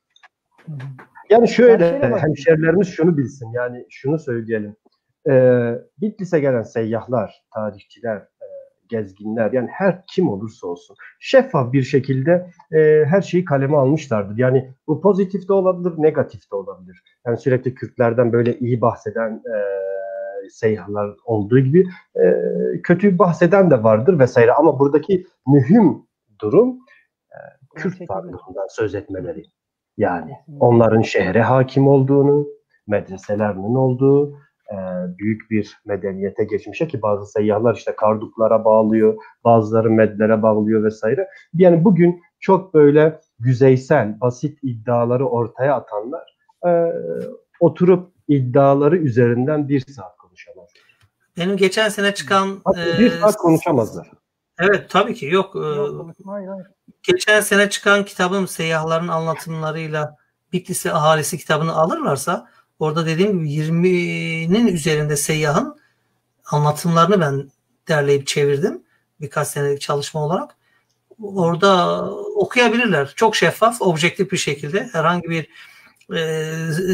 Yani şöyle hemşerilerimiz şunu bilsin. Yani şunu söyleyelim. Bitlis'e gelen seyyahlar, tarihçiler, gezginler yani her kim olursa olsun şeffaf bir şekilde her şeyi kaleme almışlardır. Yani bu pozitif de olabilir, negatif de olabilir. Yani sürekli Kürtlerden böyle iyi bahseden seyyahlar olduğu gibi kötü bahseden de vardır vesaire. Ama buradaki mühim durum Kürt varlığından söz etmeleri. Yani onların şehre hakim olduğunu, medreselerinin olduğu, büyük bir medeniyete geçmişe ki bazı seyyahlar işte Karduklara bağlıyor, bazıları Medlere bağlıyor vesaire. Yani bugün çok böyle yüzeysel, basit iddiaları ortaya atanlar oturup iddiaları üzerinden 1 saat konuşamazlar. Benim geçen sene çıkan... 1 saat konuşamazlar. Evet tabii ki yok. Hayır. Geçen sene çıkan kitabım seyyahların anlatımlarıyla Bitlis ahalisi kitabını alırlarsa orada dediğim gibi 20'nin üzerinde seyyahın anlatımlarını ben derleyip çevirdim. Birkaç senelik çalışma olarak. Orada okuyabilirler. Çok şeffaf, objektif bir şekilde herhangi bir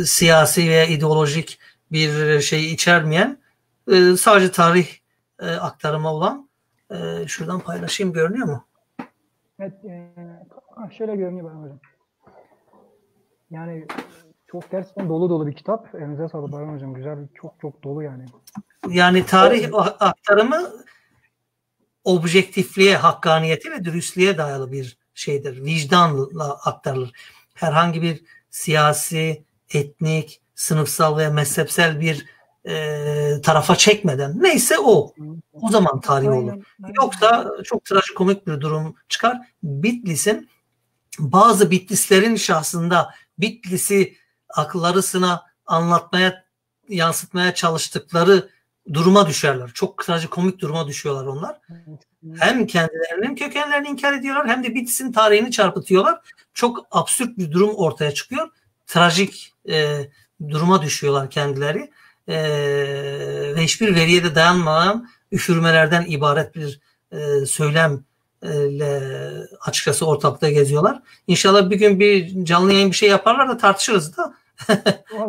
siyasi veya ideolojik bir şey içermeyen sadece tarih aktarımı olan şuradan paylaşayım görünüyor mu? Evet. Şöyle görünüyor Baran Hocam. Yani çok gerçekten dolu bir kitap. Elinize sağlık Baran Hocam. Güzel, çok dolu yani. Yani tarih aktarımı objektifliğe, hakkaniyete ve dürüstlüğe dayalı bir şeydir. Vicdanla aktarılır. Herhangi bir siyasi, etnik, sınıfsal veya mezhepsel bir tarafa çekmeden neyse o zaman tarih olur. Yoksa çok trajikomik bir durum çıkar. Bitlis'in bazı Bitlislerin şahsında Bitlis'i akıllarısına anlatmaya, yansıtmaya çalıştıkları duruma düşerler. Çok trajikomik duruma düşüyorlar onlar. Hem kendilerinin kökenlerini inkar ediyorlar hem de Bitlis'in tarihini çarpıtıyorlar. Çok absürt bir durum ortaya çıkıyor. Trajik duruma düşüyorlar kendileri. Ve hiçbir veriye de dayanmayan üfürmelerden ibaret bir söylemle açıkçası ortalıkta geziyorlar. İnşallah bir gün bir canlı yayın bir şey yaparlar da tartışırız da.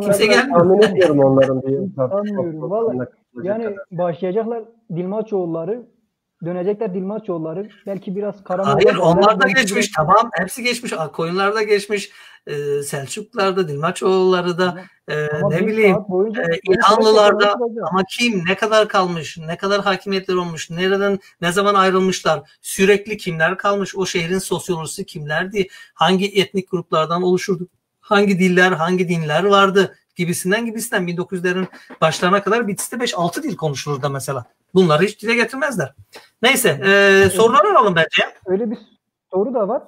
Kimse gelmiyor. Tahmin ediyorum onların bir anlıyorum. Vallahi yani başlayacaklar Dilmaçoğulları, dönecekler Dilmaçoğulları. Belki biraz Karamoğulları. Hayır onlar da geçmiş. Tamam hepsi geçmiş. Koyunlar da geçmiş. Selçuklular da, Dilmaçoğulları da ne bileyim İlhanlılar da ama kim ne kadar kalmış, ne kadar hakimiyetler olmuş, nereden ne zaman ayrılmışlar, sürekli kimler kalmış, o şehrin sosyolojisi kimlerdi, hangi etnik gruplardan oluşurdu, hangi diller, hangi dinler vardı gibisinden 1900'lerin başlarına kadar Bitlis'te 5-6 dil konuşulur da mesela. Bunları hiç dile getirmezler. Neyse sorular alalım bence. Öyle bir soru da var.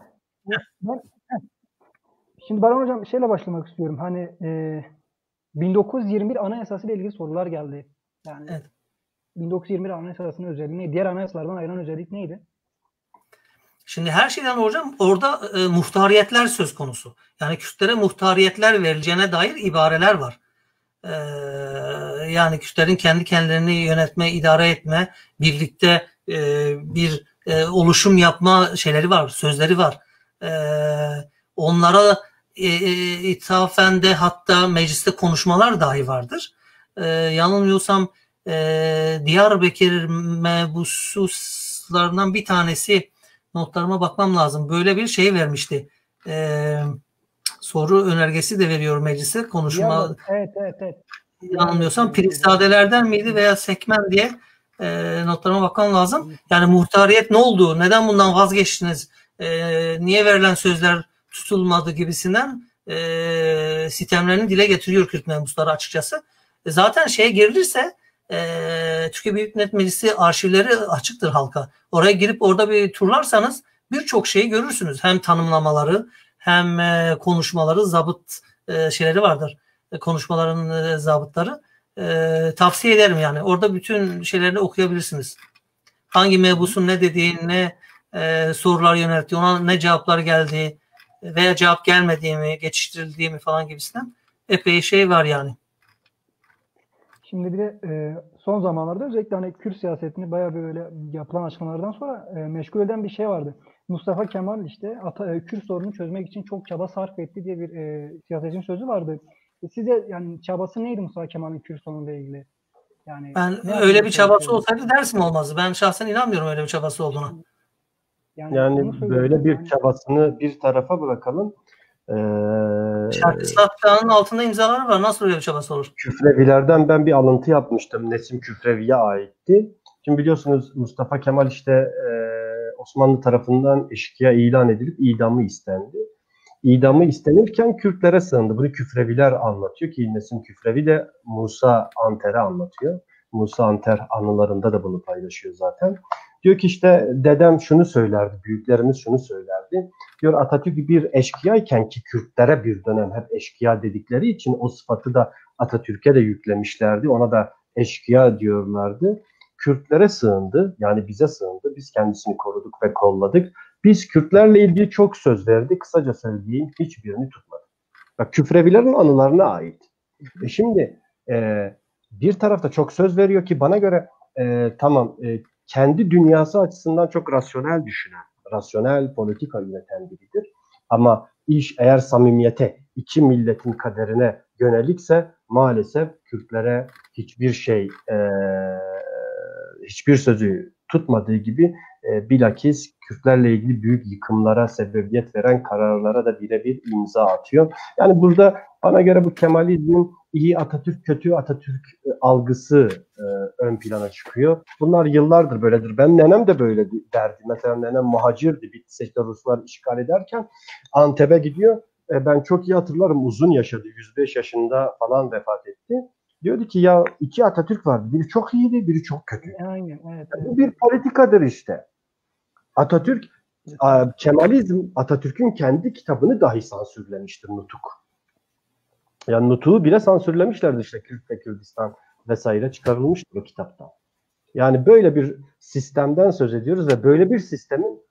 Şimdi Baran Hocam şeyle başlamak istiyorum. Hani 1921 Anayasası ile ilgili sorular geldi. Yani evet. 1921 Anayasası'nın özelliği, diğer anayasalardan ayıran özellik neydi? Şimdi her şeyden hocam orada muhtariyetler söz konusu. Yani Kürtlere muhtariyetler verileceğine dair ibareler var. Yani Kürtlerin kendi kendilerini yönetme, idare etme, birlikte bir oluşum yapma şeyleri var, sözleri var. Onlara ithafen de hatta mecliste konuşmalar dahi vardır. Yanılmıyorsam Diyarbakır mebususlarından bir tanesi, notlarıma bakmam lazım, böyle bir şey vermişti. Soru önergesi de veriyor meclise konuşma. Evet. Yanılmıyorsam Piristadelerden miydi veya Sekmen diye, notlarıma bakmam lazım. Yani muhtariyet ne oldu? Neden bundan vazgeçtiniz? Niye verilen sözler tutulmadı gibisinden sitemlerini dile getiriyor Kürt mebusları açıkçası. Zaten şeye girilirse Türkiye Büyük Millet Meclisi arşivleri açıktır halka. Oraya girip orada bir turlarsanız birçok şeyi görürsünüz. Hem tanımlamaları hem konuşmaları, zabıt şeyleri vardır. Konuşmaların zabıtları. Tavsiye ederim yani. Orada bütün şeylerini okuyabilirsiniz. Hangi mebusun ne dediği, ne sorular yönelttiği, ona ne cevaplar geldiği veya cevap gelmediği mi, geçiştirildiği mi falan gibisinden epey şey var yani. Şimdi bir de son zamanlarda özellikle hani Kürt siyasetini bayağı böyle yapılan açıklamalardan sonra meşgul eden bir şey vardı. Mustafa Kemal işte Kürt sorununu çözmek için çok çaba sarf etti diye bir siyasetçinin sözü vardı. Size yani çabası neydi Mustafa Kemal'in Kürt sorunuyla ilgili? Yani ben öyle bir çabası olsaydı dersim olmazdı. Ben şahsen inanmıyorum öyle bir çabası olduğuna. Yani böyle bir çabasını bir tarafa bırakalım. Şarkı Sahta'nın altında imzaları var. Nasıl öyle bir çabası olur? Küfrevilerden ben bir alıntı yapmıştım. Nesim Küfrevi'ye aitti. Şimdi biliyorsunuz Mustafa Kemal işte Osmanlı tarafından eşkıya ilan edilip idamı istendi. İdamı istenirken Kürtlere sığındı. Bunu Küfreviler anlatıyor ki Nesim Küfrevi de Musa Anter'e anlatıyor. Musa Anter anılarında da bunu paylaşıyor zaten. Diyor ki işte dedem şunu söylerdi, büyüklerimiz şunu söylerdi. Diyor Atatürk bir eşkıyayken ki Kürtlere bir dönem hep eşkıya dedikleri için o sıfatı da Atatürk'e de yüklemişlerdi. Ona da eşkıya diyorlardı. Kürtlere sığındı, yani bize sığındı. Biz kendisini koruduk ve kolladık. Biz Kürtlerle ilgili çok söz verdik. Kısaca söyleyeyim, hiçbirini tutmadık. Bak, Küfrevilerin anılarına ait. Şimdi bir tarafta çok söz veriyor ki bana göre tamam, kendi dünyası açısından çok rasyonel düşünen, rasyonel politika yöneten biridir. Ama iş eğer samimiyete, iki milletin kaderine yönelikse maalesef Kürtlere hiçbir sözü tutmadığı gibi bilakis Kürtlerle ilgili büyük yıkımlara sebebiyet veren kararlara da birebir imza atıyor. Yani burada bana göre bu Kemalizmin iyi Atatürk, kötü Atatürk algısı ön plana çıkıyor. Bunlar yıllardır böyledir. Ben nenem de böyle derdi. Mesela nenem muhacirdi. Bitlis'te işte Ruslar işgal ederken Antep'e gidiyor. Ben çok iyi hatırlarım, uzun yaşadı. 105 yaşında falan vefat etti. Diyordu ki ya iki Atatürk vardı. Biri çok iyiydi, biri çok kötü. Aynen, evet. Bu bir politikadır işte. Atatürk, Kemalizm Atatürk'ün kendi kitabını dahi sansürlemiştir, Nutuk. Yani Nutuk'u bile sansürlemişlerdi işte, Kürt ve Kürdistan vesaire çıkarılmıştır o kitaptan. Yani böyle bir sistemden söz ediyoruz ve böyle bir sistemin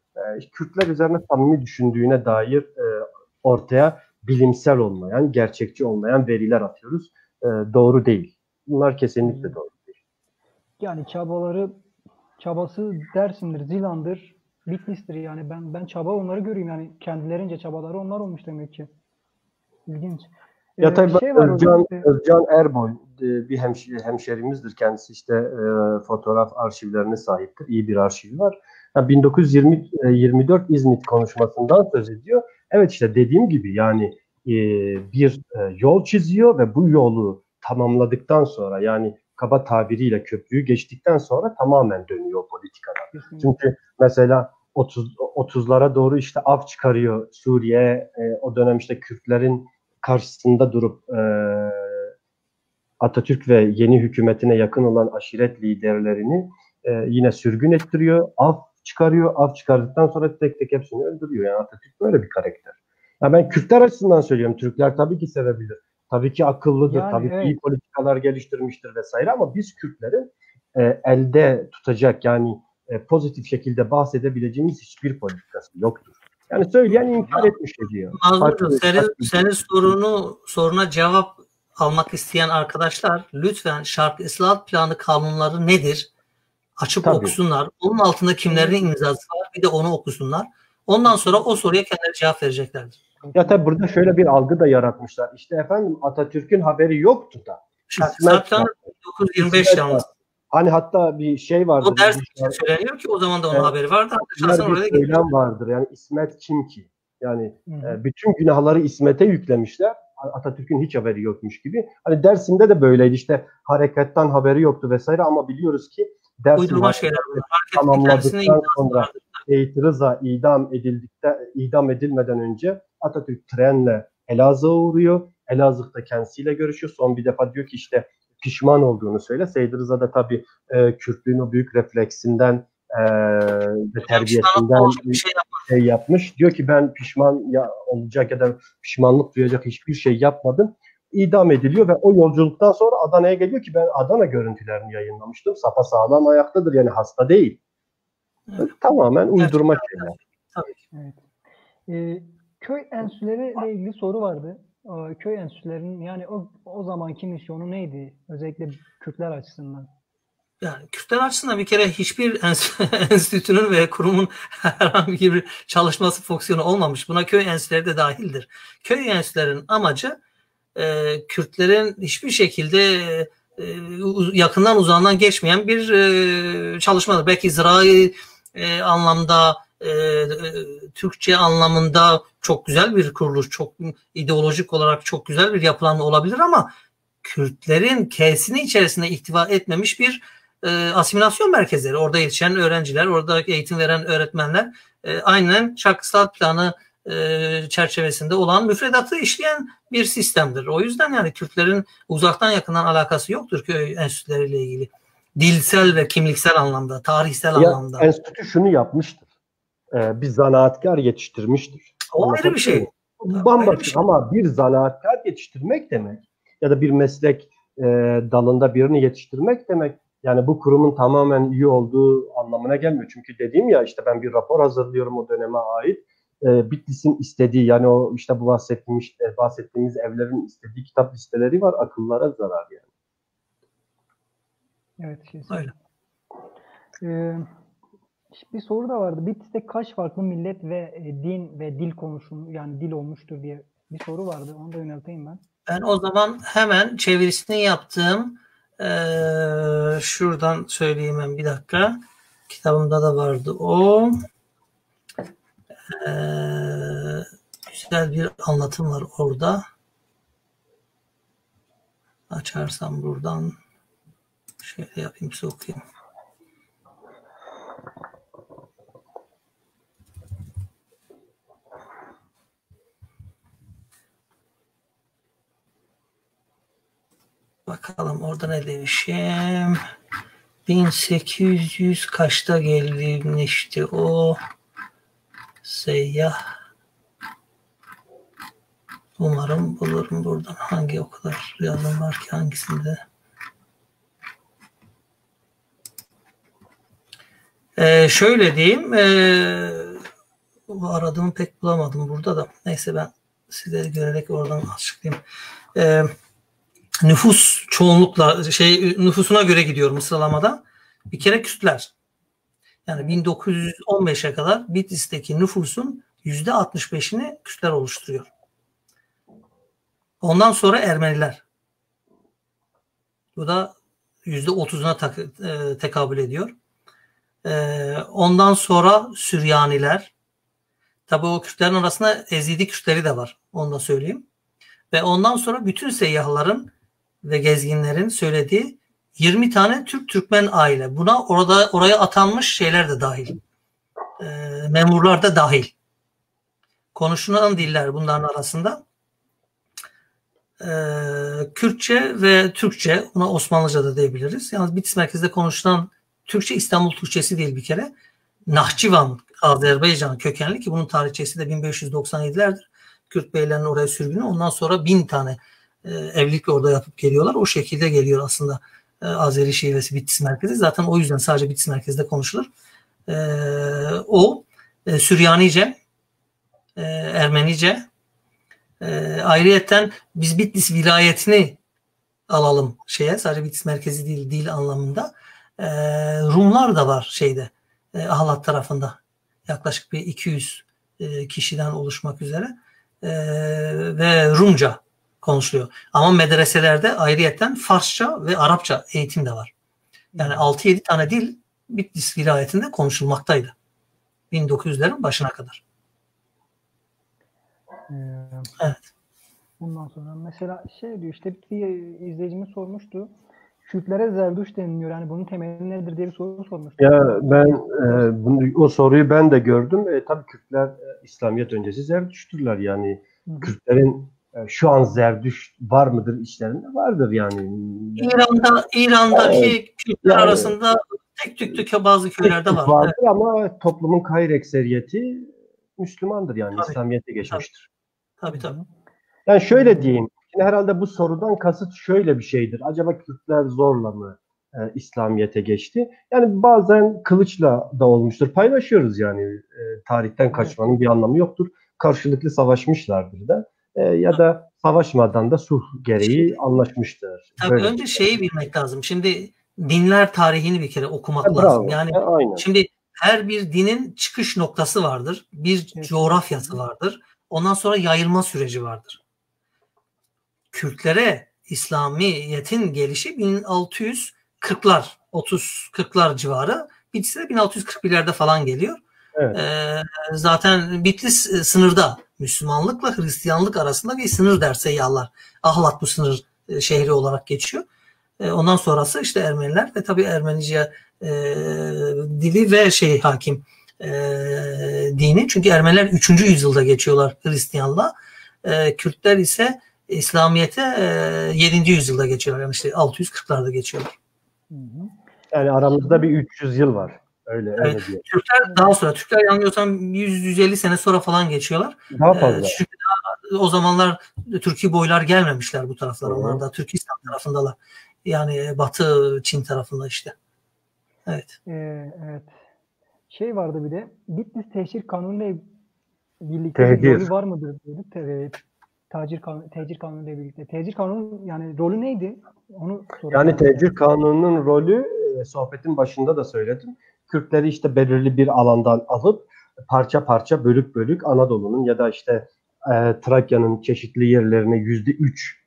Kürtler üzerine samimi düşündüğüne dair ortaya bilimsel olmayan, gerçekçi olmayan veriler atıyoruz. Doğru değil. Bunlar kesinlikle doğru değil. Yani çabası Dersim'dir, Zilan'dır, Bitlis'tir yani. Ben çaba onları göreyim yani, kendilerince çabaları onlar olmuş demek ki. İlginç. Ya tabii şey var Özcan Erboy bir hemşerimizdir kendisi, işte fotoğraf arşivlerine sahiptir. İyi bir arşivi var. 1924 İzmit konuşmasından söz ediyor. Evet, işte dediğim gibi yani bir yol çiziyor ve bu yolu tamamladıktan sonra, yani kaba tabiriyle köprüyü geçtikten sonra tamamen dönüyor politikalar. Kesinlikle. Çünkü mesela 30'lara doğru işte af çıkarıyor Suriye. O dönem işte Kürtlerin karşısında durup Atatürk ve yeni hükümetine yakın olan aşiret liderlerini yine sürgün ettiriyor. Af çıkarıyor. Af çıkardıktan sonra tek tek hepsini öldürüyor. Yani Atatürk böyle bir karakter. Yani ben Kürtler açısından söylüyorum. Türkler tabii ki sevebilir. Tabii ki akıllıdır. Yani, tabii ki iyi politikalar geliştirmiştir vesaire, ama biz Kürtlerin elde tutacak, yani pozitif şekilde bahsedebileceğimiz hiçbir politikası yoktur. Yani söyleyen inkar etmiş diyor. Senin soruna cevap almak isteyen arkadaşlar lütfen Şark İslahat Planı kanunları nedir? Açıp Tabii. okusunlar. Onun altında kimlerin imzası var bir de onu okusunlar. Ondan sonra o soruya kendileri cevap vereceklerdir. Ya tabii burada şöyle bir algı da yaratmışlar. İşte efendim Atatürk'ün haberi yoktu da. Şarkı 1925 yalnız. Hani hatta bir şey vardır. O ders için söyleniyor ki o zaman da onun haberi vardı. Bir söylem vardır. Yani İsmet kim ki? Yani bütün günahları İsmet'e yüklemişler. Atatürk'ün hiç haberi yokmuş gibi. Hani Dersim'de de böyleydi. İşte hareketten haberi yoktu vesaire ama biliyoruz ki Dersim tamamladıktan sonra Seyit Rıza idam edilmeden önce Atatürk trenle Elazığ'a uğruyor. Elazığ'da kendisiyle görüşüyor. Son bir defa diyor ki işte pişman olduğunu söyle. Seyit Rıza da tabii Kürtlüğün o büyük refleksinden ve terbiyesinden şey yapmış. Diyor ki ben pişman olacak ya da pişmanlık duyacak hiçbir şey yapmadım. İdam ediliyor ve o yolculuktan sonra Adana'ya geliyor ki ben Adana görüntülerini yayınlamıştım. Sapasağlam ayaktadır yani hasta değil. Evet. Tamamen uydurma şeyler. Evet. Köy enstitüleriyle ilgili soru vardı. Köy enstitülerinin yani o zamanki misyonu neydi? Özellikle Kürtler açısından. Yani Kürtler açısından bir kere hiçbir enstitünün ve kurumun herhangi bir çalışması fonksiyonu olmamış. Buna köy enstitüleri de dahildir. Köy enstitülerinin amacı Kürtlerin hiçbir şekilde yakından uzağından geçmeyen bir çalışmadır. Belki zirai anlamda, Türkçe anlamında çok güzel bir kuruluş, çok ideolojik olarak çok güzel bir yapılanma olabilir ama Kürtlerin K'sini içerisinde ihtiva etmemiş bir asimilasyon merkezleri. Orada yetişen öğrenciler, orada eğitim veren öğretmenler aynen Şarkı Saat Planı çerçevesinde olan müfredatı işleyen bir sistemdir. O yüzden yani Kürtlerin uzaktan yakından alakası yoktur köy enstitüleriyle ilgili. Dilsel ve kimliksel anlamda, tarihsel anlamda. Enstitü şunu yapmıştır. Bir zanaatkar yetiştirmiştir. O ayrı bir şey. Bambaşka ama bir zanaatkar yetiştirmek demek ya da bir meslek dalında birini yetiştirmek demek yani bu kurumun tamamen iyi olduğu anlamına gelmiyor. Çünkü dediğim ya işte ben bir rapor hazırlıyorum o döneme ait. Bitlis'in istediği yani o işte bu bahsettiğimiz evlerin istediği kitap listeleri var. Akıllara zarar yani. Evet. Öyle. Bir soru da vardı. Bitlis'te kaç farklı millet ve din ve dil yani dil olmuştur diye bir soru vardı. Onu da yönelteyim ben. Ben o zaman hemen çevirisini yaptığım şuradan söyleyeyim ben bir dakika. Kitabımda da vardı o. Güzel bir anlatım var orada. Açarsam buradan şöyle yapayım size okuyayım. Bakalım orada ne demişim. 1800 kaçta gelmişti o seyyah. Umarım bulurum buradan. Hangi o kadar yazım var ki hangisinde. Şöyle diyeyim. Aradığımı pek bulamadım burada da. Neyse ben size görerek oradan açıklayayım. Nüfus çoğunlukla nüfusuna göre gidiyorum sıralamada. Bir kere Kürtler. Yani 1915'e kadar Bitlis'teki nüfusun %65'ini Kürtler oluşturuyor. Ondan sonra Ermeniler. Bu da %30'una tekabül ediyor. Ondan sonra Süryaniler. Tabii o Kürtlerin arasında Ezidi Kürtleri de var. Onu da söyleyeyim. Ve ondan sonra bütün seyyahların ve gezginlerin söylediği 20 tane Türk-Türkmen aile. Buna oraya atanmış şeyler de dahil. Memurlar da dahil. Konuşulan diller bunların arasında. Kürtçe ve Türkçe, buna Osmanlıca da diyebiliriz. Yalnız Bitlis merkezde konuşulan Türkçe İstanbul Türkçesi değil bir kere. Nahçıvan, Azerbaycan kökenli ki bunun tarihçesi de 1597'lerdir. Kürt beylerinin oraya sürgünü. Ondan sonra 1000 tane evlilik orada yapıp geliyorlar. O şekilde geliyor aslında Azeri şivesi Bitlis merkezi. Zaten o yüzden sadece Bitlis merkezde konuşulur. O Süryanice, Ermenice, ayrıyetten biz Bitlis vilayetini alalım sadece Bitlis merkezi değil, dil anlamında. Rumlar da var şeyde Ahlat tarafında. Yaklaşık bir 200 kişiden oluşmak üzere ve Rumca konuşuluyor. Ama medreselerde ayrıyetten Farsça ve Arapça eğitim de var. Yani 6-7 tane dil Bitlis vilayetinde konuşulmaktaydı. 1900'lerin başına kadar. Evet. Bundan sonra mesela şey diyor işte bir izleyicimiz sormuştu. Kürtlere Zerduş deniliyor. Yani bunun temeli nedir diye bir soru sormuştu. Ya ben o soruyu ben de gördüm. Tabii Kürtler İslamiyet öncesi Zerdüştürler. Yani Kürtlerin şu an Zerdüşt var mıdır içlerinde? Vardır yani. İran'daki Kürtler yani, arasında tek tük bazı köylerde var. Vardır ama toplumun gayri ekseriyeti Müslümandır yani. Tabii. İslamiyet'e geçmiştir. Tabii. Yani şöyle diyeyim. Şimdi herhalde bu sorudan kasıt şöyle bir şeydir. Acaba Kürtler zorla mı İslamiyet'e geçti? Yani bazen kılıçla da olmuştur. Paylaşıyoruz yani. Tarihten kaçmanın bir anlamı yoktur. Karşılıklı savaşmışlardır da. Ya da savaşmadan da sulh gereği anlaşmıştır. Tabii böyle önce şeyi bilmek lazım. Şimdi dinler tarihini bir kere okumak lazım. Bravo. Yani aynen. şimdi her bir dinin çıkış noktası vardır. Bir coğrafyası vardır. Ondan sonra yayılma süreci vardır. Kürtlere İslamiyet'in gelişi 1640'lar, 30-40'lar civarı. Bitlis'e 1641'lerde falan geliyor. Evet. Zaten Bitlis sınırda. Müslümanlıkla Hristiyanlık arasında bir sınır der Seyyahlar. Ahlat bu sınır şehri olarak geçiyor. Ondan sonrası işte Ermeniler ve tabii Ermenice dili ve hakim dini. Çünkü Ermeniler 3. yüzyılda geçiyorlar Hristiyanlığa. Kürtler ise İslamiyet'e 7. yüzyılda geçiyorlar. Yani işte 640'larda geçiyorlar. Yani aramızda bir 300 yıl var. Öyle diyor. Türkler daha sonra. Türkler yanılmıyorsam 100-150 sene sonra falan geçiyorlar. Daha fazla. Çünkü o zamanlar Türkiye boylar gelmemişler bu taraflara. Onlar da Türkistan tarafındalar. Yani Batı Çin tarafında işte. Evet. Evet. Şey vardı bir de Bitlis Tehcir Kanunu ile birlikte bir rolü var mıdır? Tecir Kanunu ile birlikte. Tecir Kanunu yani rolü neydi? Onu yani Tecir Kanunu'nun rolü sohbetin başında da söyledim. Kürtleri işte belirli bir alandan alıp parça parça bölük Anadolu'nun ya da işte Trakya'nın çeşitli yerlerine %3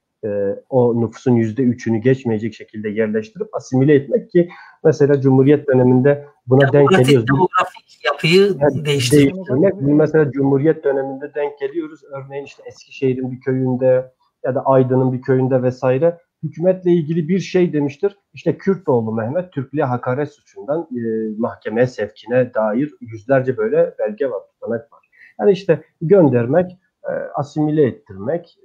o nüfusun %3'ünü geçmeyecek şekilde yerleştirip asimile etmek ki mesela Cumhuriyet döneminde buna denk geliyoruz. Demografik yapıyı değiştirmek. Mesela Cumhuriyet döneminde denk geliyoruz. Örneğin işte Eskişehir'in bir köyünde ya da Aydın'ın bir köyünde vesaire hükümetle ilgili bir şey demiştir. İşte Kürtoğlu Mehmet Türklüğe hakaret suçundan mahkemeye sevkine dair yüzlerce böyle belge var, tutanak var. Yani işte göndermek, asimile ettirmek,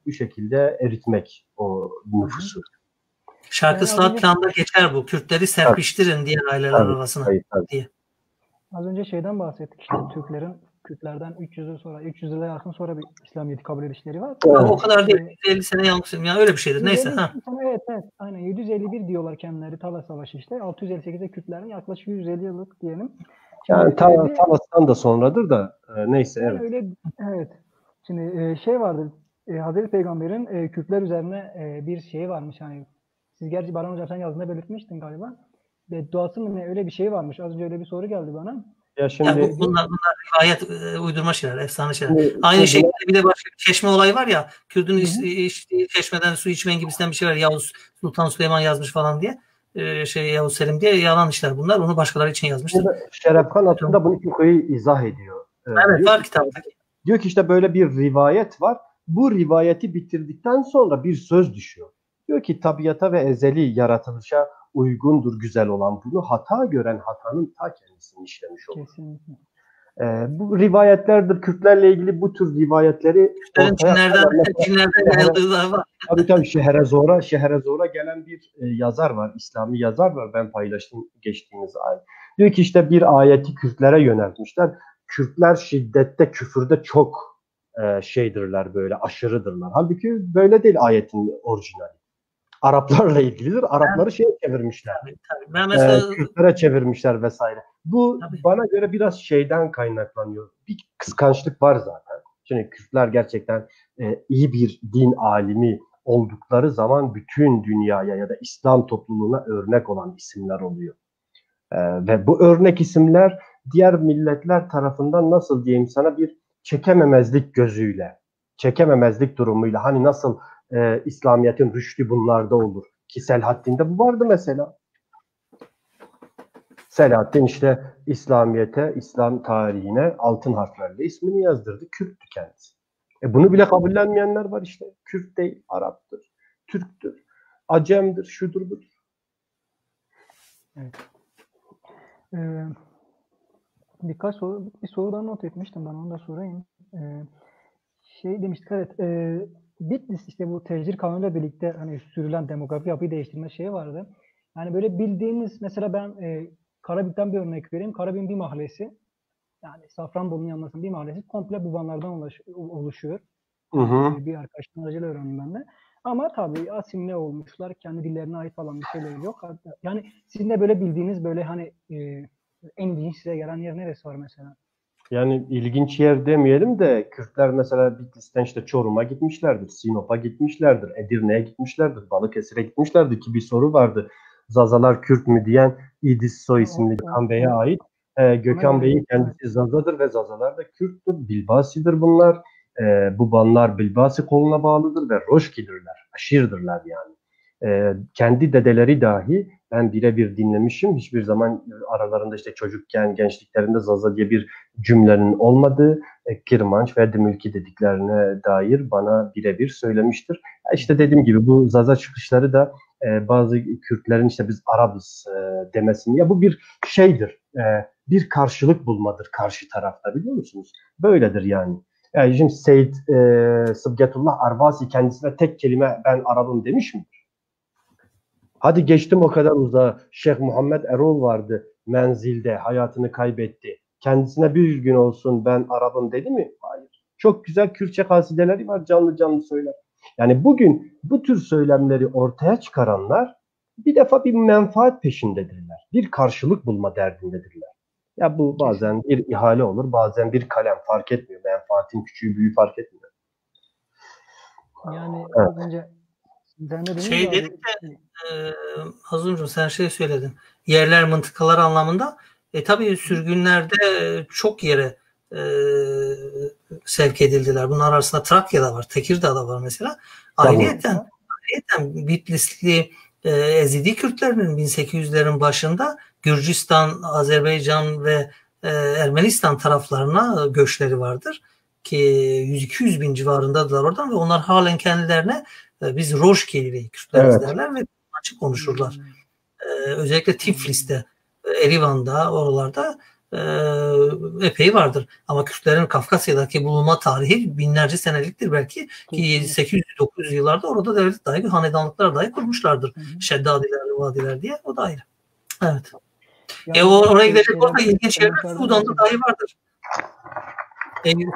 bu şekilde eritmek o nüfusu. Şarkı Sıhhat Plan'da geçer bu. Kürtleri serpiştirin diğer aileler arasına diye. Az önce şeyden bahsettik işte Kürtlerden 300 yıl sonra 300 yıla yakın sonra bir İslamiyet'i kabul edişleri var. O kadar değil. 50 sene yanlışım. Yani öyle bir şeydir. Neyse. Evet. Aynen 751 diyorlar kendileri Talas Savaşı işte. 658'de Kürtlerin yaklaşık 150 yıllık diyelim. Yani Talas'tan da sonradır da neyse yani evet. Öyle, evet. Şimdi şey vardı. Hazreti Peygamber'in Kürtler üzerine bir şey varmış hani. Siz gerçi Baran Hocam sen yazında belirtmiştin galiba. Duası mı ne öyle bir şey varmış. Az önce öyle bir soru geldi bana. Ya şimdi bunlar rivayet uydurma şeyler, efsane şeyler. Aynı şekilde bir de başka bir çeşme olayı var ya. Kürt'ün içtiği çeşmeden su içmeyen gibisinden bir şey var. Yavuz Sultan Süleyman yazmış falan diye. Yavuz Selim diye yalan işler bunlar. Onu başkaları için yazmıştır. Şerefkan hakkında bunu çok iyi izah ediyor. Evet, var kitapta. Diyor ki işte böyle bir rivayet var. Bu rivayeti bitirdikten sonra bir söz düşüyor. Diyor ki tabiata ve ezeli yaratılışa uygundur güzel olan, bunu hata gören hatanın ta kendisini işlemiş olur. Kesinlikle. Bu rivayetlerdir. Kürtlerle ilgili bu tür rivayetleri cinlerden yayıldığı var. Tabii Şehrazor'a gelen bir yazar var. İslami yazar var. Ben paylaştım geçtiğimiz ay. Diyor ki işte bir ayeti Kürtlere yöneltmişler. Kürtler şiddette, küfürde çok şeydirler böyle, aşırıdırlar. Halbuki böyle değil ayetin orijinali. Araplarla ilgilidir. Arapları çevirmişler. Tabii. Ben mesela Kürtlere çevirmişler vesaire. Bu bana göre biraz şeyden kaynaklanıyor. Bir kıskançlık var zaten. Çünkü Kürtler gerçekten iyi bir din alimi oldukları zaman bütün dünyaya ya da İslam topluluğuna örnek olan isimler oluyor. Ve bu örnek isimler diğer milletler tarafından nasıl diyeyim sana bir çekememezlik gözüyle, çekememezlik durumuyla hani nasıl İslamiyet'in rüştü bunlarda olur ki Selahaddin'de bu vardı mesela. Selahaddin işte İslamiyet'e, İslam tarihine altın harflerle ismini yazdırdı. Kürttü kendisi. Bunu bile kabullenmeyenler var işte. Kürt değil, Arap'tır, Türk'tür, Acem'dir, şudur budur. Evet. Birkaç soru, bir sorudan not etmiştim, ben onu da sorayım. Şey demiştik, evet, Bitlis işte bu tecrir kanunuyla birlikte hani sürülen demografi yapıyı değiştirme şeyi vardı. Yani böyle bildiğiniz, mesela ben Karabük'ten bir örnek vereyim. Karabük'ün bir mahallesi, yani Safranbolu'nun yanındasının bir mahallesi komple Bubanlardan oluşuyor. Hı hı. Bir arkadaşımın aracıyla öğrendim ben de. Ama tabii asimile olmuşlar. Kendi dillerine ait falan bir şeyler yok. Hatta, yani sizin de böyle bildiğiniz böyle hani en ilginç size gelen yer neresi var mesela? Yani ilginç yer demeyelim de Kürtler mesela Bitlis'ten işte Çorum'a gitmişlerdir, Sinop'a gitmişlerdir, Edirne'ye gitmişlerdir, Balıkesir'e gitmişlerdir ki bir soru vardı. Zazalar Kürt mü diyen İdis Soy isimli Gökhan Bey'e ait. Gökhan Bey'in kendisi Zazadır ve Zazalar da Kürttür, Bilbasi'dir bunlar. Bubanlar Bilbasi koluna bağlıdır ve Roşkidirler, aşirdırlar yani. Kendi dedeleri dahi ben birebir dinlemişim. Hiçbir zaman aralarında işte çocukken, gençliklerinde Zaza diye bir cümlenin olmadığı, Kirmanç ve Dümülki dediklerine dair bana birebir söylemiştir. İşte dediğim gibi bu Zaza çıkışları da bazı Kürtlerin işte biz Arabız demesini, ya bu bir şeydir, bir karşılık bulmadır karşı tarafta, biliyor musunuz? Böyledir yani. Yani şimdi Seyyid Sıbgetullah Arvasi kendisine tek kelime ben Arabım demiş mi? Hadi geçtim o kadar uzağa. Şeyh Muhammed Erol vardı menzilde, hayatını kaybetti. Kendisine bir gün olsun ben Arap'ım dedi mi? Hayır. Çok güzel Kürtçe kasideleri var, canlı canlı söyler. Yani bugün bu tür söylemleri ortaya çıkaranlar bir defa bir menfaat peşindedirler. Bir karşılık bulma derdindedirler. Ya bu bazen bir ihale olur, bazen bir kalem, fark etmiyor. Menfaatin küçüğü büyüğü fark etmiyor. Yani Evet. az önce sen de Şey dedik de Hazımcığım sen şey söyledin. Yerler, mıntıkalar anlamında. Tabii sürgünlerde çok yere sevk edildiler. Bunlar arasında Trakya'da var, Tekirdağ'da var mesela. Ayrıyeten Bitlisli Ezidi Kürtlerinin 1800'lerin başında Gürcistan, Azerbaycan ve Ermenistan taraflarına göçleri vardır. Ki 100-200 bin civarındadılar oradan ve onlar halen kendilerine biz Roşkeli Kürtleriz derler ve açık konuşurlar. Özellikle Tiflis'te, Erivan'da, oralarda epey vardır. Ama Kürtlerin Kafkasya'daki bulunma tarihi binlerce seneliktir belki ki 800-900 yıllarda orada devlet dahi, hanedanlıklar dahi kurmuşlardır. Şeddadiler, Vadiler diye. O da ayrı. Evet. Yani oraya gidecek olsa ilginç şeyler Sudan'da dahi vardır.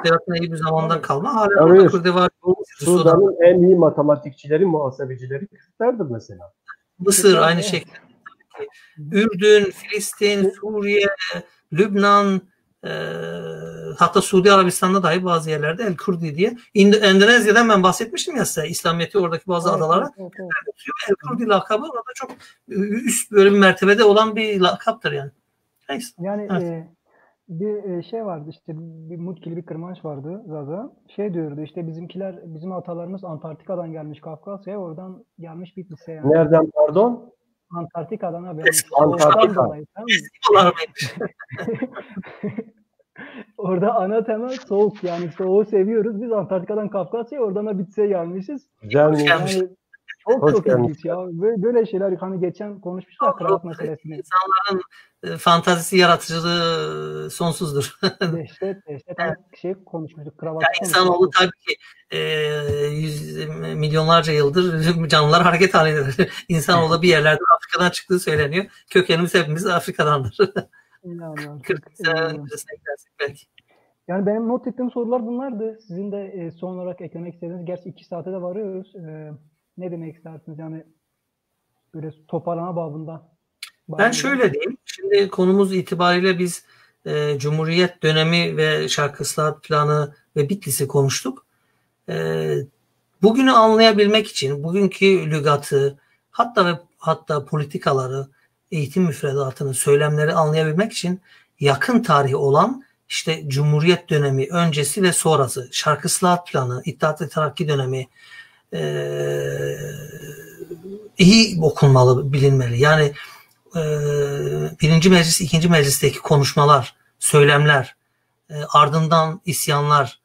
Serhat'ın bir zamandan kalma. Hala orada var. Sudan'ın en iyi matematikçileri, muhasebecileri Kürtlerdir mesela. Mısır aynı şekilde. Ürdün, Filistin, Suriye, Lübnan, hatta Suudi Arabistan'da dahi bazı yerlerde El Kurdi diye. Endonezya'dan ben bahsetmiştim ya size. İslamiyet'i oradaki bazı adalara. El Kurdi lakabı orada çok üst böyle bir mertebede olan bir lakaptır yani. Neyse. Yani bir şey vardı işte, bir Mutkili bir Kırmanç vardı Zaza. Şey diyordu işte bizimkiler, bizim atalarımız Antarktika'dan gelmiş Kafkasya'ya, oradan gelmiş Bitlis'e yani. Nereden pardon? Antarktika'dan abi. Antarktika. Orada ana temel soğuk, yani soğuğu seviyoruz. Biz Antarktika'dan Kafkasya'ya, oradan da Bitlis'e gelmişiz. Güzelmiş. Yani çok ilginç ya. Böyle şeyler hani geçen konuşmuşlar kıraat meselesini. İnsanların fantazisi, yaratıcılığı sonsuzdur. Dehşet. Evet. Şey konuşmuştuk. Yani insanoğlu tabii ki milyonlarca yıldır canlılar hareket halindedir. İnsanoğlu bir yerlerden Afrika'dan çıktığı söyleniyor. Kökenimiz hepimiz Afrika'dandır. belki. Yani benim not ettiğim sorular bunlardı. Sizin de son olarak eklemek istediğiniz, gerçi 2 saate de varıyoruz. Ne demek istersiniz? Yani böyle toparlama babında. Ben şöyle diyeyim. Şimdi konumuz itibariyle biz Cumhuriyet dönemi ve Şarkı Islahat Planı ve Bitlis'i konuştuk. bugünü anlayabilmek için bugünkü lügatı hatta politikaları, eğitim müfredatını, söylemleri anlayabilmek için yakın tarihi olan işte Cumhuriyet dönemi öncesi ve sonrası, Şark Islahat Planı, İttihat ve Terakki dönemi iyi okunmalı, bilinmeli. Yani birinci meclis, ikinci meclisteki konuşmalar, söylemler, ardından isyanlar,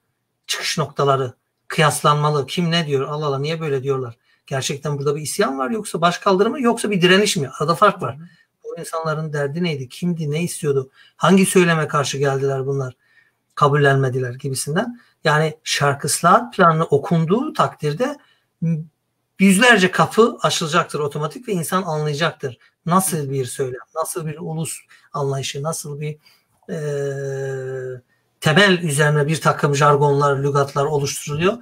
çıkış noktaları kıyaslanmalı. Kim ne diyor? Allah Allah, niye böyle diyorlar? Gerçekten burada bir isyan var, yoksa başkaldırı mı, yoksa bir direniş mi? Arada fark var. Bu insanların derdi neydi? Kimdi? Ne istiyordu? Hangi söyleme karşı geldiler bunlar? Kabullenmediler gibisinden. Yani Şark Islahat Planı okunduğu takdirde yüzlerce kapı açılacaktır otomatik ve insan anlayacaktır. Nasıl bir söylem, nasıl bir ulus anlayışı, nasıl bir temel üzerine bir takım jargonlar, lügatlar oluşturuluyor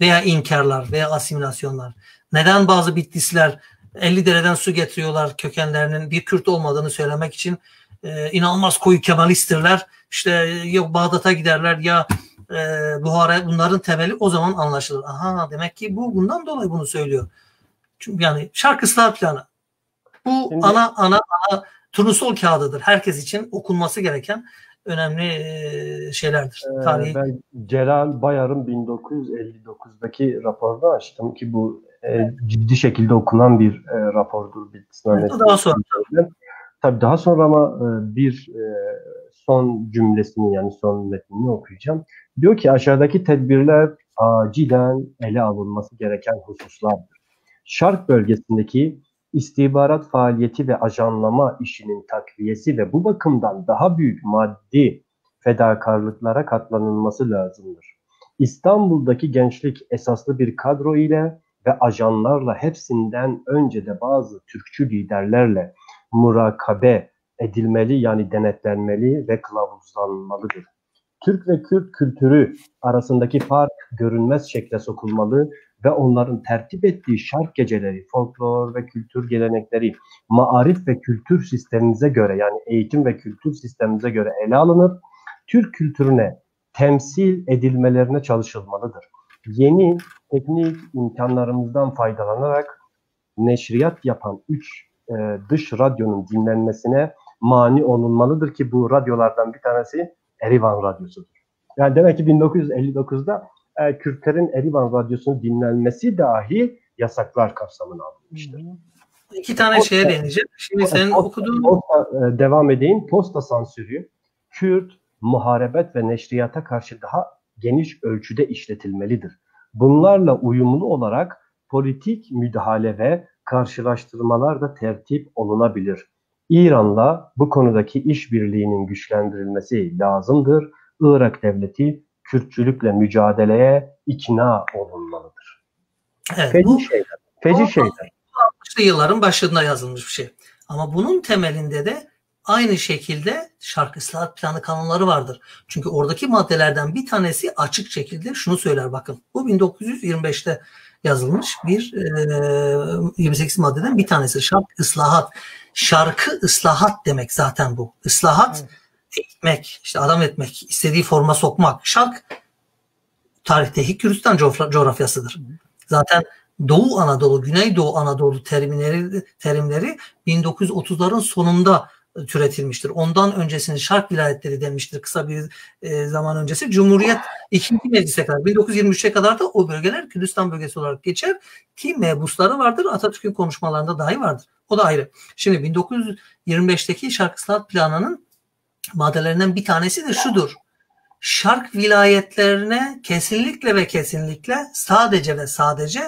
veya inkarlar veya asimilasyonlar. Neden bazı Bitlisler 50 dereden su getiriyorlar, kökenlerinin bir Kürt olmadığını söylemek için inanılmaz koyu Kemalisttirler. İşte yok Bağdat'a giderler ya Buhara, bunların temeli o zaman anlaşılır. Aha, demek ki bu bundan dolayı bunu söylüyor. Çünkü yani Şark Islahat Planı bu Şimdi, ana turnusol kağıdıdır. Herkes için okunması gereken önemli şeylerdir. Tarihi. Ben Celal Bayar'ın 1959'daki raporunu açtım ki bu ciddi şekilde okunan bir rapordur. Evet, daha sonra. Tabii daha sonra ama bir son cümlesini, yani son metnini okuyacağım. Diyor ki aşağıdaki tedbirler acilen ele alınması gereken hususlardır. Şark bölgesindeki istihbarat faaliyeti ve ajanlama işinin takviyesi ve bu bakımdan daha büyük maddi fedakarlıklara katlanılması lazımdır. İstanbul'daki gençlik esaslı bir kadro ile ve ajanlarla, hepsinden önce de bazı Türkçü liderlerle murakabe edilmeli, yani denetlenmeli ve kılavuzlanmalıdır. Türk ve Kürt kültürü arasındaki fark görünmez şekle sokulmalı ve onların tertip ettiği şark geceleri, folklor ve kültür gelenekleri maarif ve kültür sistemimize göre, yani eğitim ve kültür sistemimize göre ele alınıp Türk kültürüne temsil edilmelerine çalışılmalıdır. Yeni teknik imkanlarımızdan faydalanarak neşriyat yapan 3 dış radyonun dinlenmesine mani olunmalıdır ki bu radyolardan bir tanesi Erivan Radyosu'dur. Yani demek ki 1959'da Kürtlerin Erivan Radyosu'nun dinlenmesi dahi yasaklar kapsamına alınmıştır. İki tane şeye değineceğim. Şimdi senin okuduğun... Devam edeyim. Posta sansürü, Kürt, muharebet ve neşriyata karşı daha geniş ölçüde işletilmelidir. Bunlarla uyumlu olarak politik müdahale ve karşılaştırmalar da tertip olunabilir. İran'la bu konudaki işbirliğinin güçlendirilmesi lazımdır. Irak devleti Kürtçülükle mücadeleye ikna olunmalıdır. Evet, feci şeyler. 60'lı yılların başında yazılmış bir şey. Ama bunun temelinde de aynı şekilde Şark Islahat Planı kanunları vardır. Çünkü oradaki maddelerden bir tanesi açık şekilde şunu söyler, bakın. Bu 1925'te yazılmış bir 28 maddeden bir tanesi. Şark Islahat. Şarkı ıslahat demek zaten bu. Islahat, evet, eğitmek, işte adam etmek, istediği forma sokmak. Şark tarihteki Kürdistan coğrafyasıdır. Zaten Doğu Anadolu, Güneydoğu Anadolu terimleri 1930'ların sonunda türetilmiştir. Ondan öncesini Şark vilayetleri denmiştir. Kısa bir zaman öncesi Cumhuriyet 2. Meclis'e kadar, 1923'e kadar da o bölgeler Kürdistan bölgesi olarak geçer ki mebusları vardır. Atatürk'ün konuşmalarında dahi vardır. O da ayrı. Şimdi 1925'teki Şark Islahat Planı'nın maddelerinden bir tanesi de şudur. Şark vilayetlerine kesinlikle ve kesinlikle sadece ve sadece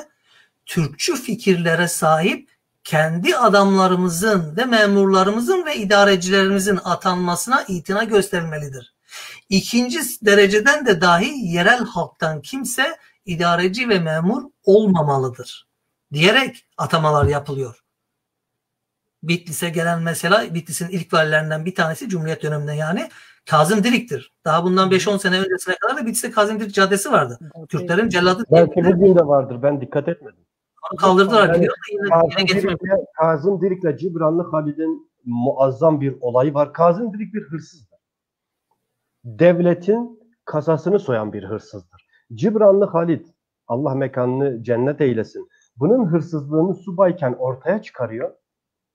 Türkçü fikirlere sahip kendi adamlarımızın ve memurlarımızın ve idarecilerimizin atanmasına itina gösterilmelidir. İkinci dereceden de dahi yerel halktan kimse idareci ve memur olmamalıdır diyerek atamalar yapılıyor. Bitlis'e gelen mesela, Bitlis'in ilk valilerinden bir tanesi Cumhuriyet döneminde yani Kazım Dirik'tir. Daha bundan 5-10 sene öncesine kadar da Bitlis'te Kazım Dirik Caddesi vardı. Türklerin celladı. Belki bugün de vardır, ben dikkat etmedim. Kaldırdılar. Yani Kazım Dirik'le Cibranlı Halid'in muazzam bir olayı var. Kazım Dirik bir hırsızdır. Devletin kasasını soyan bir hırsızdır. Cibranlı Halid Allah mekanını cennet eylesin. Bunun hırsızlığını subayken ortaya çıkarıyor.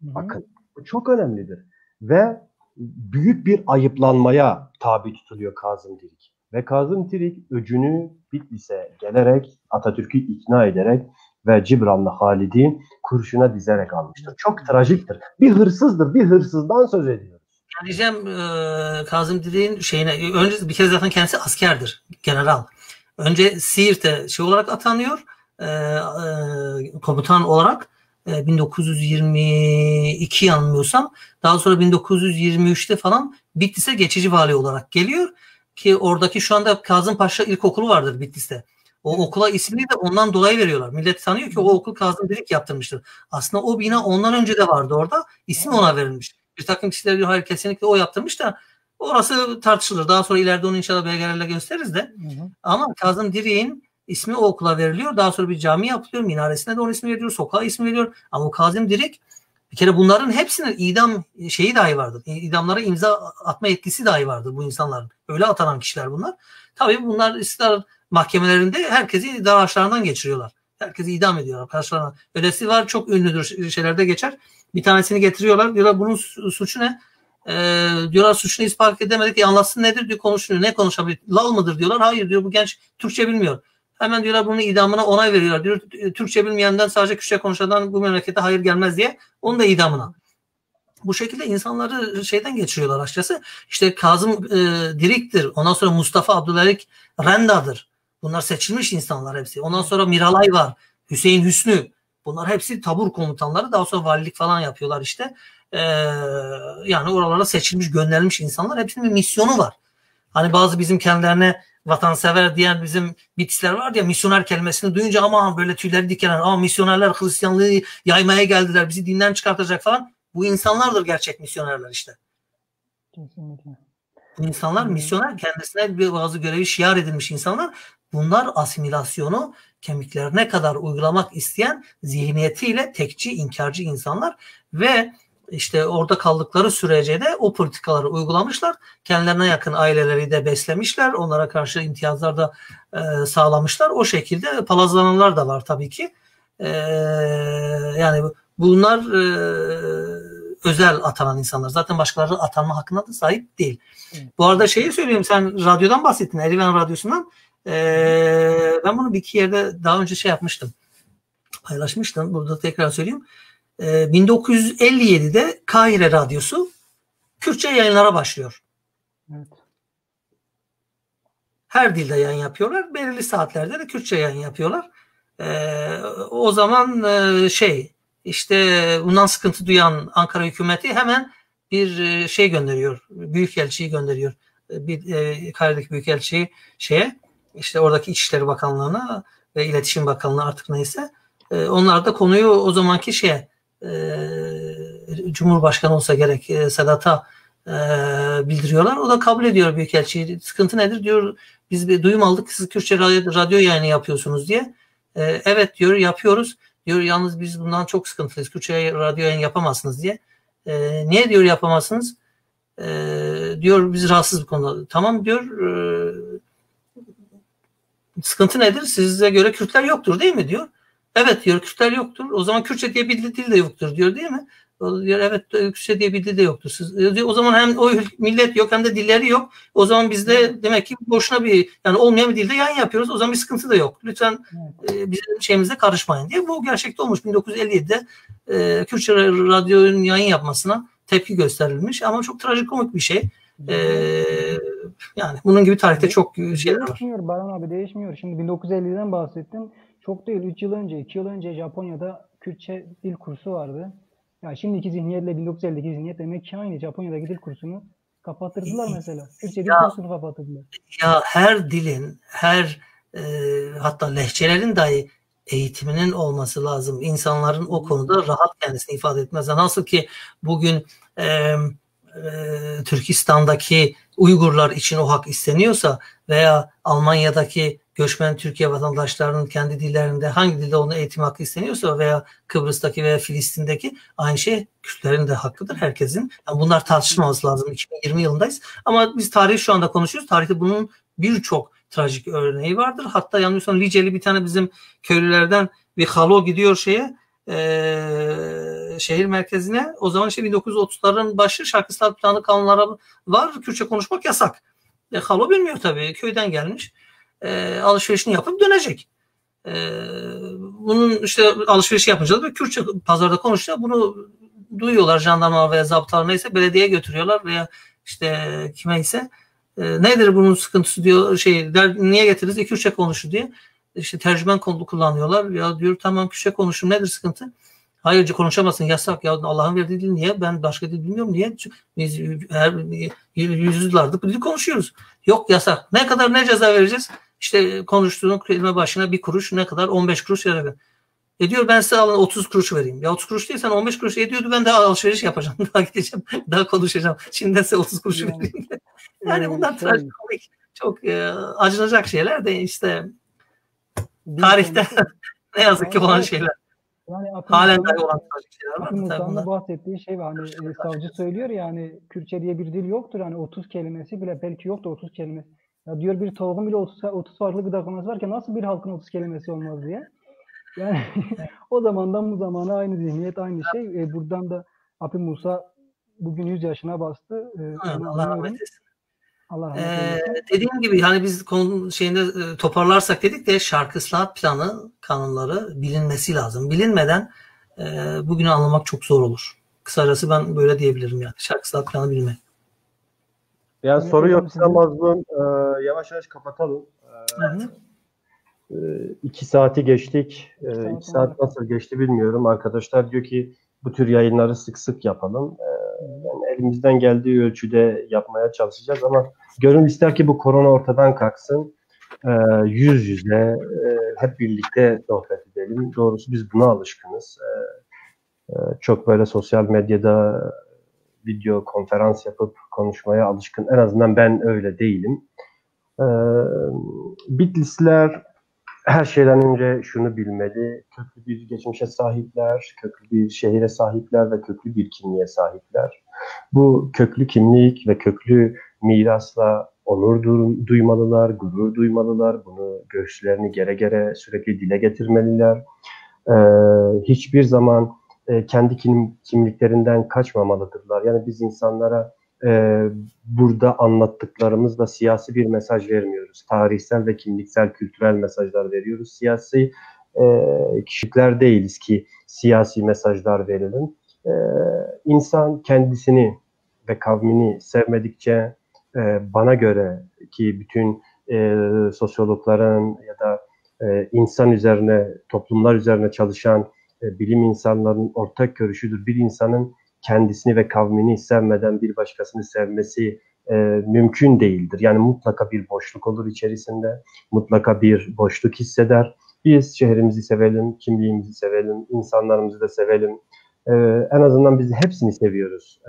Bakın bu çok önemlidir. Ve büyük bir ayıplanmaya tabi tutuluyor Kazım Dirik. Ve Kazım Dirik öcünü Bitlis'e gelerek Atatürk'ü ikna ederek ve Cibranlı Halid'i kurşuna dizerek almıştır. Çok trajiktir. Bir hırsızdır. Bir hırsızdan söz ediyoruz. Diyeceğim Kazım Dirik'in şeyine önce bir kere zaten kendisi askerdir. General. Önce Siirt'e şey olarak atanıyor. Komutan olarak 1922 yanılmıyorsam, daha sonra 1923'te falan Bitlis'e geçici vali olarak geliyor ki oradaki şu anda Kazım Paşa İlkokulu vardır Bitlis'te. O okula ismini de ondan dolayı veriyorlar. Millet sanıyor ki o okul Kazım Dirik yaptırmıştır. Aslında o bina ondan önce de vardı orada. İsim ona verilmiş. Bir takım kişiler diyor hayır kesinlikle o yaptırmış da orası tartışılır. Daha sonra ileride onu inşallah belgelerle gösteririz de. Ama Kazım Dirik'in ismi o okula veriliyor. Daha sonra bir cami yapılıyor. Minaresine de onun ismi veriliyor. Sokağa ismi veriliyor. Ama o Kazım Dirik bir kere bunların hepsinin idam şeyi dahi vardır. İdamlara imza atma yetkisi dahi vardır bu insanların. Öyle atanan kişiler bunlar. Tabii bunlar istiklal mahkemelerinde herkesi idam ağaçlarından geçiriyorlar. Herkesi idam ediyorlar. Karşılarına. Öylesi var. Çok ünlüdür. Şeylerde geçer. Bir tanesini getiriyorlar. Diyorlar bunun suçu ne? Diyorlar suçunu ispat edemedik. Anlatsın nedir diyor, konuşuyor. Ne konuşabilir? Lal mıdır diyorlar. Hayır diyor bu genç Türkçe bilmiyor. Hemen diyorlar bunun idamına onay veriyorlar. Diyor Türkçe bilmeyenden sadece Kürtçe konuşandan bu memlekete hayır gelmez diye. Onun da idamına. Bu şekilde insanları şeyden geçiriyorlar açıkçası. İşte Kazım Dirik'tir. Ondan sonra Mustafa Abdülhalik Renda'dır. Bunlar seçilmiş insanlar hepsi. Ondan sonra Miralay var. Hüseyin Hüsnü. Bunlar hepsi tabur komutanları. Daha sonra valilik falan yapıyorlar işte. Yani oralara seçilmiş, gönderilmiş insanlar. Hepsinin bir misyonu var. Hani bazı bizim kendilerine vatansever diyen bizim Bitlisler var ya, misyoner kelimesini duyunca ama böyle tüyleri diken, ama misyonerler Hristiyanlığı yaymaya geldiler, bizi dinden çıkartacak falan. Bu insanlardır gerçek misyonerler işte. Kesinlikle. Bu insanlar misyoner, kendisine bazı görevi şiar edilmiş insanlar. Bunlar asimilasyonu kemiklerine kadar uygulamak isteyen zihniyetiyle tekçi, inkarcı insanlar ve işte orada kaldıkları sürece de o politikaları uygulamışlar. Kendilerine yakın aileleri de beslemişler. Onlara karşı imtiyazlar da sağlamışlar. O şekilde palazlananlar da var tabii ki. Yani bunlar özel atanan insanlar. Zaten başkaları atanma hakkına da sahip değil. Bu arada şeyi söyleyeyim, sen radyodan bahsettin. Erivan Radyosu'ndan. Ben bunu bir iki yerde daha önce şey yapmıştım. Paylaşmıştım. Burada tekrar söyleyeyim. 1957'de Kahire Radyosu Kürtçe yayınlara başlıyor. Evet. Her dilde yayın yapıyorlar. Belirli saatlerde de Kürtçe yayın yapıyorlar. O zaman işte bundan sıkıntı duyan Ankara hükümeti hemen bir şey gönderiyor. Büyükelçiyi gönderiyor. Kahire'deki büyükelçiyi işte oradaki İçişleri Bakanlığı'na ve İletişim Bakanlığı artık neyse. Onlar da konuyu o zamanki Cumhurbaşkanı olsa gerek Sedat'a bildiriyorlar. O da kabul ediyor büyükelçiyi. Sıkıntı nedir diyor. Biz bir duyum aldık. Siz Kürtçe radyo yayını yapıyorsunuz diye. Evet diyor, yapıyoruz. Diyor yalnız biz bundan çok sıkıntılıyız. Kürtçe radyo yayın yapamazsınız diye. Niye diyor yapamazsınız? Diyor biz rahatsız bu konuda. Tamam diyor. Sıkıntı nedir? Size göre Kürtler yoktur değil mi diyor. Evet diyor Kürtler yoktur. O zaman Kürtçe diye bir dil de yoktur diyor değil mi? O diyor evet Kürtçe diye bir dil de yoktur. Diyor, o zaman hem o millet yok hem de dilleri yok. O zaman bizde demek ki boşuna yani olmayan bir dilde yayın yapıyoruz. O zaman bir sıkıntı da yok. Lütfen bizim şeyimize karışmayın diye. Bu gerçekte olmuş. 1957'de Kürtçe radyonun yayın yapmasına tepki gösterilmiş ama çok trajikomik bir şey. Yani bunun gibi tarihte çok şeyler var. Değişmiyor Baran abi, değişmiyor. Şimdi 1950'den bahsettin. Çok değil 2 yıl önce Japonya'da Kürtçe dil kursu vardı. Ya şimdiki zihniyetle 1950'deki zihniyet demek ki aynı. Japonya'daki dil kursunu kapattırdılar mesela. Kürtçe dil kursunu kapattırdılar. Ya her dilin, hatta lehçelerin dahi eğitiminin olması lazım. İnsanların o konuda rahat kendisini ifade etmez. Nasıl ki bugün Türkistan'daki Uygurlar için o hak isteniyorsa veya Almanya'daki göçmen Türkiye vatandaşlarının kendi dillerinde hangi dilde onun eğitim hakkı isteniyorsa veya Kıbrıs'taki veya Filistin'deki aynı şey Kürtlerin de hakkıdır, herkesin. Yani bunlar tartışılmaması lazım. 2020 yılındayız. Ama biz tarihi şu anda konuşuyoruz. Tarihte bunun birçok trajik örneği vardır. Hatta yanılmıyorsam Liceli bir tane bizim köylülerden bir halo gidiyor şehir merkezine. O zaman 1930'ların başı Şarkısal Planı kanunları var. Kürtçe konuşmak yasak. Halo bilmiyor tabii. Köyden gelmiş. Alışverişini yapıp dönecek. Bunun işte alışverişi yapınca da Kürtçe pazarda konuşuyor. Bunu duyuyorlar, jandarma veya zabıtalar neyse, belediyeye götürüyorlar veya işte kime ise nedir bunun sıkıntısı diyor, niye getirdiniz? Kürtçe konuşu diye. İşte tercüman kullanıyorlar. Ya diyor tamam Kürtçe konuşun, nedir sıkıntı? Hayır konuşamazsın, yasak ya, Allah'ın verdiği dil, niye? Ben başka dil bilmiyorum, niye? Biz yüzyıllardır bu dili konuşuyoruz. Yok, yasak. Ne ceza vereceğiz? İşte konuştuğun kelime başına 1 kuruş, ne kadar? 15 kuruş ya. Diyor ben size alın 30 kuruş vereyim. Ya 30 kuruş değil, sen 15 kuruş ediyordu, ben daha alışveriş yapacağım. Daha gideceğim, daha konuşacağım. Şimdiden size 30 kuruş vereyim. Yani bunlar trajikomik, çok acınacak şeyler de işte tarihte ne yazık ki olan şeyler. Yani halen dahi olan trajik şeyler var. Akın Musa'nın bahsettiği şey var. Hani savcı söylüyor ya, hani Kürtçe diye bir dil yoktur. Hani 30 kelimesi bile belki yoktur, 30 kelimesi. Ya diyor bir tavuğun bile 30 farklı gıda konusu varken nasıl bir halkın 30 kelimesi olmaz diye. Yani o zamandan bu zamana aynı zihniyet, aynı şey. Buradan da Akın Musa bugün 100 yaşına bastı. Allah rahmet eylesin. Allah rahmet eylesin. Dediğim gibi hani biz konu toparlarsak dedik de Şarkı Islahat Planı kanunları bilinmesi lazım. Bilinmeden bugünü anlamak çok zor olur. Kısacası ben böyle diyebilirim yani. Şarkı Islahat Planı bilmek. Yani soru yoksa Mazlum yavaş yavaş kapatalım. 2 saati geçtik. 2 saat nasıl geçti bilmiyorum. Arkadaşlar diyor ki bu tür yayınları sık sık yapalım. Yani elimizden geldiği ölçüde yapmaya çalışacağız ama gönül ister ki bu korona ortadan kalksın. Yüz yüze hep birlikte sohbet edelim. Doğrusu biz buna alışkınız. Çok böyle sosyal medyada video konferans yapıp konuşmaya alışkın. En azından ben öyle değilim. Bitlisliler her şeyden önce şunu bilmeli: köklü bir geçmişe sahipler, köklü bir şehire sahipler ve köklü bir kimliğe sahipler. Bu köklü kimlik ve köklü mirasla onur duymalılar, gurur duymalılar. Bunu göğüslerini gere gere sürekli dile getirmeliler. Hiçbir zaman kendi kimliklerinden kaçmamalıdırlar. Yani biz insanlara burada anlattıklarımızla siyasi bir mesaj vermiyoruz. Tarihsel ve kimliksel, kültürel mesajlar veriyoruz. Siyasi kişiler değiliz ki siyasi mesajlar verelim. İnsan kendisini ve kavmini sevmedikçe bana göre ki bütün sosyologların ya da insan üzerine, toplumlar üzerine çalışan bilim insanlarının ortak görüşüdür. Bir insanın kendisini ve kavmini sevmeden bir başkasını sevmesi mümkün değildir. Yani mutlaka bir boşluk olur içerisinde, mutlaka bir boşluk hisseder. Biz şehrimizi sevelim, kimliğimizi sevelim, insanlarımızı da sevelim. En azından biz hepsini seviyoruz.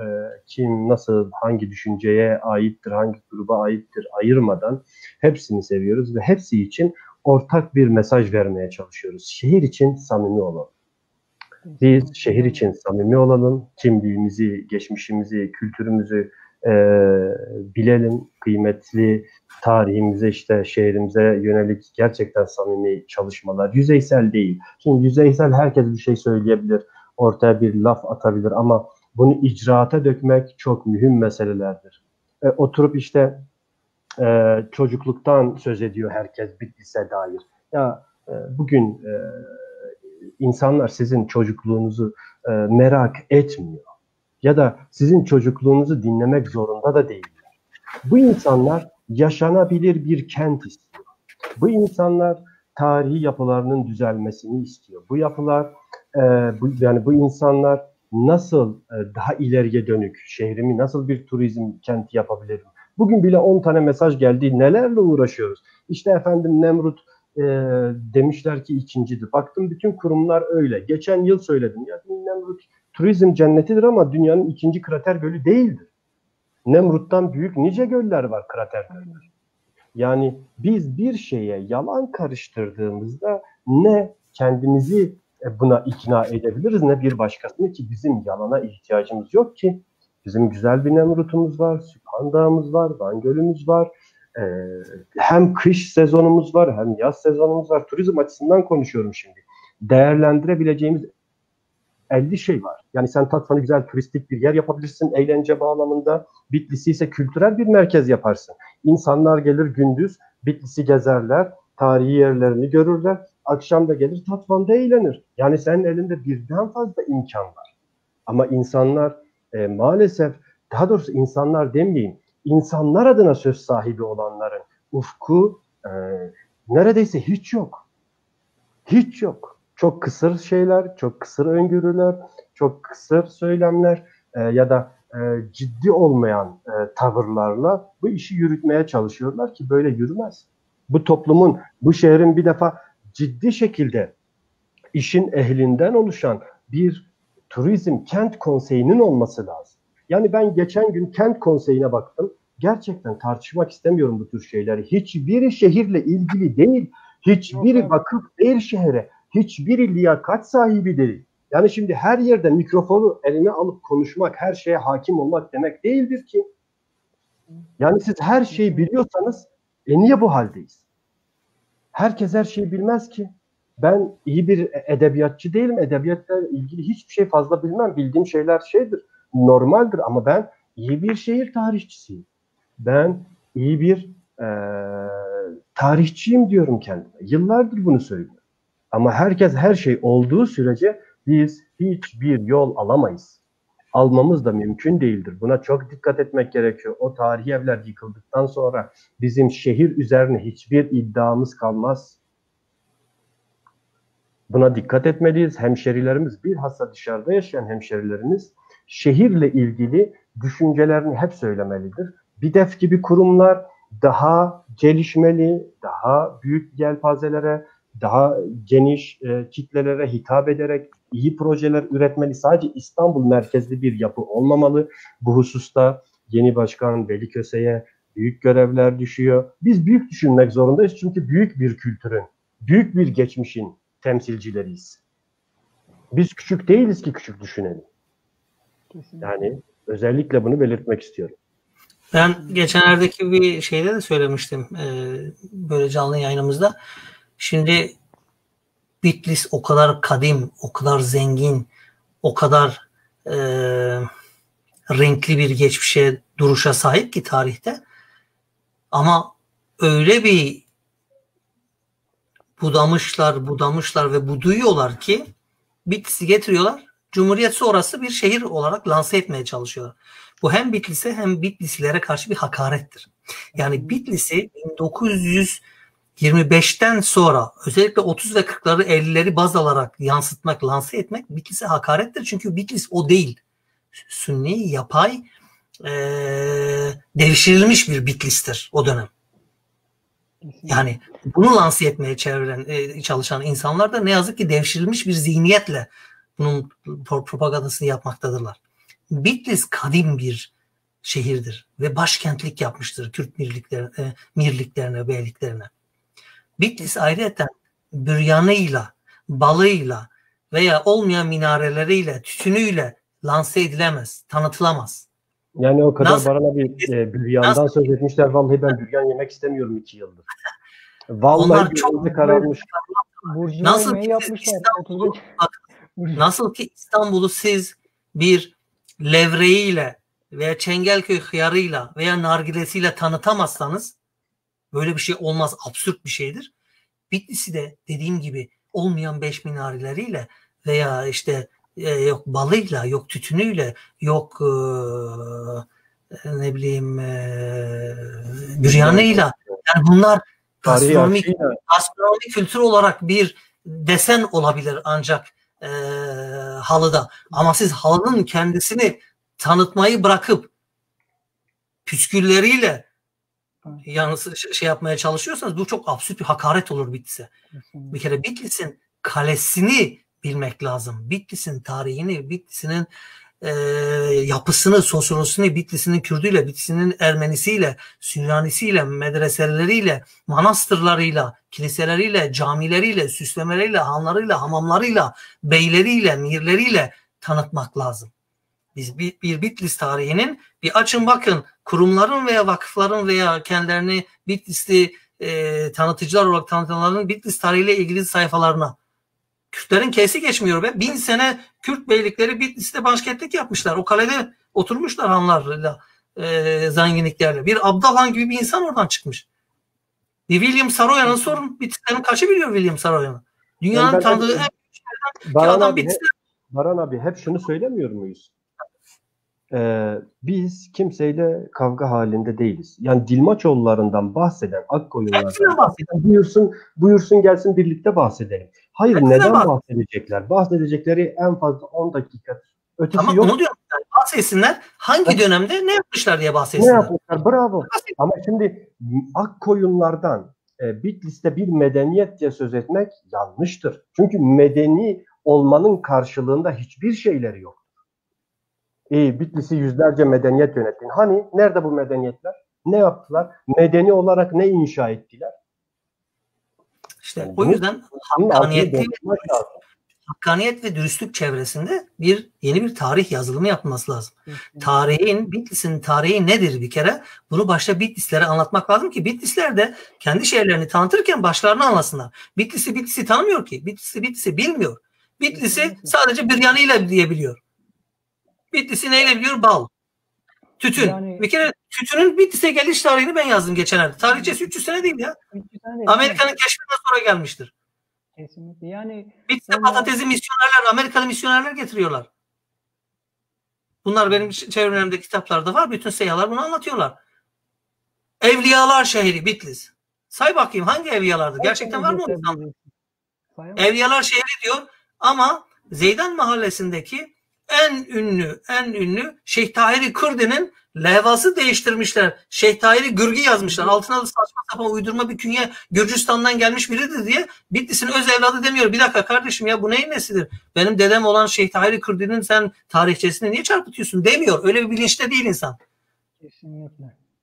Kim, nasıl, hangi düşünceye aittir, hangi gruba aittir ayırmadan hepsini seviyoruz ve hepsi için ortak bir mesaj vermeye çalışıyoruz. Şehir için samimi olalım. Biz şehir için samimi olalım, kimliğimizi, geçmişimizi, kültürümüzü bilelim, kıymetli tarihimize, işte şehrimize yönelik gerçekten samimi çalışmalar, yüzeysel değil. Şimdi yüzeysel herkes bir şey söyleyebilir, ortaya bir laf atabilir ama bunu icraata dökmek çok mühim meselelerdir. Oturup işte çocukluktan söz ediyor herkes Bitlis'e dair. Ya bugün insanlar sizin çocukluğunuzu merak etmiyor. Ya da sizin çocukluğunuzu dinlemek zorunda da değiller. Bu insanlar yaşanabilir bir kent istiyor. Bu insanlar tarihi yapılarının düzelmesini istiyor. Bu yapılar, bu insanlar nasıl daha ileriye dönük, şehrimi nasıl bir turizm kenti yapabilirim? Bugün bile 10 tane mesaj geldi, nelerle uğraşıyoruz. İşte efendim Nemrut demişler ki ikincidir. Baktım bütün kurumlar öyle. Geçen yıl söyledim. Ya Nemrut turizm cennetidir ama dünyanın 2. krater gölü değildir. Nemrut'tan büyük nice göller var, krater göller. Yani biz bir şeye yalan karıştırdığımızda ne kendimizi buna ikna edebiliriz ne bir başkasını, ki bizim yalana ihtiyacımız yok ki. Bizim güzel bir Nemrut'umuz var, Süphan Dağımız var, Van Gölü'müz var. Hem kış sezonumuz var hem yaz sezonumuz var. Turizm açısından konuşuyorum şimdi. Değerlendirebileceğimiz 50 şey var. Yani sen Tatvan'ı güzel turistik bir yer yapabilirsin eğlence bağlamında. Bitlis'i ise kültürel bir merkez yaparsın. İnsanlar gelir gündüz Bitlis'i gezerler, tarihi yerlerini görürler. Akşam da gelir Tatvan'da eğlenir. Yani senin elinde birden fazla imkan var. Ama insanlar maalesef, daha doğrusu insanlar demeyeyim, insanlar adına söz sahibi olanların ufku neredeyse hiç yok. Hiç yok. Çok kısır şeyler, çok kısır öngörüler, çok kısır söylemler ya da ciddi olmayan tavırlarla bu işi yürütmeye çalışıyorlar ki böyle yürümez. Bu toplumun, bu şehrin bir defa ciddi şekilde işin ehlinden oluşan bir turizm kent konseyinin olması lazım. Yani ben geçen gün kent konseyine baktım. Gerçekten tartışmak istemiyorum bu tür şeyleri. Hiçbiri şehirle ilgili değil. Hiçbiri vakıf değil şehre. Hiçbiri liyakat sahibi değil. Yani şimdi her yerde mikrofonu eline alıp konuşmak, her şeye hakim olmak demek değildir ki. Yani siz her şeyi biliyorsanız niye bu haldeyiz? Herkes her şeyi bilmez ki. Ben iyi bir edebiyatçı değilim. Edebiyatla ilgili hiçbir şey fazla bilmem. Bildiğim şeyler şeydir, normaldir ama ben iyi bir şehir tarihçisiyim. Ben iyi bir tarihçiyim diyorum kendime. Yıllardır bunu söylüyorum. Ama herkes her şey olduğu sürece biz hiçbir yol alamayız. Almamız da mümkün değildir. Buna çok dikkat etmek gerekiyor. O tarihi evler yıkıldıktan sonra bizim şehir üzerine hiçbir iddiamız kalmaz. Buna dikkat etmeliyiz. Hemşerilerimiz, bilhassa dışarıda yaşayan hemşerilerimiz şehirle ilgili düşüncelerini hep söylemelidir. BİDEF gibi kurumlar daha gelişmeli, daha büyük yelpazelere, daha geniş kitlelere hitap ederek iyi projeler üretmeli. Sadece İstanbul merkezli bir yapı olmamalı. Bu hususta yeni başkan Veli Köse'ye büyük görevler düşüyor. Biz büyük düşünmek zorundayız çünkü büyük bir kültürün, büyük bir geçmişin temsilcileriyiz. Biz küçük değiliz ki küçük düşünelim. Kesinlikle. Yani özellikle bunu belirtmek istiyorum. Ben geçenlerdeki bir şeyde de söylemiştim böyle canlı yayınımızda. Şimdi Bitlis o kadar kadim, o kadar zengin, o kadar renkli bir geçmişe, duruşa sahip ki tarihte. Ama öyle bir budamışlar ve buduyorlar ki Bitlis'i getiriyorlar. Cumhuriyet sonrası bir şehir olarak lanse etmeye çalışıyorlar. Bu hem Bitlis'e hem Bitlislilere karşı bir hakarettir. Yani Bitlis'i 1925'ten sonra özellikle 30 ve 40'ları 50'leri baz alarak yansıtmak, lanse etmek Bitlis'e hakarettir. Çünkü Bitlis o değil. Sünni, yapay, devşirilmiş bir Bitlis'tir o dönem. Yani bunu lanse etmeye çalışan insanlar da ne yazık ki devşirilmiş bir zihniyetle bunun propagandasını yapmaktadırlar. Bitlis kadim bir şehirdir ve başkentlik yapmıştır Kürt mirliklerine, beyliklerine. Bitlis ayrıca büryanıyla, balıyla veya olmayan minareleriyle, tütünüyle lanse edilemez, tanıtılamaz. Yani o kadar Baran abi büryandan söz etmişler. Vallahi ben büryan yemek istemiyorum 2 yıldır. Vallahi gözümde kararmış. Nasıl ki İstanbul'u siz bir levreğiyle veya Çengelköy hıyarıyla veya nargilesiyle tanıtamazsanız böyle bir şey olmaz. Absürt bir şeydir. Bitlis'i de dediğim gibi olmayan 5 minareleriyle veya işte yok balıyla, yok tütünüyle, yok ne bileyim büryanıyla. Yani bunlar gastronomik kültür olarak bir desen olabilir ancak halıda. Ama siz halının kendisini tanıtmayı bırakıp püskülleriyle yani şey yapmaya çalışıyorsanız bu çok absürt bir hakaret olur Bitlis'e. Bir kere Bitlis'in kalesini bilmek lazım. Bitlis'in tarihini, Bitlis'in yapısını, sosyolojisini, Bitlis'in Kürdüyle, Bitlis'in Ermenisiyle, Süryanisiyle, medreseleriyle, manastırlarıyla, kiliseleriyle, camileriyle, süslemeleriyle, hanlarıyla, hamamlarıyla, beyleriyle, mirleriyle tanıtmak lazım. Biz bir Bitlis tarihinin bir açın bakın kurumların veya vakıfların veya kendilerini Bitlisli tanıtıcılar olarak tanıtanların Bitlis tarihiyle ilgili sayfalarına. Kürtlerin kesi geçmiyor be. 1000 sene Kürt beylikleri Bitlis'te başkentlik yapmışlar. O kalede oturmuşlar hanlarla, zenginliklerle. Bir Abdalhan gibi bir insan oradan çıkmış. Bir William Saroyan'ın sorun. Bitlislerin kaçı biliyor William Saroyan'ı? Dünyanın tanıdığı en büyük adam Bitlis'te. Baran abi hep şunu söylemiyor muyuz? Biz kimseyle kavga halinde değiliz. Yani Dilmaçoğullarından bahseden, Akkoyunlardan bahseden buyursun gelsin birlikte bahsedelim. Hayır, neden bahsedecekler? Bahsedecekleri en fazla 10 dakika. Ötesi ama yok. Onu diyorum. Yani bahsetsinler. Hangi dönemde ne yapmışlar diye bahsetsinler. Ne yapmışlar? Bravo. Ama şimdi Akkoyunlardan Bitlis'te bir medeniyet diye söz etmek yanlıştır. Çünkü medeni olmanın karşılığında hiçbir şeyleri yok. Bitlis'i yüzlerce medeniyet yönettin. Hani nerede bu medeniyetler? Ne yaptılar? Medeni olarak ne inşa ettiler? İşte yani o yüzden hakkaniyet ve dürüstlük çevresinde yeni bir tarih yazılımı yapılması lazım. Bitlis'in tarihi nedir bir kere? Bunu başta Bitlislere anlatmak lazım ki Bitlisler de kendi şehirlerini tanıtırken başlarını anlasınlar. Bitlis'i tanımıyor ki. Bitlis'i bilmiyor. Bitlis'i sadece bir yanıyla diyebiliyor. Bitlis'i neyle biliyor? Bal. Tütün. Yani, bir kere tütünün Bitlis'e geliş tarihini ben yazdım geçenlerde. Tarihçesi 300 sene değil ya. Amerika'nın keşfinden sonra gelmiştir. Kesinlikle. Yani Bitlis'e patatesi misyonerler, Amerikalı misyonerler getiriyorlar. Bunlar benim çevremde kitaplarda var. Bütün seyyahlar bunu anlatıyorlar. Evliyalar şehri Bitlis. Say bakayım hangi evliyalardı? Gerçekten var mı o insanlar? Evliyalar şehri diyor ama Zeydan mahallesindeki en ünlü Şeyh Tahir-i Kürdi'nin levhası değiştirmişler. Şeyh Tahir-i Gürgü yazmışlar. Altına da saçma sapan uydurma bir künye Gürcistan'dan gelmiş biridir diye Bitlis'in öz evladı demiyor. Bir dakika kardeşim ya bu neyin nesidir? Benim dedem olan Şeyh Tahir-i Kürdi'nin sen tarihçesini niye çarpıtıyorsun demiyor. Öyle bir bilinçte değil insan.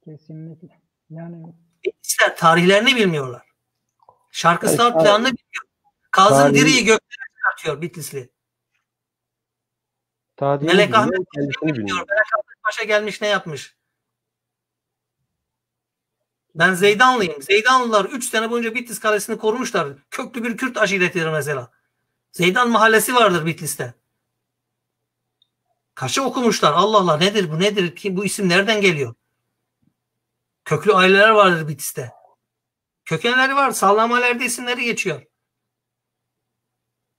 Kesinlikle. Yani Bitlisler tarihlerini bilmiyorlar. Şarkısal planını bilmiyor. Kazım Diri'yi göklere çıkartıyor Bitlisli. Melek Ahmet bilmiyor. Melek Ahmet Paşa gelmiş ne yapmış? Ben Zeydanlıyım. Zeydanlılar 3 sene boyunca Bitlis Kalesi'ni korumuşlar. Köklü bir Kürt aşiretidir mesela. Zeydan mahallesi vardır Bitlis'te. Kaşı okumuşlar. Allah Allah nedir bu nedir? Bu isim nereden geliyor? Köklü aileler vardır Bitlis'te. Kökenleri var. Sallamalarda isimleri geçiyor.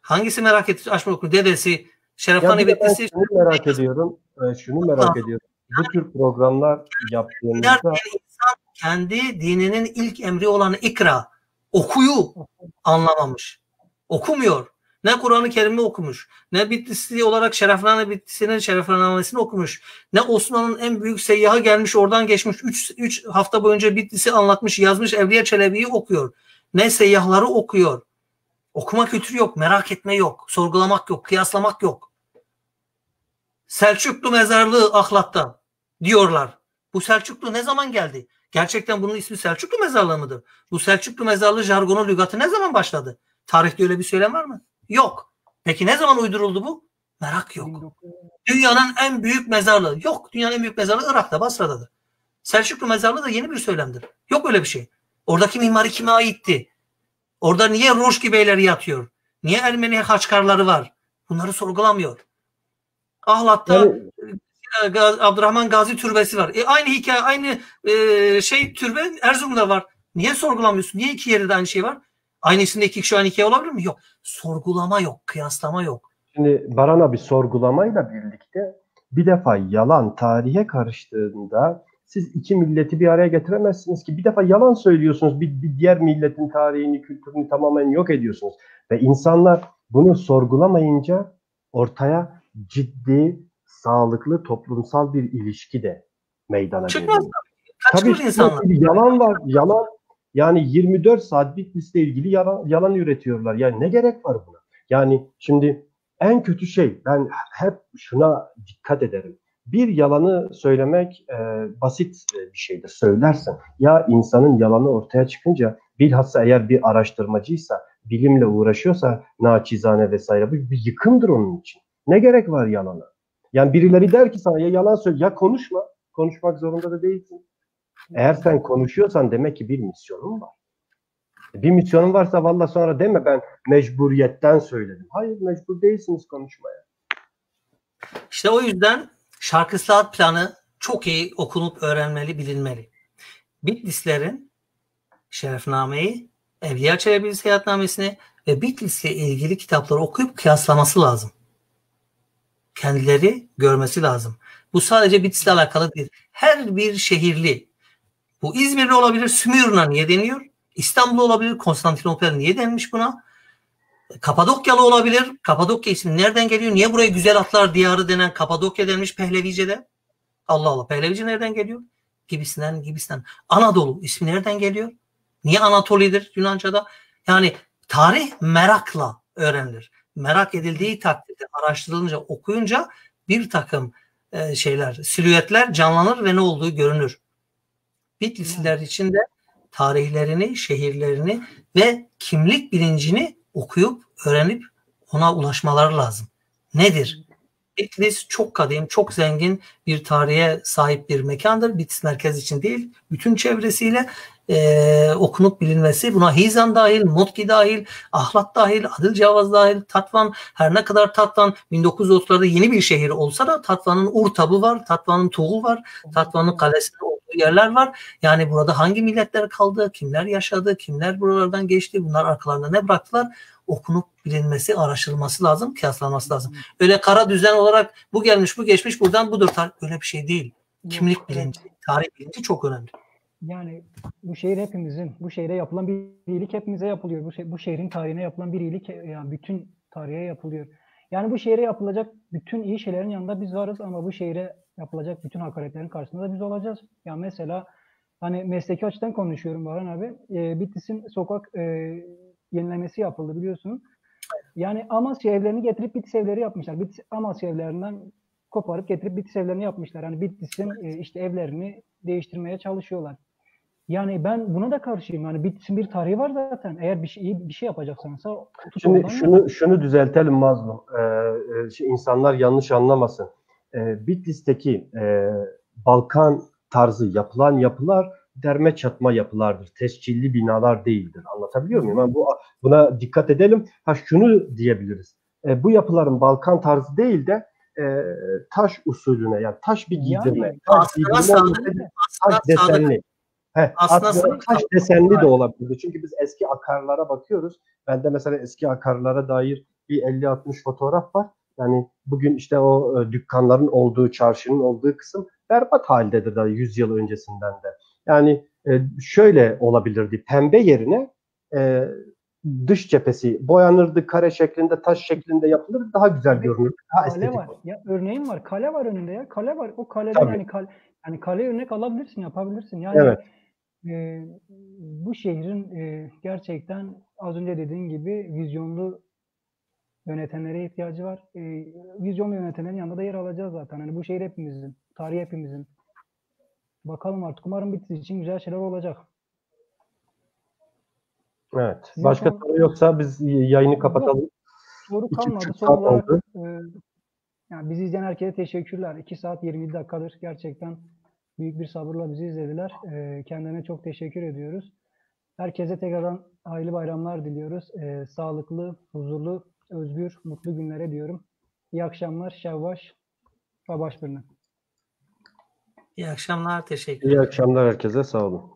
Hangisi merak etti? Açma okunu. Dedesi Şerefhane Bitlis'i. Şunu merak ediyorum. Bu tür programlar yaptığımızda insan kendi dininin ilk emri olan ikra, okuyu anlamamış. Okumuyor. Ne Kur'an-ı Kerim'i okumuş, ne Bitlisli olarak Şerefhane Bitlis'inin Şerefhanamesini okumuş, ne Osman'ın en büyük seyyahı gelmiş oradan geçmiş 3 hafta boyunca Bitlis'i anlatmış, yazmış Evliya Çelebi'yi okuyor. Ne seyyahları okuyor. Okuma kültürü yok, merak etme yok, sorgulamak yok, kıyaslamak yok. Selçuklu mezarlığı Ahlat'ta diyorlar. Bu Selçuklu ne zaman geldi? Gerçekten bunun ismi Selçuklu mezarlığı mıdır? Bu Selçuklu mezarlığı jargonu lügatı ne zaman başladı? Tarihte öyle bir söylem var mı? Yok. Peki ne zaman uyduruldu bu? Merak yok. Dünyanın en büyük mezarlığı. Yok. Dünyanın en büyük mezarlığı Irak'ta, Basra'dadır. Selçuklu mezarlığı da yeni bir söylemdir. Yok öyle bir şey. Oradaki mimari kime aitti? Orada niye Roşki beyleri yatıyor? Niye Ermeni haçkarları var? Bunları sorgulamıyor. Ahlat'ta Abdurrahman Gazi türbesi var. Aynı hikaye, aynı türbe Erzurum'da var. Niye sorgulamıyorsun? Niye iki yerde de aynı şey var? Aynı isimde iki kişi aynı hikaye olabilir mi? Yok. Sorgulama yok. Kıyaslama yok. Şimdi Baran abi sorgulamayla birlikte bir defa yalan tarihe karıştığında siz iki milleti bir araya getiremezsiniz ki. Bir defa yalan söylüyorsunuz. Bir diğer milletin tarihini, kültürünü tamamen yok ediyorsunuz. Ve insanlar bunu sorgulamayınca ortaya ciddi, sağlıklı toplumsal bir ilişki de meydana geliyor. Tabii yalan var. Yalan yani 24 saat Bitlis'le ilgili yalan üretiyorlar. Yani ne gerek var buna? Yani şimdi en kötü şey, ben hep şuna dikkat ederim. Bir yalanı söylemek basit bir şeydir. Söylersin. Ya insanın yalanı ortaya çıkınca bilhassa eğer bir araştırmacıysa, bilimle uğraşıyorsa naçizane vesaire bu bir yıkımdır onun için. Ne gerek var yalana? Yani birileri der ki sana ya yalan söyle ya konuşma. Konuşmak zorunda da değilsin. Eğer sen konuşuyorsan demek ki bir misyonun var. Bir misyonun varsa valla sonra deme ben mecburiyetten söyledim. Hayır, mecbur değilsiniz konuşmaya. İşte o yüzden şarkı saat planı çok iyi okunup öğrenmeli, bilinmeli. Bitlislerin Şerefname'yi, Evliya Çelebi'nin Seyahatnamesini ve Bitlis'le ilgili kitapları okuyup kıyaslaması lazım. Kendileri görmesi lazım. Bu sadece Bitlis'le alakalı değil. Her bir şehirli, bu İzmirli olabilir, Smyrna niye deniyor? İstanbul olabilir, Konstantinopol niye denmiş buna? Kapadokyalı olabilir. Kapadokya ismi nereden geliyor? Niye buraya güzel atlar diyarı denen Kapadokya denmiş Pehlevice'de? Allah Allah, Pehlevice nereden geliyor? Gibisinden. Anadolu ismi nereden geliyor? Niye Anatoli'dir Yunanca'da? Yani tarih merakla öğrenilir. Merak edildiği takdirde, araştırılınca, okuyunca bir takım şeyler, silüetler canlanır ve ne olduğu görünür. Bitlisliler için de tarihlerini, şehirlerini ve kimlik bilincini okuyup, öğrenip ona ulaşmaları lazım. Nedir? Bitlis çok kadim, çok zengin bir tarihe sahip bir mekandır. Bitlis merkez için değil, bütün çevresiyle okunup bilinmesi, buna Hizan dahil, Motki dahil, Ahlat dahil, Adılcavaz dahil, Tatvan, her ne kadar Tatvan 1930'larda yeni bir şehir olsa da Tatvan'ın Urtabı var, Tatvan'ın Tuğu var, Tatvan'ın kalesinin olduğu yerler var. Yani burada hangi milletler kaldı, kimler yaşadı, kimler buralardan geçti, bunlar arkalarında ne bıraktılar? Okunup bilinmesi, araştırılması lazım, kıyaslanması lazım. Öyle kara düzen olarak bu gelmiş, bu geçmiş, buradan budur. Öyle bir şey değil. Kimlik bilinci, tarih bilinci çok önemli. Yani bu şehir hepimizin, bu şehre yapılan bir iyilik hepimize yapılıyor. Bu şehrin tarihine yapılan bir iyilik yani bütün tarihe yapılıyor. Yani bu şehre yapılacak bütün iyi şeylerin yanında biz varız ama bu şehre yapılacak bütün hakaretlerin karşısında da biz olacağız. Yani mesela hani mesleki açıdan konuşuyorum Baran abi. Bitlis'in sokak yenilemesi yapıldı biliyorsunuz. Yani Amasya evlerini getirip Bitlis evleri yapmışlar. Bitlis Amasya evlerinden koparıp getirip Bitlis evlerini yapmışlar. Hani Bitlis'in işte evlerini değiştirmeye çalışıyorlar. Yani ben buna da karşıyım. Yani Bitlis'in bir tarihi var zaten. Eğer bir şey yapacaksansa şimdi şunu düzeltelim Mazlum. İnsanlar yanlış anlamasın. Bitlis'teki Balkan tarzı yapılan yapılar derme çatma yapılardır. Tescilli binalar değildir. Anlatabiliyor muyum? Yani buna dikkat edelim. Şunu diyebiliriz. Bu yapıların Balkan tarzı değil de taş usulüne yani taş bir giydirme. Yani, taş desenli. Aslında taş desenli de olabilir. Çünkü biz eski akarlara bakıyoruz. Bende mesela eski akarlara dair bir 50-60 fotoğraf var. Yani bugün işte o dükkanların olduğu, çarşının olduğu kısım berbat haldedir daha 100 yıl öncesinden de. Yani şöyle olabilirdi. Pembe yerine dış cephesi boyanırdı, kare şeklinde, taş şeklinde yapılır, daha güzel görünür. Daha estetik var. Ya örneğin var. Kale var önünde ya. Kale var. O kaleden Tabii. yani kale örnek alabilirsin, yapabilirsin. Yani evet. Bu şehrin gerçekten az önce dediğin gibi vizyonlu yönetenlere ihtiyacı var. Vizyonlu yönetenlerin yanında da yer alacağız zaten. Hani bu şehir hepimizin, tarihi hepimizin. Bakalım artık. Umarım Bitlis için güzel şeyler olacak. Evet. Başka soru yoksa biz yayını kapatalım. Yok, soru kalmadı. Son olarak yani bizi izleyen herkese teşekkürler. 2 saat 20 dakikadır. Gerçekten büyük bir sabırla bizi izlediler. Kendilerine çok teşekkür ediyoruz. Herkese tekrardan hayırlı bayramlar diliyoruz. Sağlıklı, huzurlu, özgür, mutlu günlere diyorum. İyi akşamlar. Şevvaş, Babaş Birine. İyi akşamlar. Teşekkür ederim. İyi akşamlar herkese. Sağ olun.